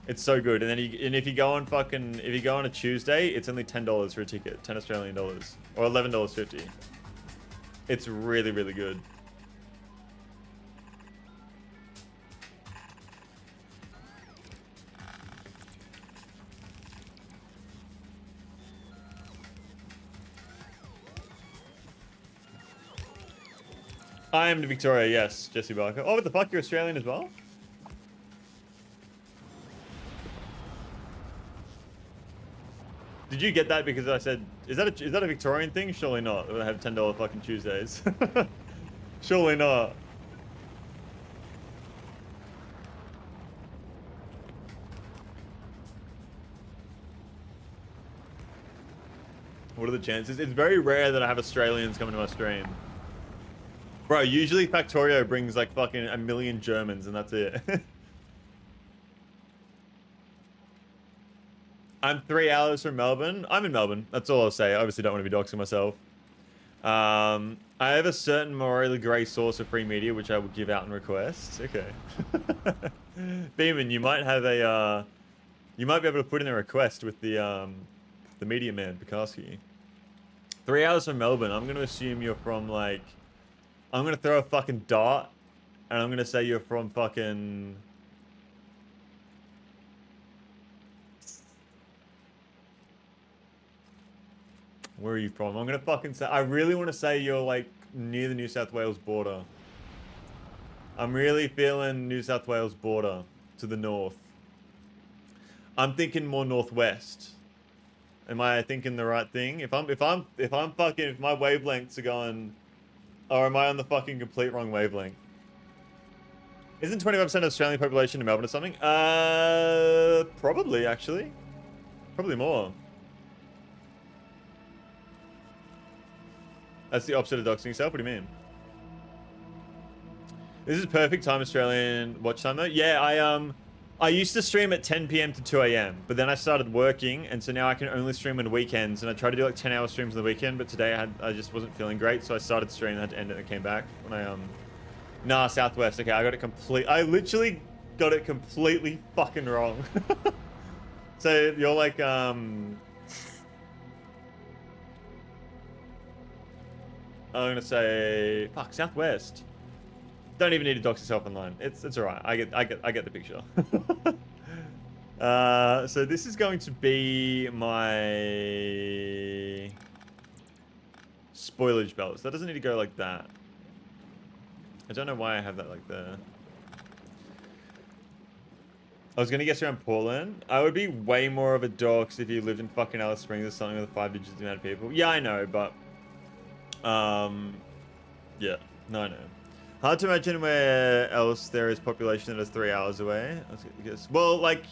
It's so good. And then if you go on a Tuesday, it's only $10 for a ticket, 10 Australian dollars, or $11.50. It's really, really good. I am to Victoria, yes, Jesse Barker. Oh, what the fuck, you're Australian as well? Did you get that because I said, is that a Victorian thing? Surely not. I have $10 fucking Tuesdays. Surely not. What are the chances? It's very rare that I have Australians coming to my stream. Bro, usually Factorio brings like fucking 1 million Germans and that's it. I'm 3 hours from Melbourne. I'm in Melbourne. That's all I'll say. I obviously don't want to be doxing myself. I have a certain morally grey source of free media which I will give out in request. Okay. Beeman, you might have a you might be able to put in a request with the media man, Pekarski. 3 hours from Melbourne. I'm gonna assume you're from like, I'm gonna throw a fucking dart and I'm gonna say you're from fucking where are you from? I'm gonna fucking say, I really want to say you're like near the New South Wales border. I'm really feeling New South Wales border to the north. I'm thinking more northwest. Am I thinking the right thing? If my wavelengths are going, or am I on the fucking complete wrong wavelength? Isn't 25% of Australian population in Melbourne or something? Probably actually. Probably more. That's the opposite of doxing yourself. What do you mean? This is perfect time Australian watch time though. Yeah, I used to stream at 10 PM to 2 AM, but then I started working, and so now I can only stream on weekends, and I try to do like 10-hour streams on the weekend, but today I just wasn't feeling great, so I started streaming, I had to end it and came back when I, nah, Southwest, okay, I got it I literally got it completely fucking wrong. So you're like, I'm gonna say, fuck, Southwest. Don't even need to dox yourself online. It's alright. I get the picture. So this is going to be my spoilage belt. So that doesn't need to go like that. I don't know why I have that like there. I was gonna guess around Portland. I would be way more of a dox if you lived in fucking Alice Springs or something with a 5 digits amount of people. Yeah, I know, but yeah, no, I know. Hard to imagine where else there is population that is 3 hours away. I guess. Well, like,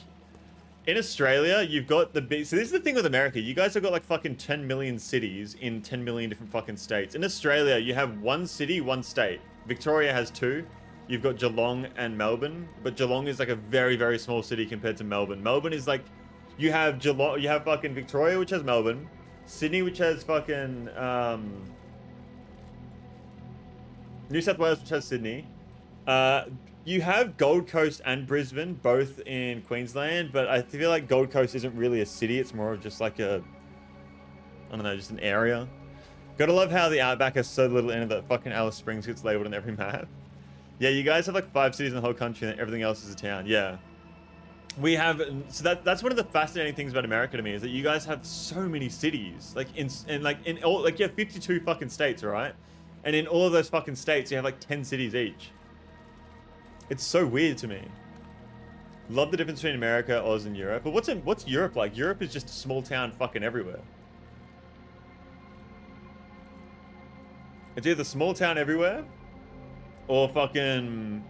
In Australia, you've got the big... So this is the thing with America. You guys have got like fucking 10 million cities in 10 million different fucking states. In Australia, you have one city, one state. Victoria has two. You've got Geelong and Melbourne. But Geelong is like a very, very small city compared to Melbourne. Melbourne is like... You have Geelong... You have fucking Victoria, which has Melbourne. Sydney, which has fucking... New South Wales, which has Sydney. You have Gold Coast and Brisbane, both in Queensland, but I feel like Gold Coast isn't really a city. It's more of just like a, I don't know, just an area. Gotta love how the Outback has so little in it that fucking Alice Springs gets labeled on every map. Yeah, you guys have like 5 cities in the whole country and everything else is a town. Yeah. We have, so that's one of the fascinating things about America to me, is that you guys have so many cities. Like in all, like you have 52 fucking states, right? And in all of those fucking states, you have like 10 cities each. It's so weird to me. Love the difference between America, Oz, and Europe. But what's Europe like? Europe is just a small town fucking everywhere. It's either small town everywhere, or fucking...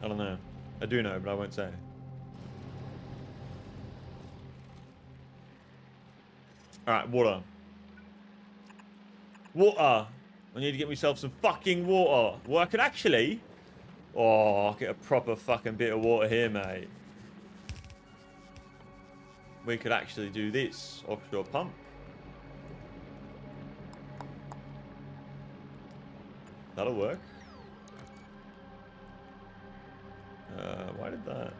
I don't know. I do know, but I won't say. Alright, water. Water! I need to get myself some fucking water. Well, I could actually... Oh, I'll get a proper fucking bit of water here, mate. We could actually do this. Offshore pump. That'll work. Why did that...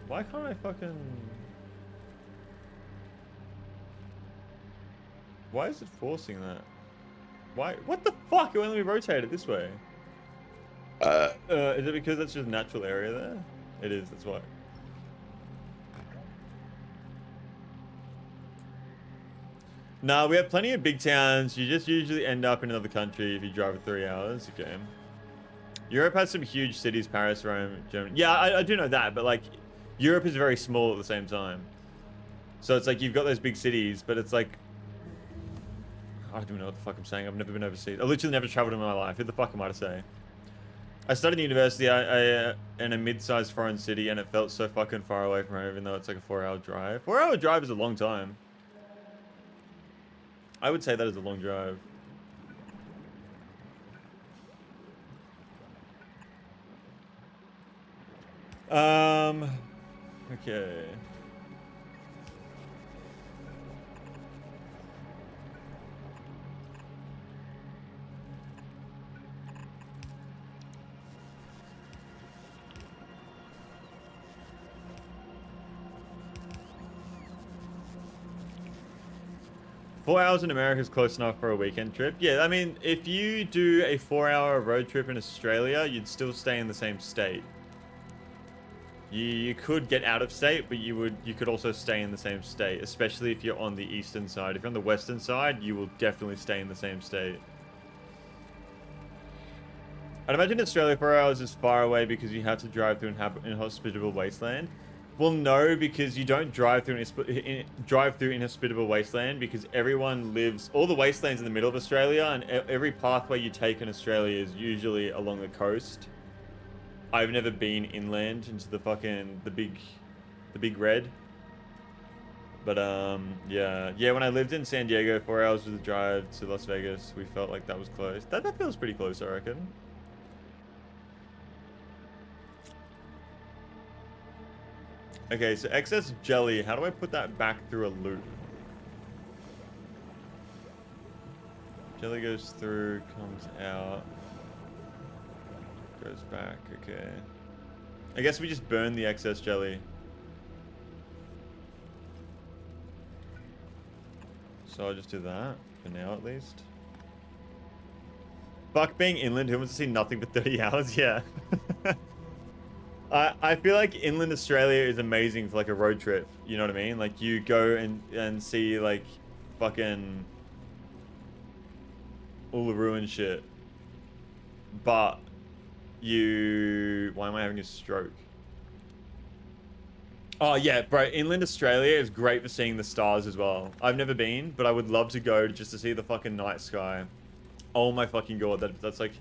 Why can't I fucking... Why is it forcing that? Why? What the fuck? It won't let me rotate it this way. Is it because that's just a natural area there? It is, that's why. Nah, we have plenty of big towns. You just usually end up in another country if you drive for 3 hours. Okay. Europe has some huge cities, Paris, Rome, Germany. Yeah, I do know that, but like, Europe is very small at the same time. So it's like, you've got those big cities, but it's like, I don't even know what the fuck I'm saying. I've never been overseas. I've literally never traveled in my life. Who the fuck am I to say? I studied university in a mid-sized foreign city, and it felt so fucking far away from home, even though it's like a 4-hour drive. 4-hour drive is a long time. I would say that is a long drive. Okay. 4 hours in America is close enough for a weekend trip. Yeah, I mean, if you do a 4-hour road trip in Australia, you'd still stay in the same state. You could get out of state, but you could also stay in the same state, especially if you're on the eastern side. If you're on the western side, you will definitely stay in the same state. I'd imagine Australia 4 hours is far away because you have to drive through an inhospitable wasteland. Well, no, because you don't drive through inhospitable wasteland because everyone lives... All the wastelands in the middle of Australia, and every pathway you take in Australia is usually along the coast. I've never been inland into the fucking... the big red. But, yeah. Yeah, when I lived in San Diego, 4 hours was the drive to Las Vegas. We felt like that was close. That feels pretty close, I reckon. Okay, so excess jelly. How do I put that back through a loop? Jelly goes through, comes out, goes back. Okay. I guess we just burn the excess jelly. So I'll just do that for now, at least. Fuck being inland. Who wants to see nothing for 30 hours? Yeah. I feel like inland Australia is amazing for like a road trip. You know what I mean? Like you go and see like fucking Uluru and shit. But you... Why am I having a stroke? Oh yeah, bro. Inland Australia is great for seeing the stars as well. I've never been, but I would love to go just to see the fucking night sky. Oh my fucking god, that's like...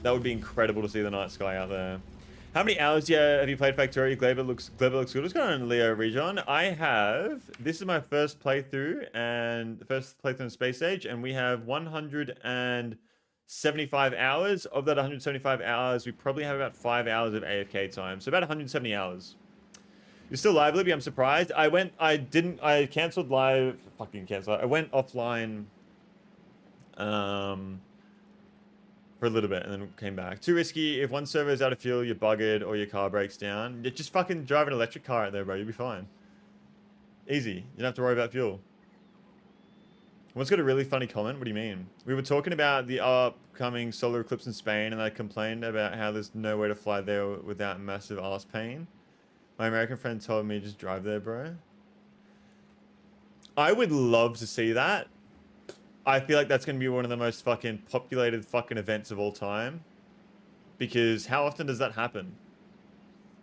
That would be incredible to see the night sky out there. How many hours have you played Factorio? Gleba looks good. What's going on, Leo Region? I have. This is my first playthrough and the first playthrough in Space Age, and we have 175 hours. Of that 175 hours, we probably have about 5 hours of AFK time, so about 170 hours. You're still live, Libby. I'm surprised. I canceled live. Fucking canceled. I went offline. For a little bit and then came back. Too risky. If one server is out of fuel, you're buggered or your car breaks down. Just fucking drive an electric car out there, bro. You'll be fine. Easy. You don't have to worry about fuel. One's got a really funny comment. What do you mean? We were talking about the upcoming solar eclipse in Spain, and I complained about how there's no way to fly there without massive ass pain. My American friend told me just drive there, bro. I would love to see that. I feel like that's going to be one of the most fucking populated fucking events of all time. Because how often does that happen?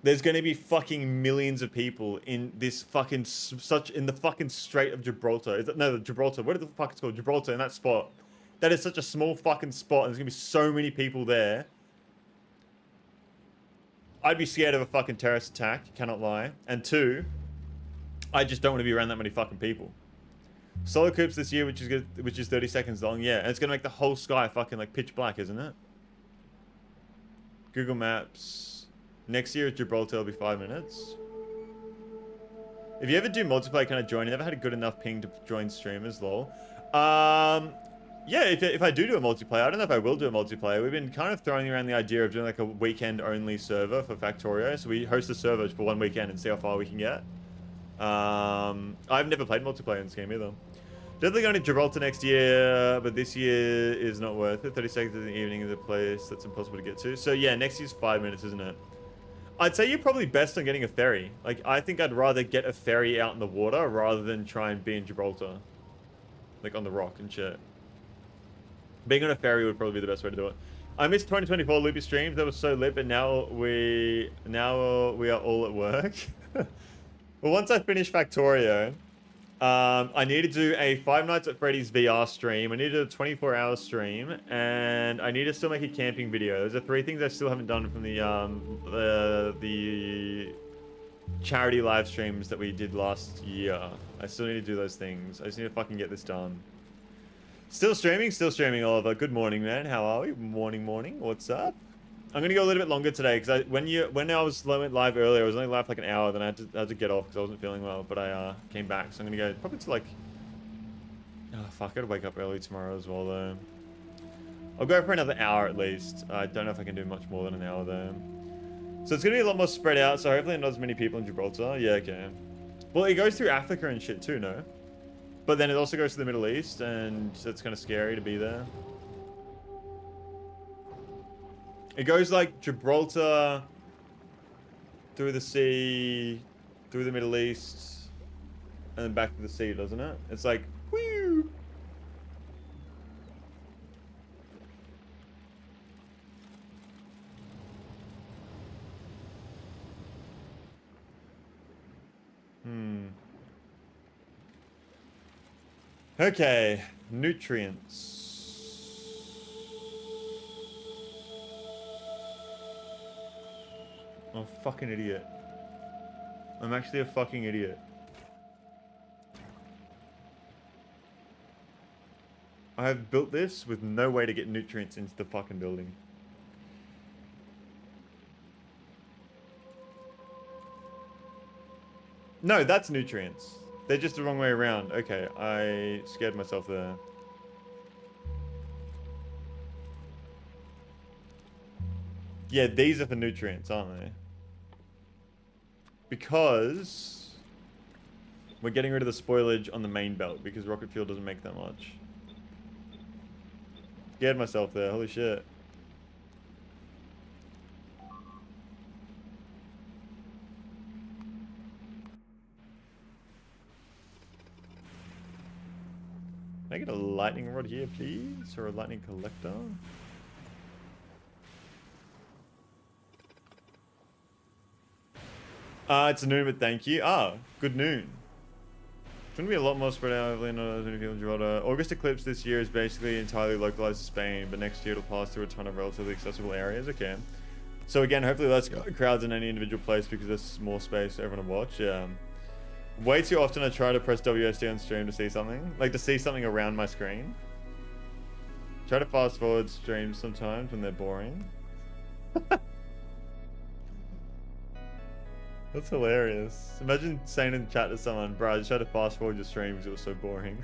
There's going to be fucking millions of people in this fucking in the fucking Strait of Gibraltar. Is it, no, Gibraltar. What the fuck it's called? Gibraltar, in that spot. That is such a small fucking spot, and there's going to be so many people there. I'd be scared of a fucking terrorist attack, cannot lie. And two, I just don't want to be around that many fucking people. Solar eclipse this year, which is 30 seconds long, yeah, and it's gonna make the whole sky fucking like pitch black, isn't it? Google Maps. Next year at Gibraltar will be 5 minutes. If you ever do multiplayer, kind of join. You never had a good enough ping to join streamers, lol. Yeah, if I do a multiplayer, I don't know if I will do a multiplayer. We've been kind of throwing around the idea of doing like a weekend only server for Factorio. So we host a server for one weekend and see how far we can get. I've never played multiplayer in this game either. Definitely going to Gibraltar next year, but this year is not worth it. 30 seconds in the evening is a place that's impossible to get to. So yeah, next year's 5 minutes, isn't it? I'd say you're probably best on getting a ferry. Like, I think I'd rather get a ferry out in the water rather than try and be in Gibraltar. Like, on the rock and shit. Being on a ferry would probably be the best way to do it. I missed 2024 Loopy streams. That was so lit, but now we are all at work. Well, once I finish Factorio, I need to do a Five Nights at Freddy's VR stream. I need to do a 24-hour stream, and I need to still make a camping video. Those are 3 things I still haven't done from the charity live streams that we did last year. I still need to do those things. I just need to fucking get this done. Still streaming, Oliver. Good morning, man. How are we? Morning. What's up? I'm gonna go a little bit longer today because when I was live earlier, I was only live for like an hour. Then I had to get off because I wasn't feeling well. But I came back, so I'm gonna go probably to like. Oh fuck! I gotta wake up early tomorrow as well though. I'll go for another hour at least. I don't know if I can do much more than an hour though. So it's gonna be a lot more spread out. So hopefully not as many people in Gibraltar. Yeah, okay. Well, it goes through Africa and shit too, no? But then it also goes to the Middle East, and so it's kind of scary to be there. It goes like Gibraltar, through the sea, through the Middle East, and then back to the sea, doesn't it? It's like, whoo! Okay, nutrients. I'm a fucking idiot. I'm actually a fucking idiot. I have built this with no way to get nutrients into the fucking building. No, that's nutrients. They're just the wrong way around. Okay, I scared myself there. Yeah, these are for nutrients, aren't they? Because we're getting rid of the spoilage on the main belt because rocket fuel doesn't make that much. Scared myself there, holy shit. Can I get a lightning rod here, please? Or a lightning collector? It's a noon, but thank you. Ah, good noon. going to be a lot more spread out heavily, not as many people in Gibraltar. August eclipse this year is basically entirely localized to Spain, but next year it'll pass through a ton of relatively accessible areas. Okay. So again, hopefully less crowds in any individual place because there's more space for everyone to watch. Yeah. Way too often I try to press WSD on stream to see something. Like to see something around my screen. Try to fast forward streams sometimes when they're boring. That's hilarious. Imagine saying in chat to someone, bro, I just tried to fast forward your stream because it was so boring.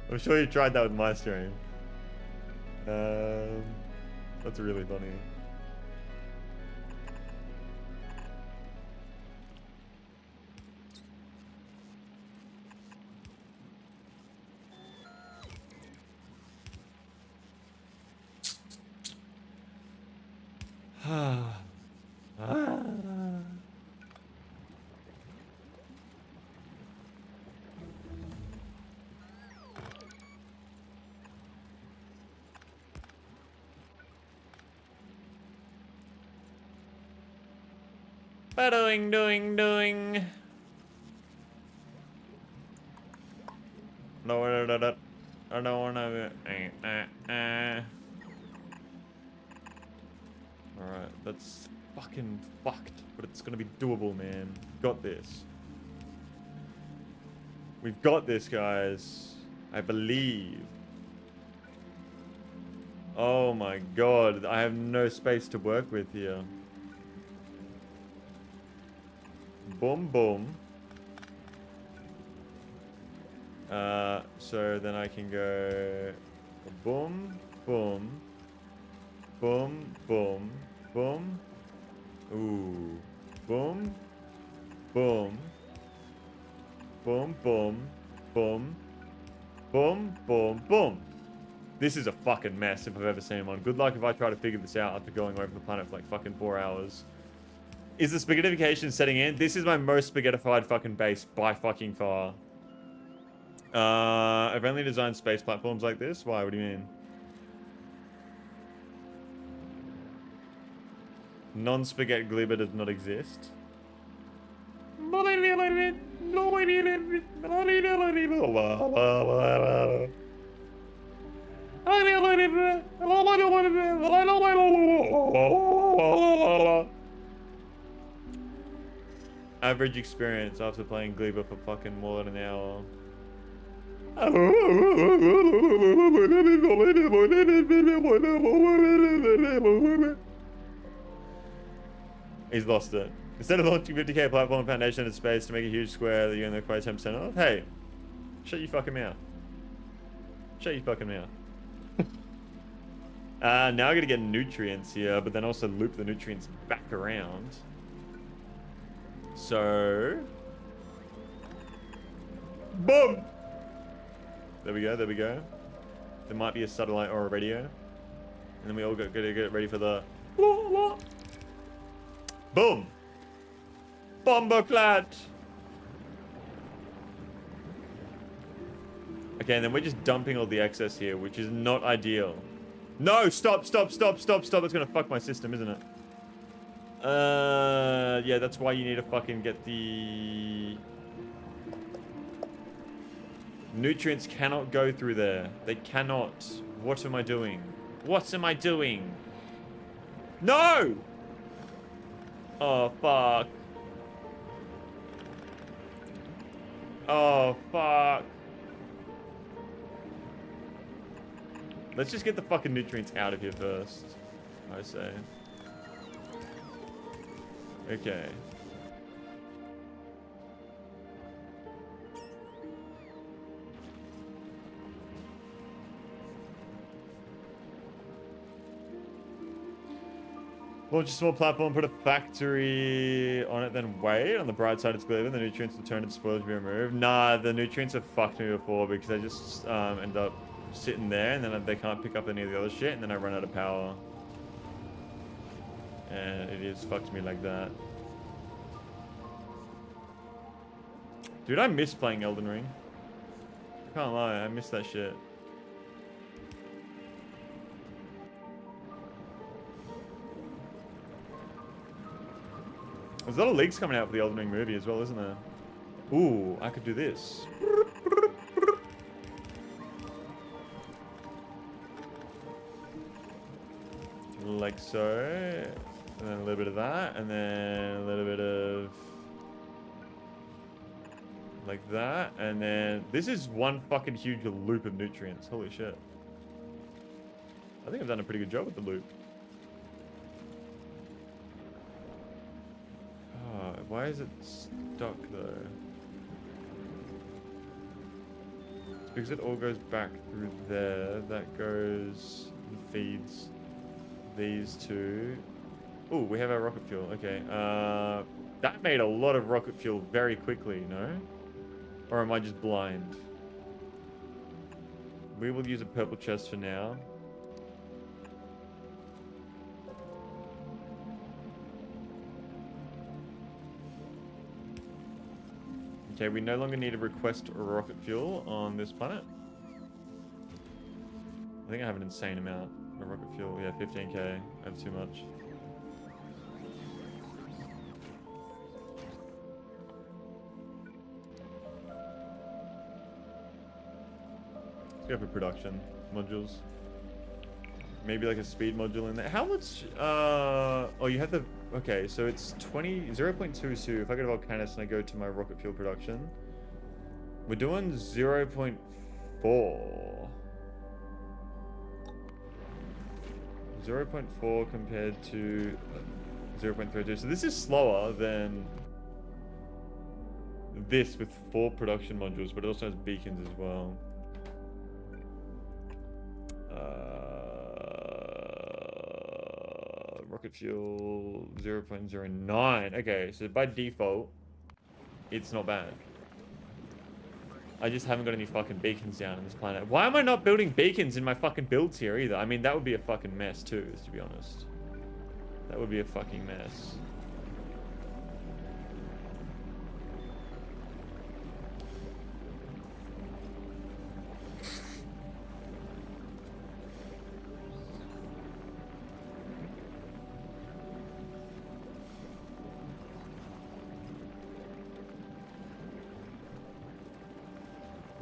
I'm sure you tried that with my stream. That's really funny. Doing. No, I don't wanna. Alright, that's fucking fucked, but it's gonna be doable, man. Got this. We've got this, guys. I believe. Oh my god, I have no space to work with here. Boom, boom. So then I can go boom, boom, boom, boom, boom. Ooh, boom, boom, boom, boom, boom, boom, boom, boom. This is a fucking mess if I've ever seen one. Good luck if I try to figure this out after going over the planet for like fucking 4 hours. Is the spaghettification setting in? This is my most spaghettified fucking base by fucking far. I've only designed space platforms like this. Why? What do you mean? Non-spaghetti Gleba does not exist. Average experience after playing Gleba for fucking more than an hour. He's lost it. Instead of launching 50k platform foundation in space to make a huge square that you only acquire 10% of, hey, shut your fucking mouth. Shut your fucking mouth. Now I gotta get nutrients here, but then also loop the nutrients back around. So, boom. There we go. There we go. There might be a satellite or a radio, and then we all gotta get ready for the boom. Bomboclat. Okay, and then we're just dumping all the excess here, which is not ideal. No, stop. It's gonna fuck my system, isn't it? Yeah, that's why you need to fucking get the... Nutrients cannot go through there. They cannot. What am I doing? What am I doing? No! Oh, fuck. Oh, fuck. Let's just get the fucking nutrients out of here first, I say. Okay. Launch a small platform, put a factory on it, then wait. On the bright side, it's Gleba. The nutrients will turn into spoilage to be removed. Nah, the nutrients have fucked me before because I just end up sitting there and then they can't pick up any of the other shit and then I run out of power. And it is fucked me like that. Dude, I miss playing Elden Ring. Can't lie, I miss that shit. There's a lot of leaks coming out for the Elden Ring movie as well, isn't there? Ooh, I could do this. Like so. And then a little bit of that. And then a little bit of... like that. And then... this is one fucking huge loop of nutrients. Holy shit. I think I've done a pretty good job with the loop. Oh, why is it stuck though? It's because it all goes back through there. That goes and feeds these two. Oh, we have our rocket fuel. Okay. That made a lot of rocket fuel very quickly, no? Or am I just blind? We will use a purple chest for now. Okay, we no longer need to request rocket fuel on this planet. I think I have an insane amount of rocket fuel. Yeah, 15k. I have too much. Let's go for production modules. Maybe like a speed module in there. How much? Oh, you have the... okay, so it's 0.2. So if I go to Volcanus and I go to my rocket fuel production, we're doing 0.4. 0.4 compared to 0.32. So this is slower than this with 4 production modules, but it also has beacons as well. Rocket fuel 0.09. Okay, so by default, it's not bad. I just haven't got any fucking beacons down on this planet. Why am I not building beacons in my fucking builds here either? I mean, that would be a fucking mess too, to be honest. That would be a fucking mess.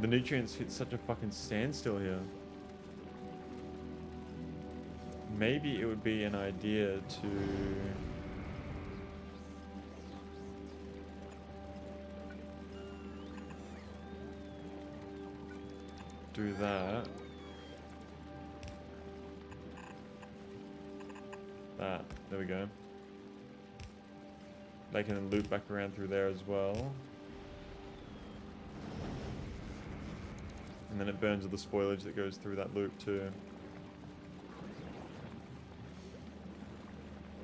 The nutrients hit such a fucking standstill here. Maybe it would be an idea to... do that. That. There we go. They can then loop back around through there as well. And then it burns all the spoilage that goes through that loop too.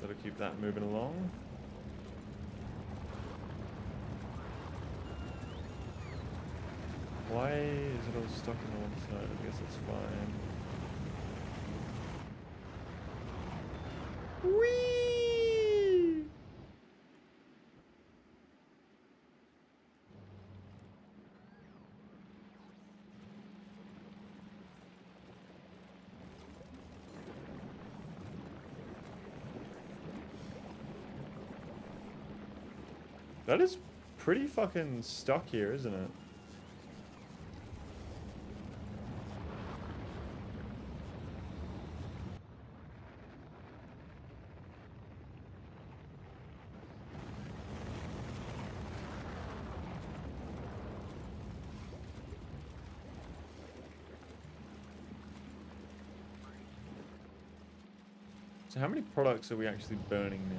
That'll keep that moving along. Why is it all stuck on one side? I guess it's fine. Whee! That is pretty fucking stuck here, isn't it? So how many products are we actually burning now?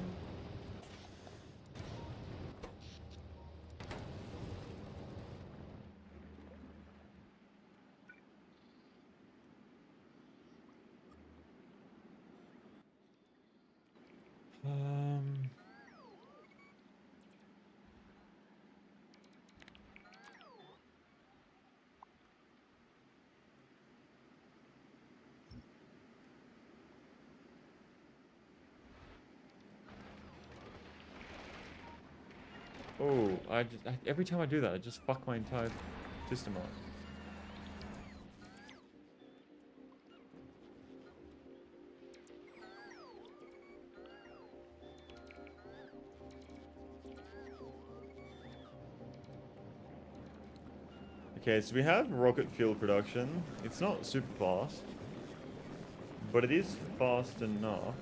Oh, every time I do that, I just fuck my entire system up. Okay, so we have rocket fuel production. It's not super fast, but it is fast enough.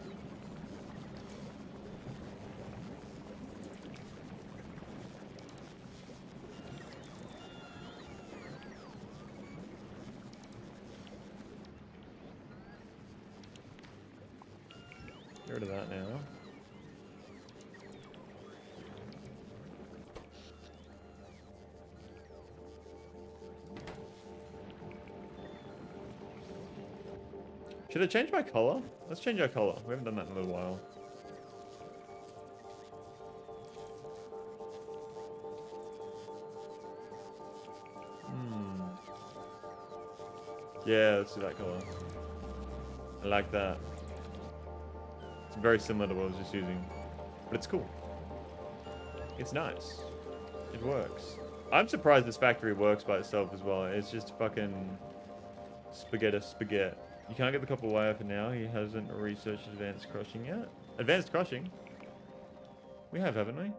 Get rid of that now. Should I change my color? Let's change our color. We haven't done that in a little while. Yeah, let's do that color. I like that. It's very similar to what I was just using. But it's cool. It's nice. It works. I'm surprised this factory works by itself as well. It's just fucking spaghetti. You can't get the copper wire for now. He hasn't researched advanced crushing yet. Advanced crushing? We have, haven't we?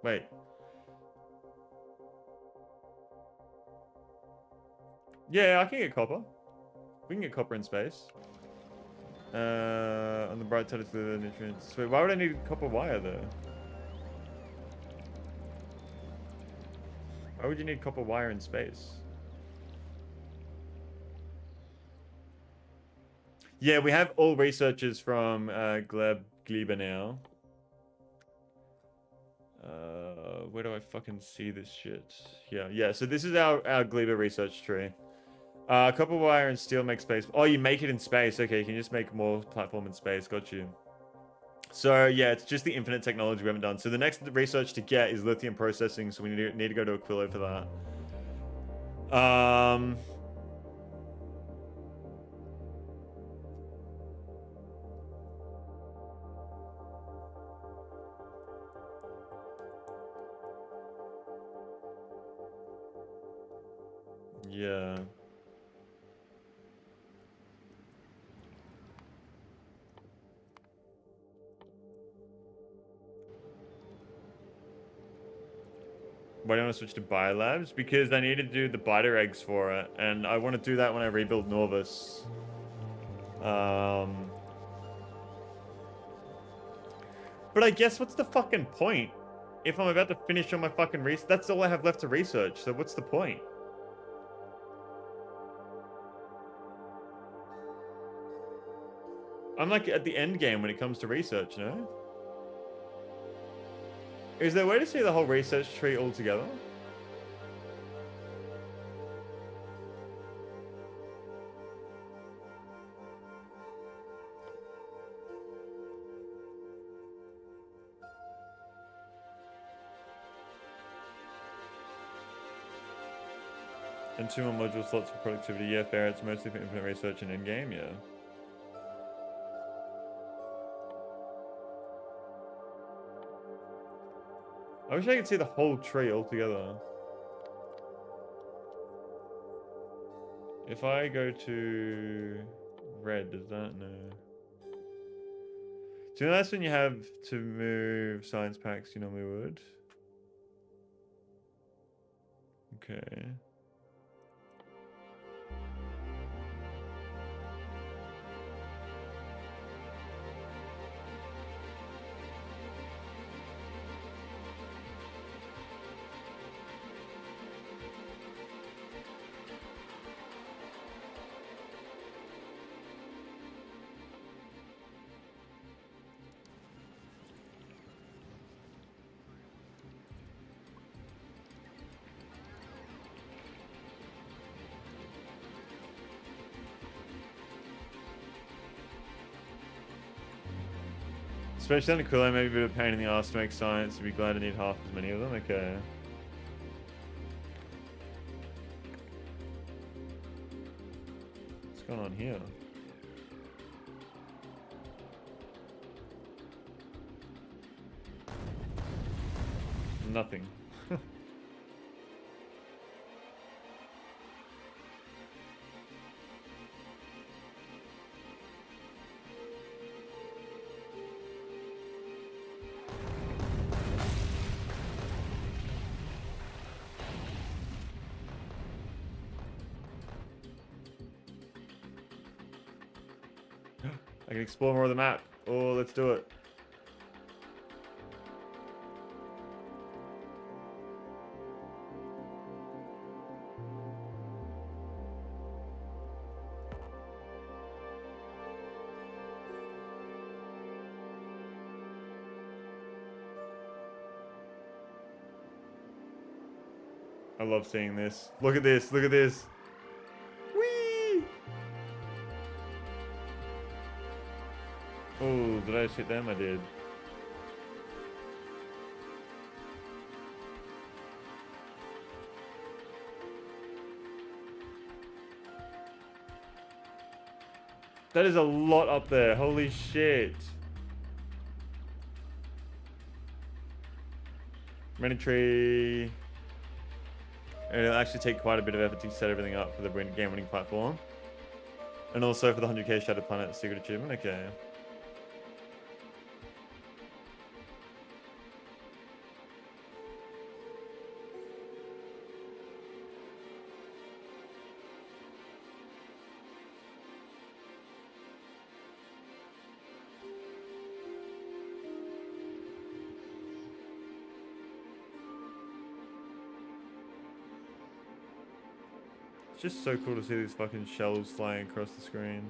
Wait. Yeah, I can get copper. We can get copper in space. On the bright side of the nutrients. Wait, why would I need copper wire though? Why would you need copper wire in space? Yeah, we have all researchers from Gleba now. Where do I fucking see this shit? Yeah. So this is our Gleba research tree. Copper wire and steel make space. Oh, you make it in space. Okay, you can just make more platform in space. Got you. So yeah, it's just the infinite technology we haven't done. So the next research to get is lithium processing. So we need to go to Aquilo for that. Yeah. Why do I want to switch to biolabs? Because I need to do the biter eggs for it, and I want to do that when I rebuild Norvis. But I guess what's the fucking point? If I'm about to finish on my fucking research, that's all I have left to research, so what's the point? I'm like at the end game when it comes to research, no? Is there a way to see the whole research tree all together? And 2 more module slots for productivity. Yeah, fair. It's mostly for infinite research and in-game, yeah. I wish I could see the whole tree all together. If I go to red, does that no? Do you know that's when you have to move science packs you normally would? Okay. Especially on Aquilo, maybe a bit of pain in the ass to make science. I'd be glad to need half as many of them. Okay. What's going on here? Nothing. I can explore more of the map. Oh, let's do it. I love seeing this. Look at this. Look at this. Whee! Oh, did I just hit them? I did. That is a lot up there. Holy shit. Many tree. It'll actually take quite a bit of effort to set everything up for the game-winning platform. And also for the 100k Shattered Planet secret achievement. Okay. It's just so cool to see these fucking shells flying across the screen.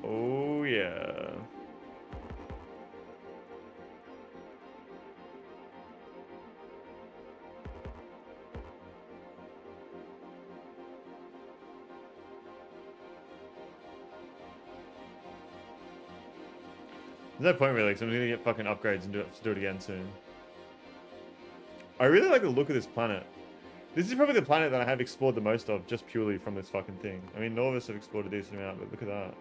Oh yeah. There's no point really, because I'm gonna get fucking upgrades and do it again soon. I really like the look of this planet. This is probably the planet that I have explored the most of, just purely from this fucking thing. I mean, Norvis have explored a decent amount, but look at that.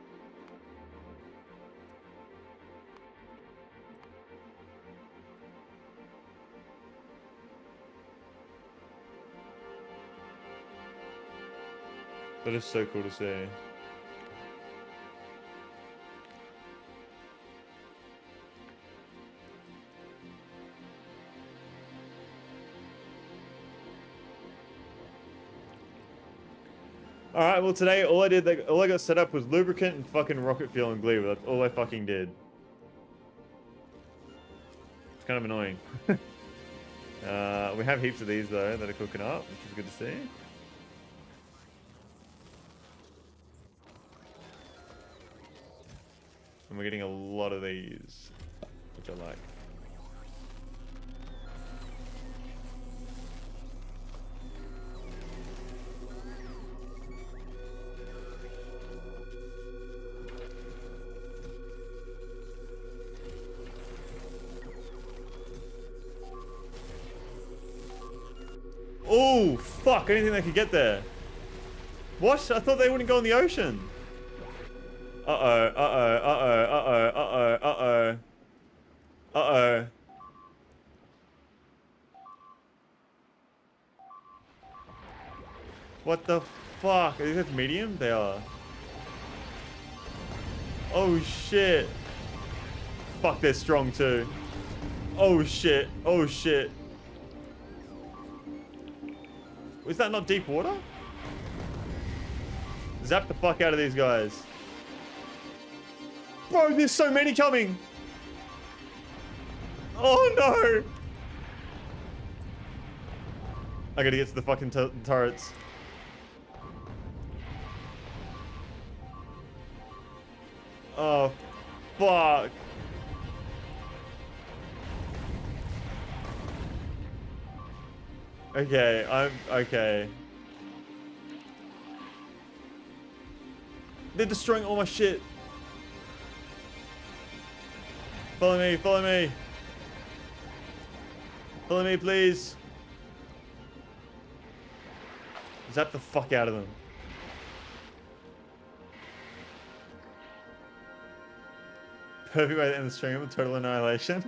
That is so cool to see. Alright, well today all I got set up was lubricant and fucking rocket fuel and Gleba. That's all I fucking did. It's kind of annoying. We have heaps of these though that are cooking up, which is good to see. And we're getting a lot of these, which I like. Oh, fuck. I didn't think they could get there. What? I thought they wouldn't go in the ocean. Uh-oh, uh-oh, uh-oh, uh-oh, uh-oh, uh-oh. Uh-oh. What the fuck? Are these medium? They are. Oh, shit. Fuck, they're strong too. Oh, shit. Oh, shit. Is that not deep water? Zap the fuck out of these guys. Bro, there's so many coming. Oh no. I gotta get to the fucking turrets. Oh, fuck. Okay, okay. They're destroying all my shit. Follow me, follow me. Follow me, please. Zap the fuck out of them. Perfect way to end the stream with total annihilation.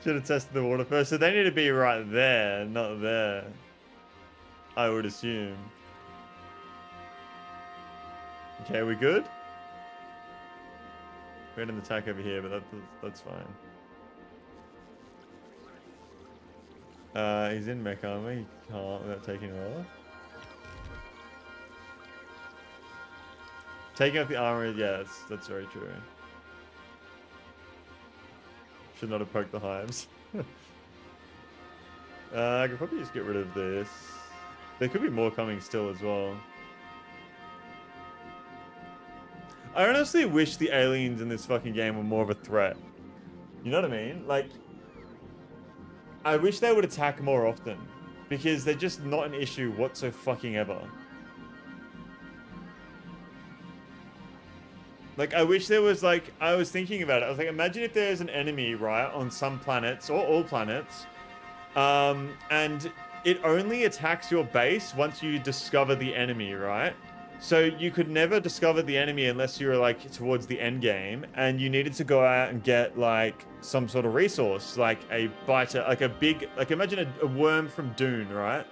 Should have tested the water first. So they need to be right there, not there. I would assume. Okay, we good? We had an attack over here, but that's fine. He's in mech armor. He can't without taking it off. Taking off the armor, yeah, that's very true. Should not have poked the hives. I could probably just get rid of this. There could be more coming still as well. I honestly wish the aliens in this fucking game were more of a threat. You know what I mean? Like, I wish they would attack more often. Because they're just not an issue whatsoever. Like, I wish there was, like, I was thinking about it. I was like, imagine if there's an enemy, right, on some planets, or all planets, and it only attacks your base once you discover the enemy, right? So you could never discover the enemy unless you were, like, towards the end game, and you needed to go out and get, like, some sort of resource, like a biter, like a big, like, imagine a worm from Dune, right?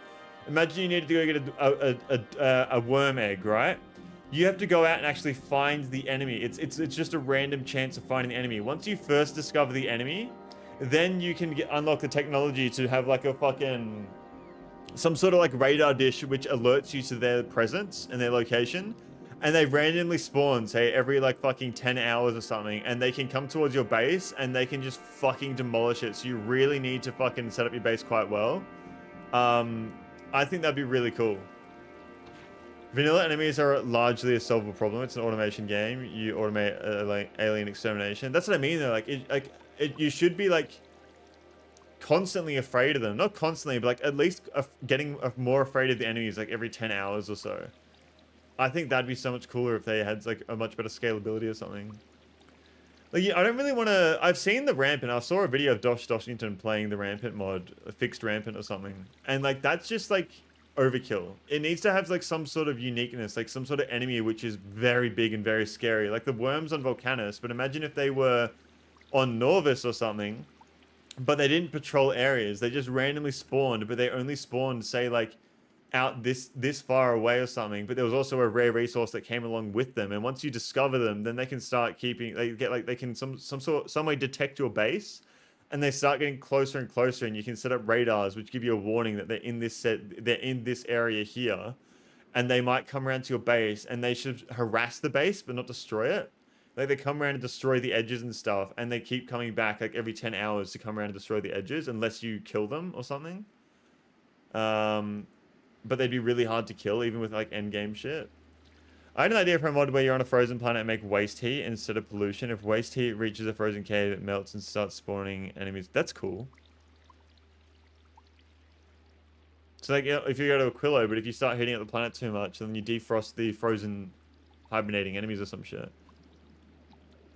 Imagine you needed to go get a worm egg, right? You have to go out and actually find the enemy. It's just a random chance of finding the enemy. Once you first discover the enemy, then you can unlock the technology to have like a fucking some sort of like radar dish which alerts you to their presence and their location, and they randomly spawn, say every like fucking 10 hours or something, and they can come towards your base and they can just fucking demolish it. So you really need to fucking set up your base quite well. I think that'd be really cool. Vanilla enemies are largely a solvable problem. It's an automation game. You automate like alien extermination. That's what I mean though. Like you should be like constantly afraid of them. Not constantly, but like at least getting more afraid of the enemies like every 10 hours or so. I think that'd be so much cooler if they had like a much better scalability or something. Like, yeah, I don't really want to... I've seen the Rampant. I saw a video of Dosh Doshington playing the Rampant mod, a fixed Rampant or something. And like, that's just like overkill. It needs to have like some sort of uniqueness, like some sort of enemy which is very big and very scary. Like the worms on Volcanus, but imagine if they were on Norvis or something, but they didn't patrol areas. They just randomly spawned, but they only spawned, say, like out this far away or something. But there was also a rare resource that came along with them. And once you discover them, then they can start keeping. They get like they can some way detect your base, and they start getting closer and closer. And you can set up radars which give you a warning that they're in this area here, and they might come around to your base, and they should harass the base but not destroy it. Like they come around and destroy the edges and stuff, and they keep coming back like every 10 hours to come around and destroy the edges unless you kill them or something. But they'd be really hard to kill even with like end game shit. I had an idea for a mod where you're on a frozen planet and make waste heat instead of pollution. If waste heat reaches a frozen cave, it melts and starts spawning enemies. That's cool. So like if you go to Aquilo, but if you start heating up the planet too much, then you defrost the frozen hibernating enemies or some shit.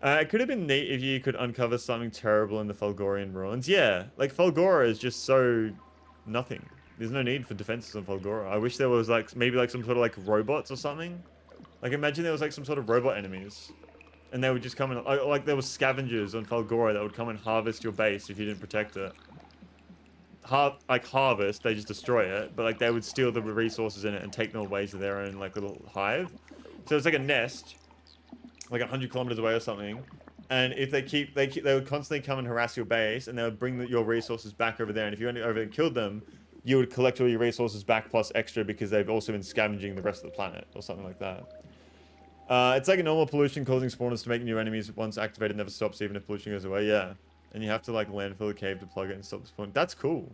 It could have been neat if you could uncover something terrible in the Fulgorian ruins. Yeah, like Fulgora is just so nothing. There's no need for defenses on Fulgora. I wish there was like maybe like some sort of like robots or something. Like imagine there was like some sort of robot enemies, and they would just come and like there was scavengers on Fulgora that would come and harvest your base if you didn't protect it. Like harvest, they just destroy it, but like they would steal the resources in it and take them away to their own like little hive. So it's like a nest, like 100 kilometers away or something. And if they would constantly come and harass your base, and they would bring your resources back over there. And if you only over and killed them, you would collect all your resources back plus extra because they've also been scavenging the rest of the planet or something like that. It's like a normal pollution causing spawners to make new enemies. Once activated, never stops even if pollution goes away. Yeah. And you have to like landfill a cave to plug it and stop the spawn. That's cool.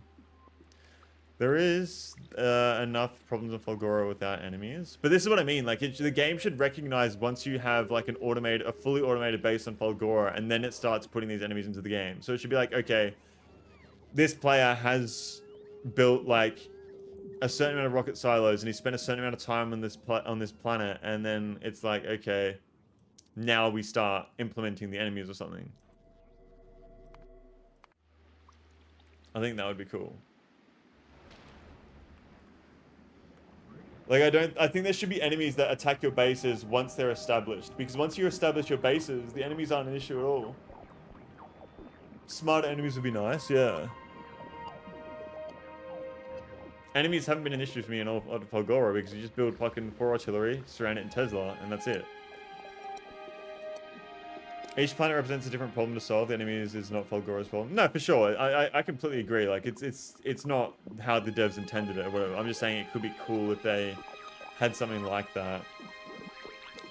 There is enough problems in Fulgora without enemies. But this is what I mean. Like the game should recognize once you have like a fully automated base on Fulgora, and then it starts putting these enemies into the game. So it should be like, okay, this player has built like a certain amount of rocket silos, and he spent a certain amount of time on this planet, and then it's like, okay, now we start implementing the enemies or something. I think that would be cool. Like I think there should be enemies that attack your bases once they're established, because once you establish your bases, the enemies aren't an issue at all. Smart enemies would be nice, yeah. Enemies haven't been an issue for me in all of Falgora because you just build fucking 4 artillery, surround it in Tesla, and that's it. Each planet represents a different problem to solve. The enemies is not Falgora's problem. No, for sure. I completely agree. Like it's not how the devs intended it or whatever. I'm just saying it could be cool if they had something like that.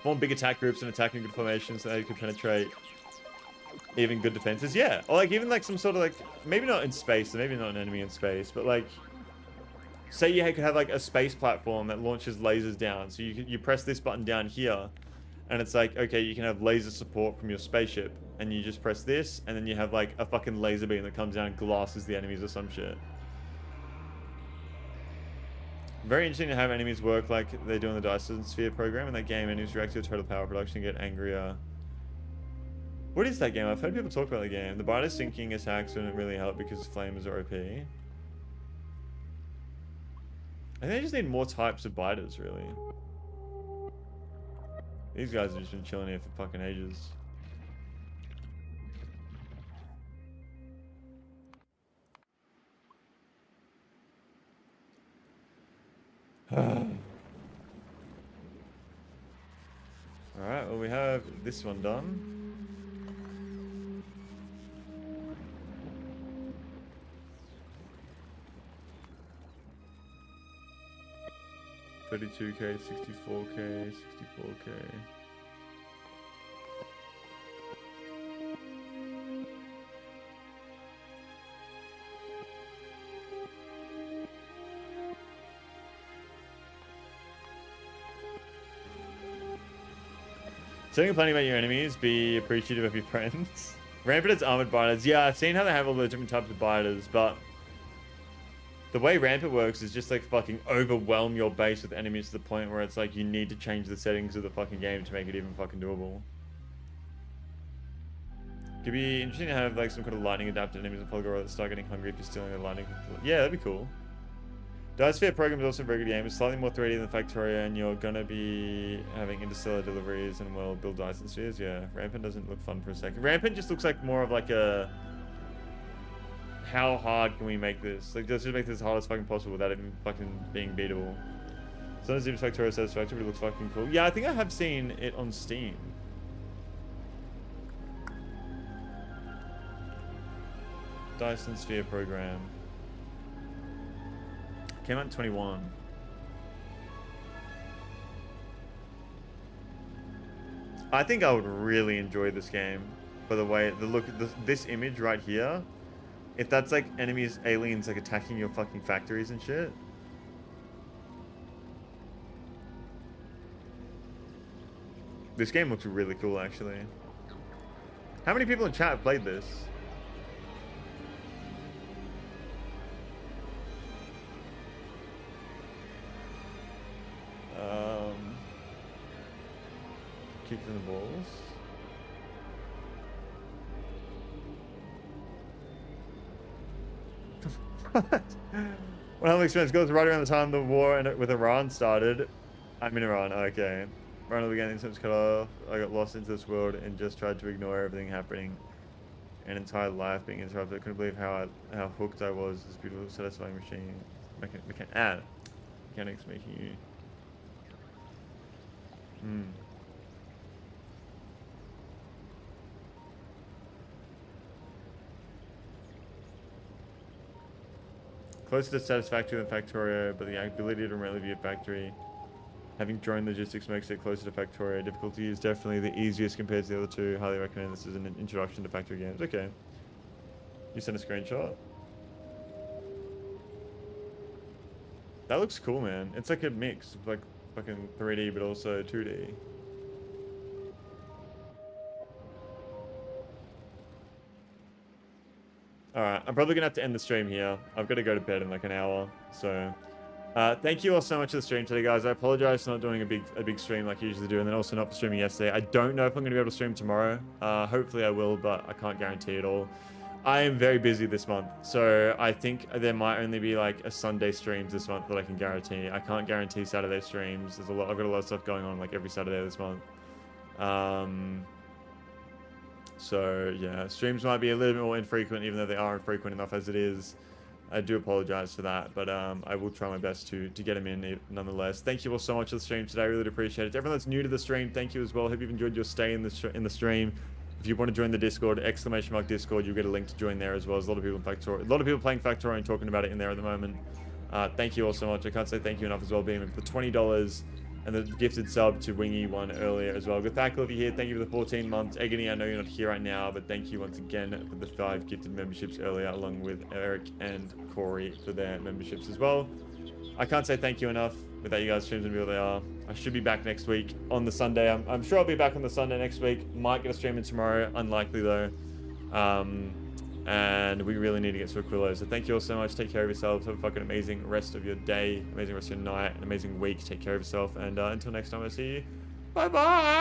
Form big attack groups and attack in good formations so they could penetrate even good defenses. Yeah, or like even like some sort of like, maybe not in space, maybe not an enemy in space, but like say you could have like a space platform that launches lasers down. So you press this button down here and it's like, okay, you can have laser support from your spaceship and you just press this and then you have like a fucking laser beam that comes down and glasses the enemies or some shit. Very interesting to have enemies work like they do in the Dyson Sphere program. In that game, enemies react to your total power production and get angrier. What is that game? I've heard people talk about the game. The biter sinking attacks wouldn't really help because flames are OP. I think they just need more types of biters, really. These guys have just been chilling here for fucking ages. Alright, well we have this one done. $32K, $64K, $64K. Setting a planning about your enemies, be appreciative of your friends. Rampant has armored biters. Yeah, I've seen how they have all the different types of biters, but the way Rampant works is just like fucking overwhelm your base with enemies to the point where it's like you need to change the settings of the fucking game to make it even fucking doable. Could be interesting to have like some kind of lightning adapted enemies in Falgora that start getting hungry if you're stealing a lightning. Yeah, that'd be cool. Diosphere program is also a very good game. It's slightly more 3D than Factorio, and you're gonna be having interstellar deliveries and well build Dyson spheres. Yeah, Rampant doesn't look fun for a second. Rampant just looks like more of like a, how hard can we make this? Like, let's just make this as hard as fucking possible without it fucking being beatable. Sometimes even Factorio satisfactory, but it looks fucking cool. Yeah, I think I have seen it on Steam. Dyson Sphere program. Came out in 21. I think I would really enjoy this game. By the way, the look, this image right here. If that's like enemies, aliens like attacking your fucking factories and shit. This game looks really cool, actually. How many people in chat have played this? Kicking the balls. When hell experience goes right around the time the war with Iran started. I'm in Iran, okay. Iran began the systems cut off. I got lost into this world and just tried to ignore everything happening. An entire life being interrupted. I couldn't believe how hooked I was. This beautiful, satisfying machine. Mechanics making you. Closer to satisfactory than Factorio, but the ability to remotely view a factory. Having drone logistics makes it closer to Factorio. Difficulty is definitely the easiest compared to the other two. Highly recommend this as an introduction to Factory games. Okay. You sent a screenshot? That looks cool, man. It's like a mix of like fucking 3D, but also 2D. Alright, I'm probably gonna have to end the stream here. I've got to go to bed in like an hour, so thank you all so much for the stream today, guys. I apologize for not doing a big stream like I usually do, and then also not for streaming yesterday. I don't know if I'm gonna be able to stream tomorrow. Hopefully I will, but I can't guarantee it all. I am very busy this month, so I think there might only be like a Sunday streams this month that I can guarantee. I can't guarantee Saturday streams. I've got a lot of stuff going on like every Saturday this month. So yeah, streams might be a little bit more infrequent, even though they are infrequent enough as it is. I do apologize for that, but I will try my best to get him in nonetheless. Thank you all so much for the stream today. I really appreciate it. To everyone that's new to the stream, thank you as well. Hope you've enjoyed your stay in the stream. If you want to join the Discord, !Discord, you'll get a link to join there as well. There's a lot of people in Factorio, a lot of people playing Factorio and talking about it in there at the moment. Thank you all so much. I can't say thank you enough as well, being for $20 and the gifted sub to Wingy one earlier as well. Gothackle, if you're here, thank you for the 14 months. Egony, I know you're not here right now, but thank you once again for the 5 gifted memberships earlier, along with Eric and Corey for their memberships as well. I can't say thank you enough. Without you guys, streams and be what they are. I should be back next week on the Sunday. I'm sure I'll be back on the Sunday next week. Might get a stream in tomorrow. Unlikely though. And we really need to get to Aquilo. So thank you all so much. Take care of yourselves. Have a fucking amazing rest of your day. Amazing rest of your night. An amazing week. Take care of yourself. And until next time, I'll see you. Bye-bye.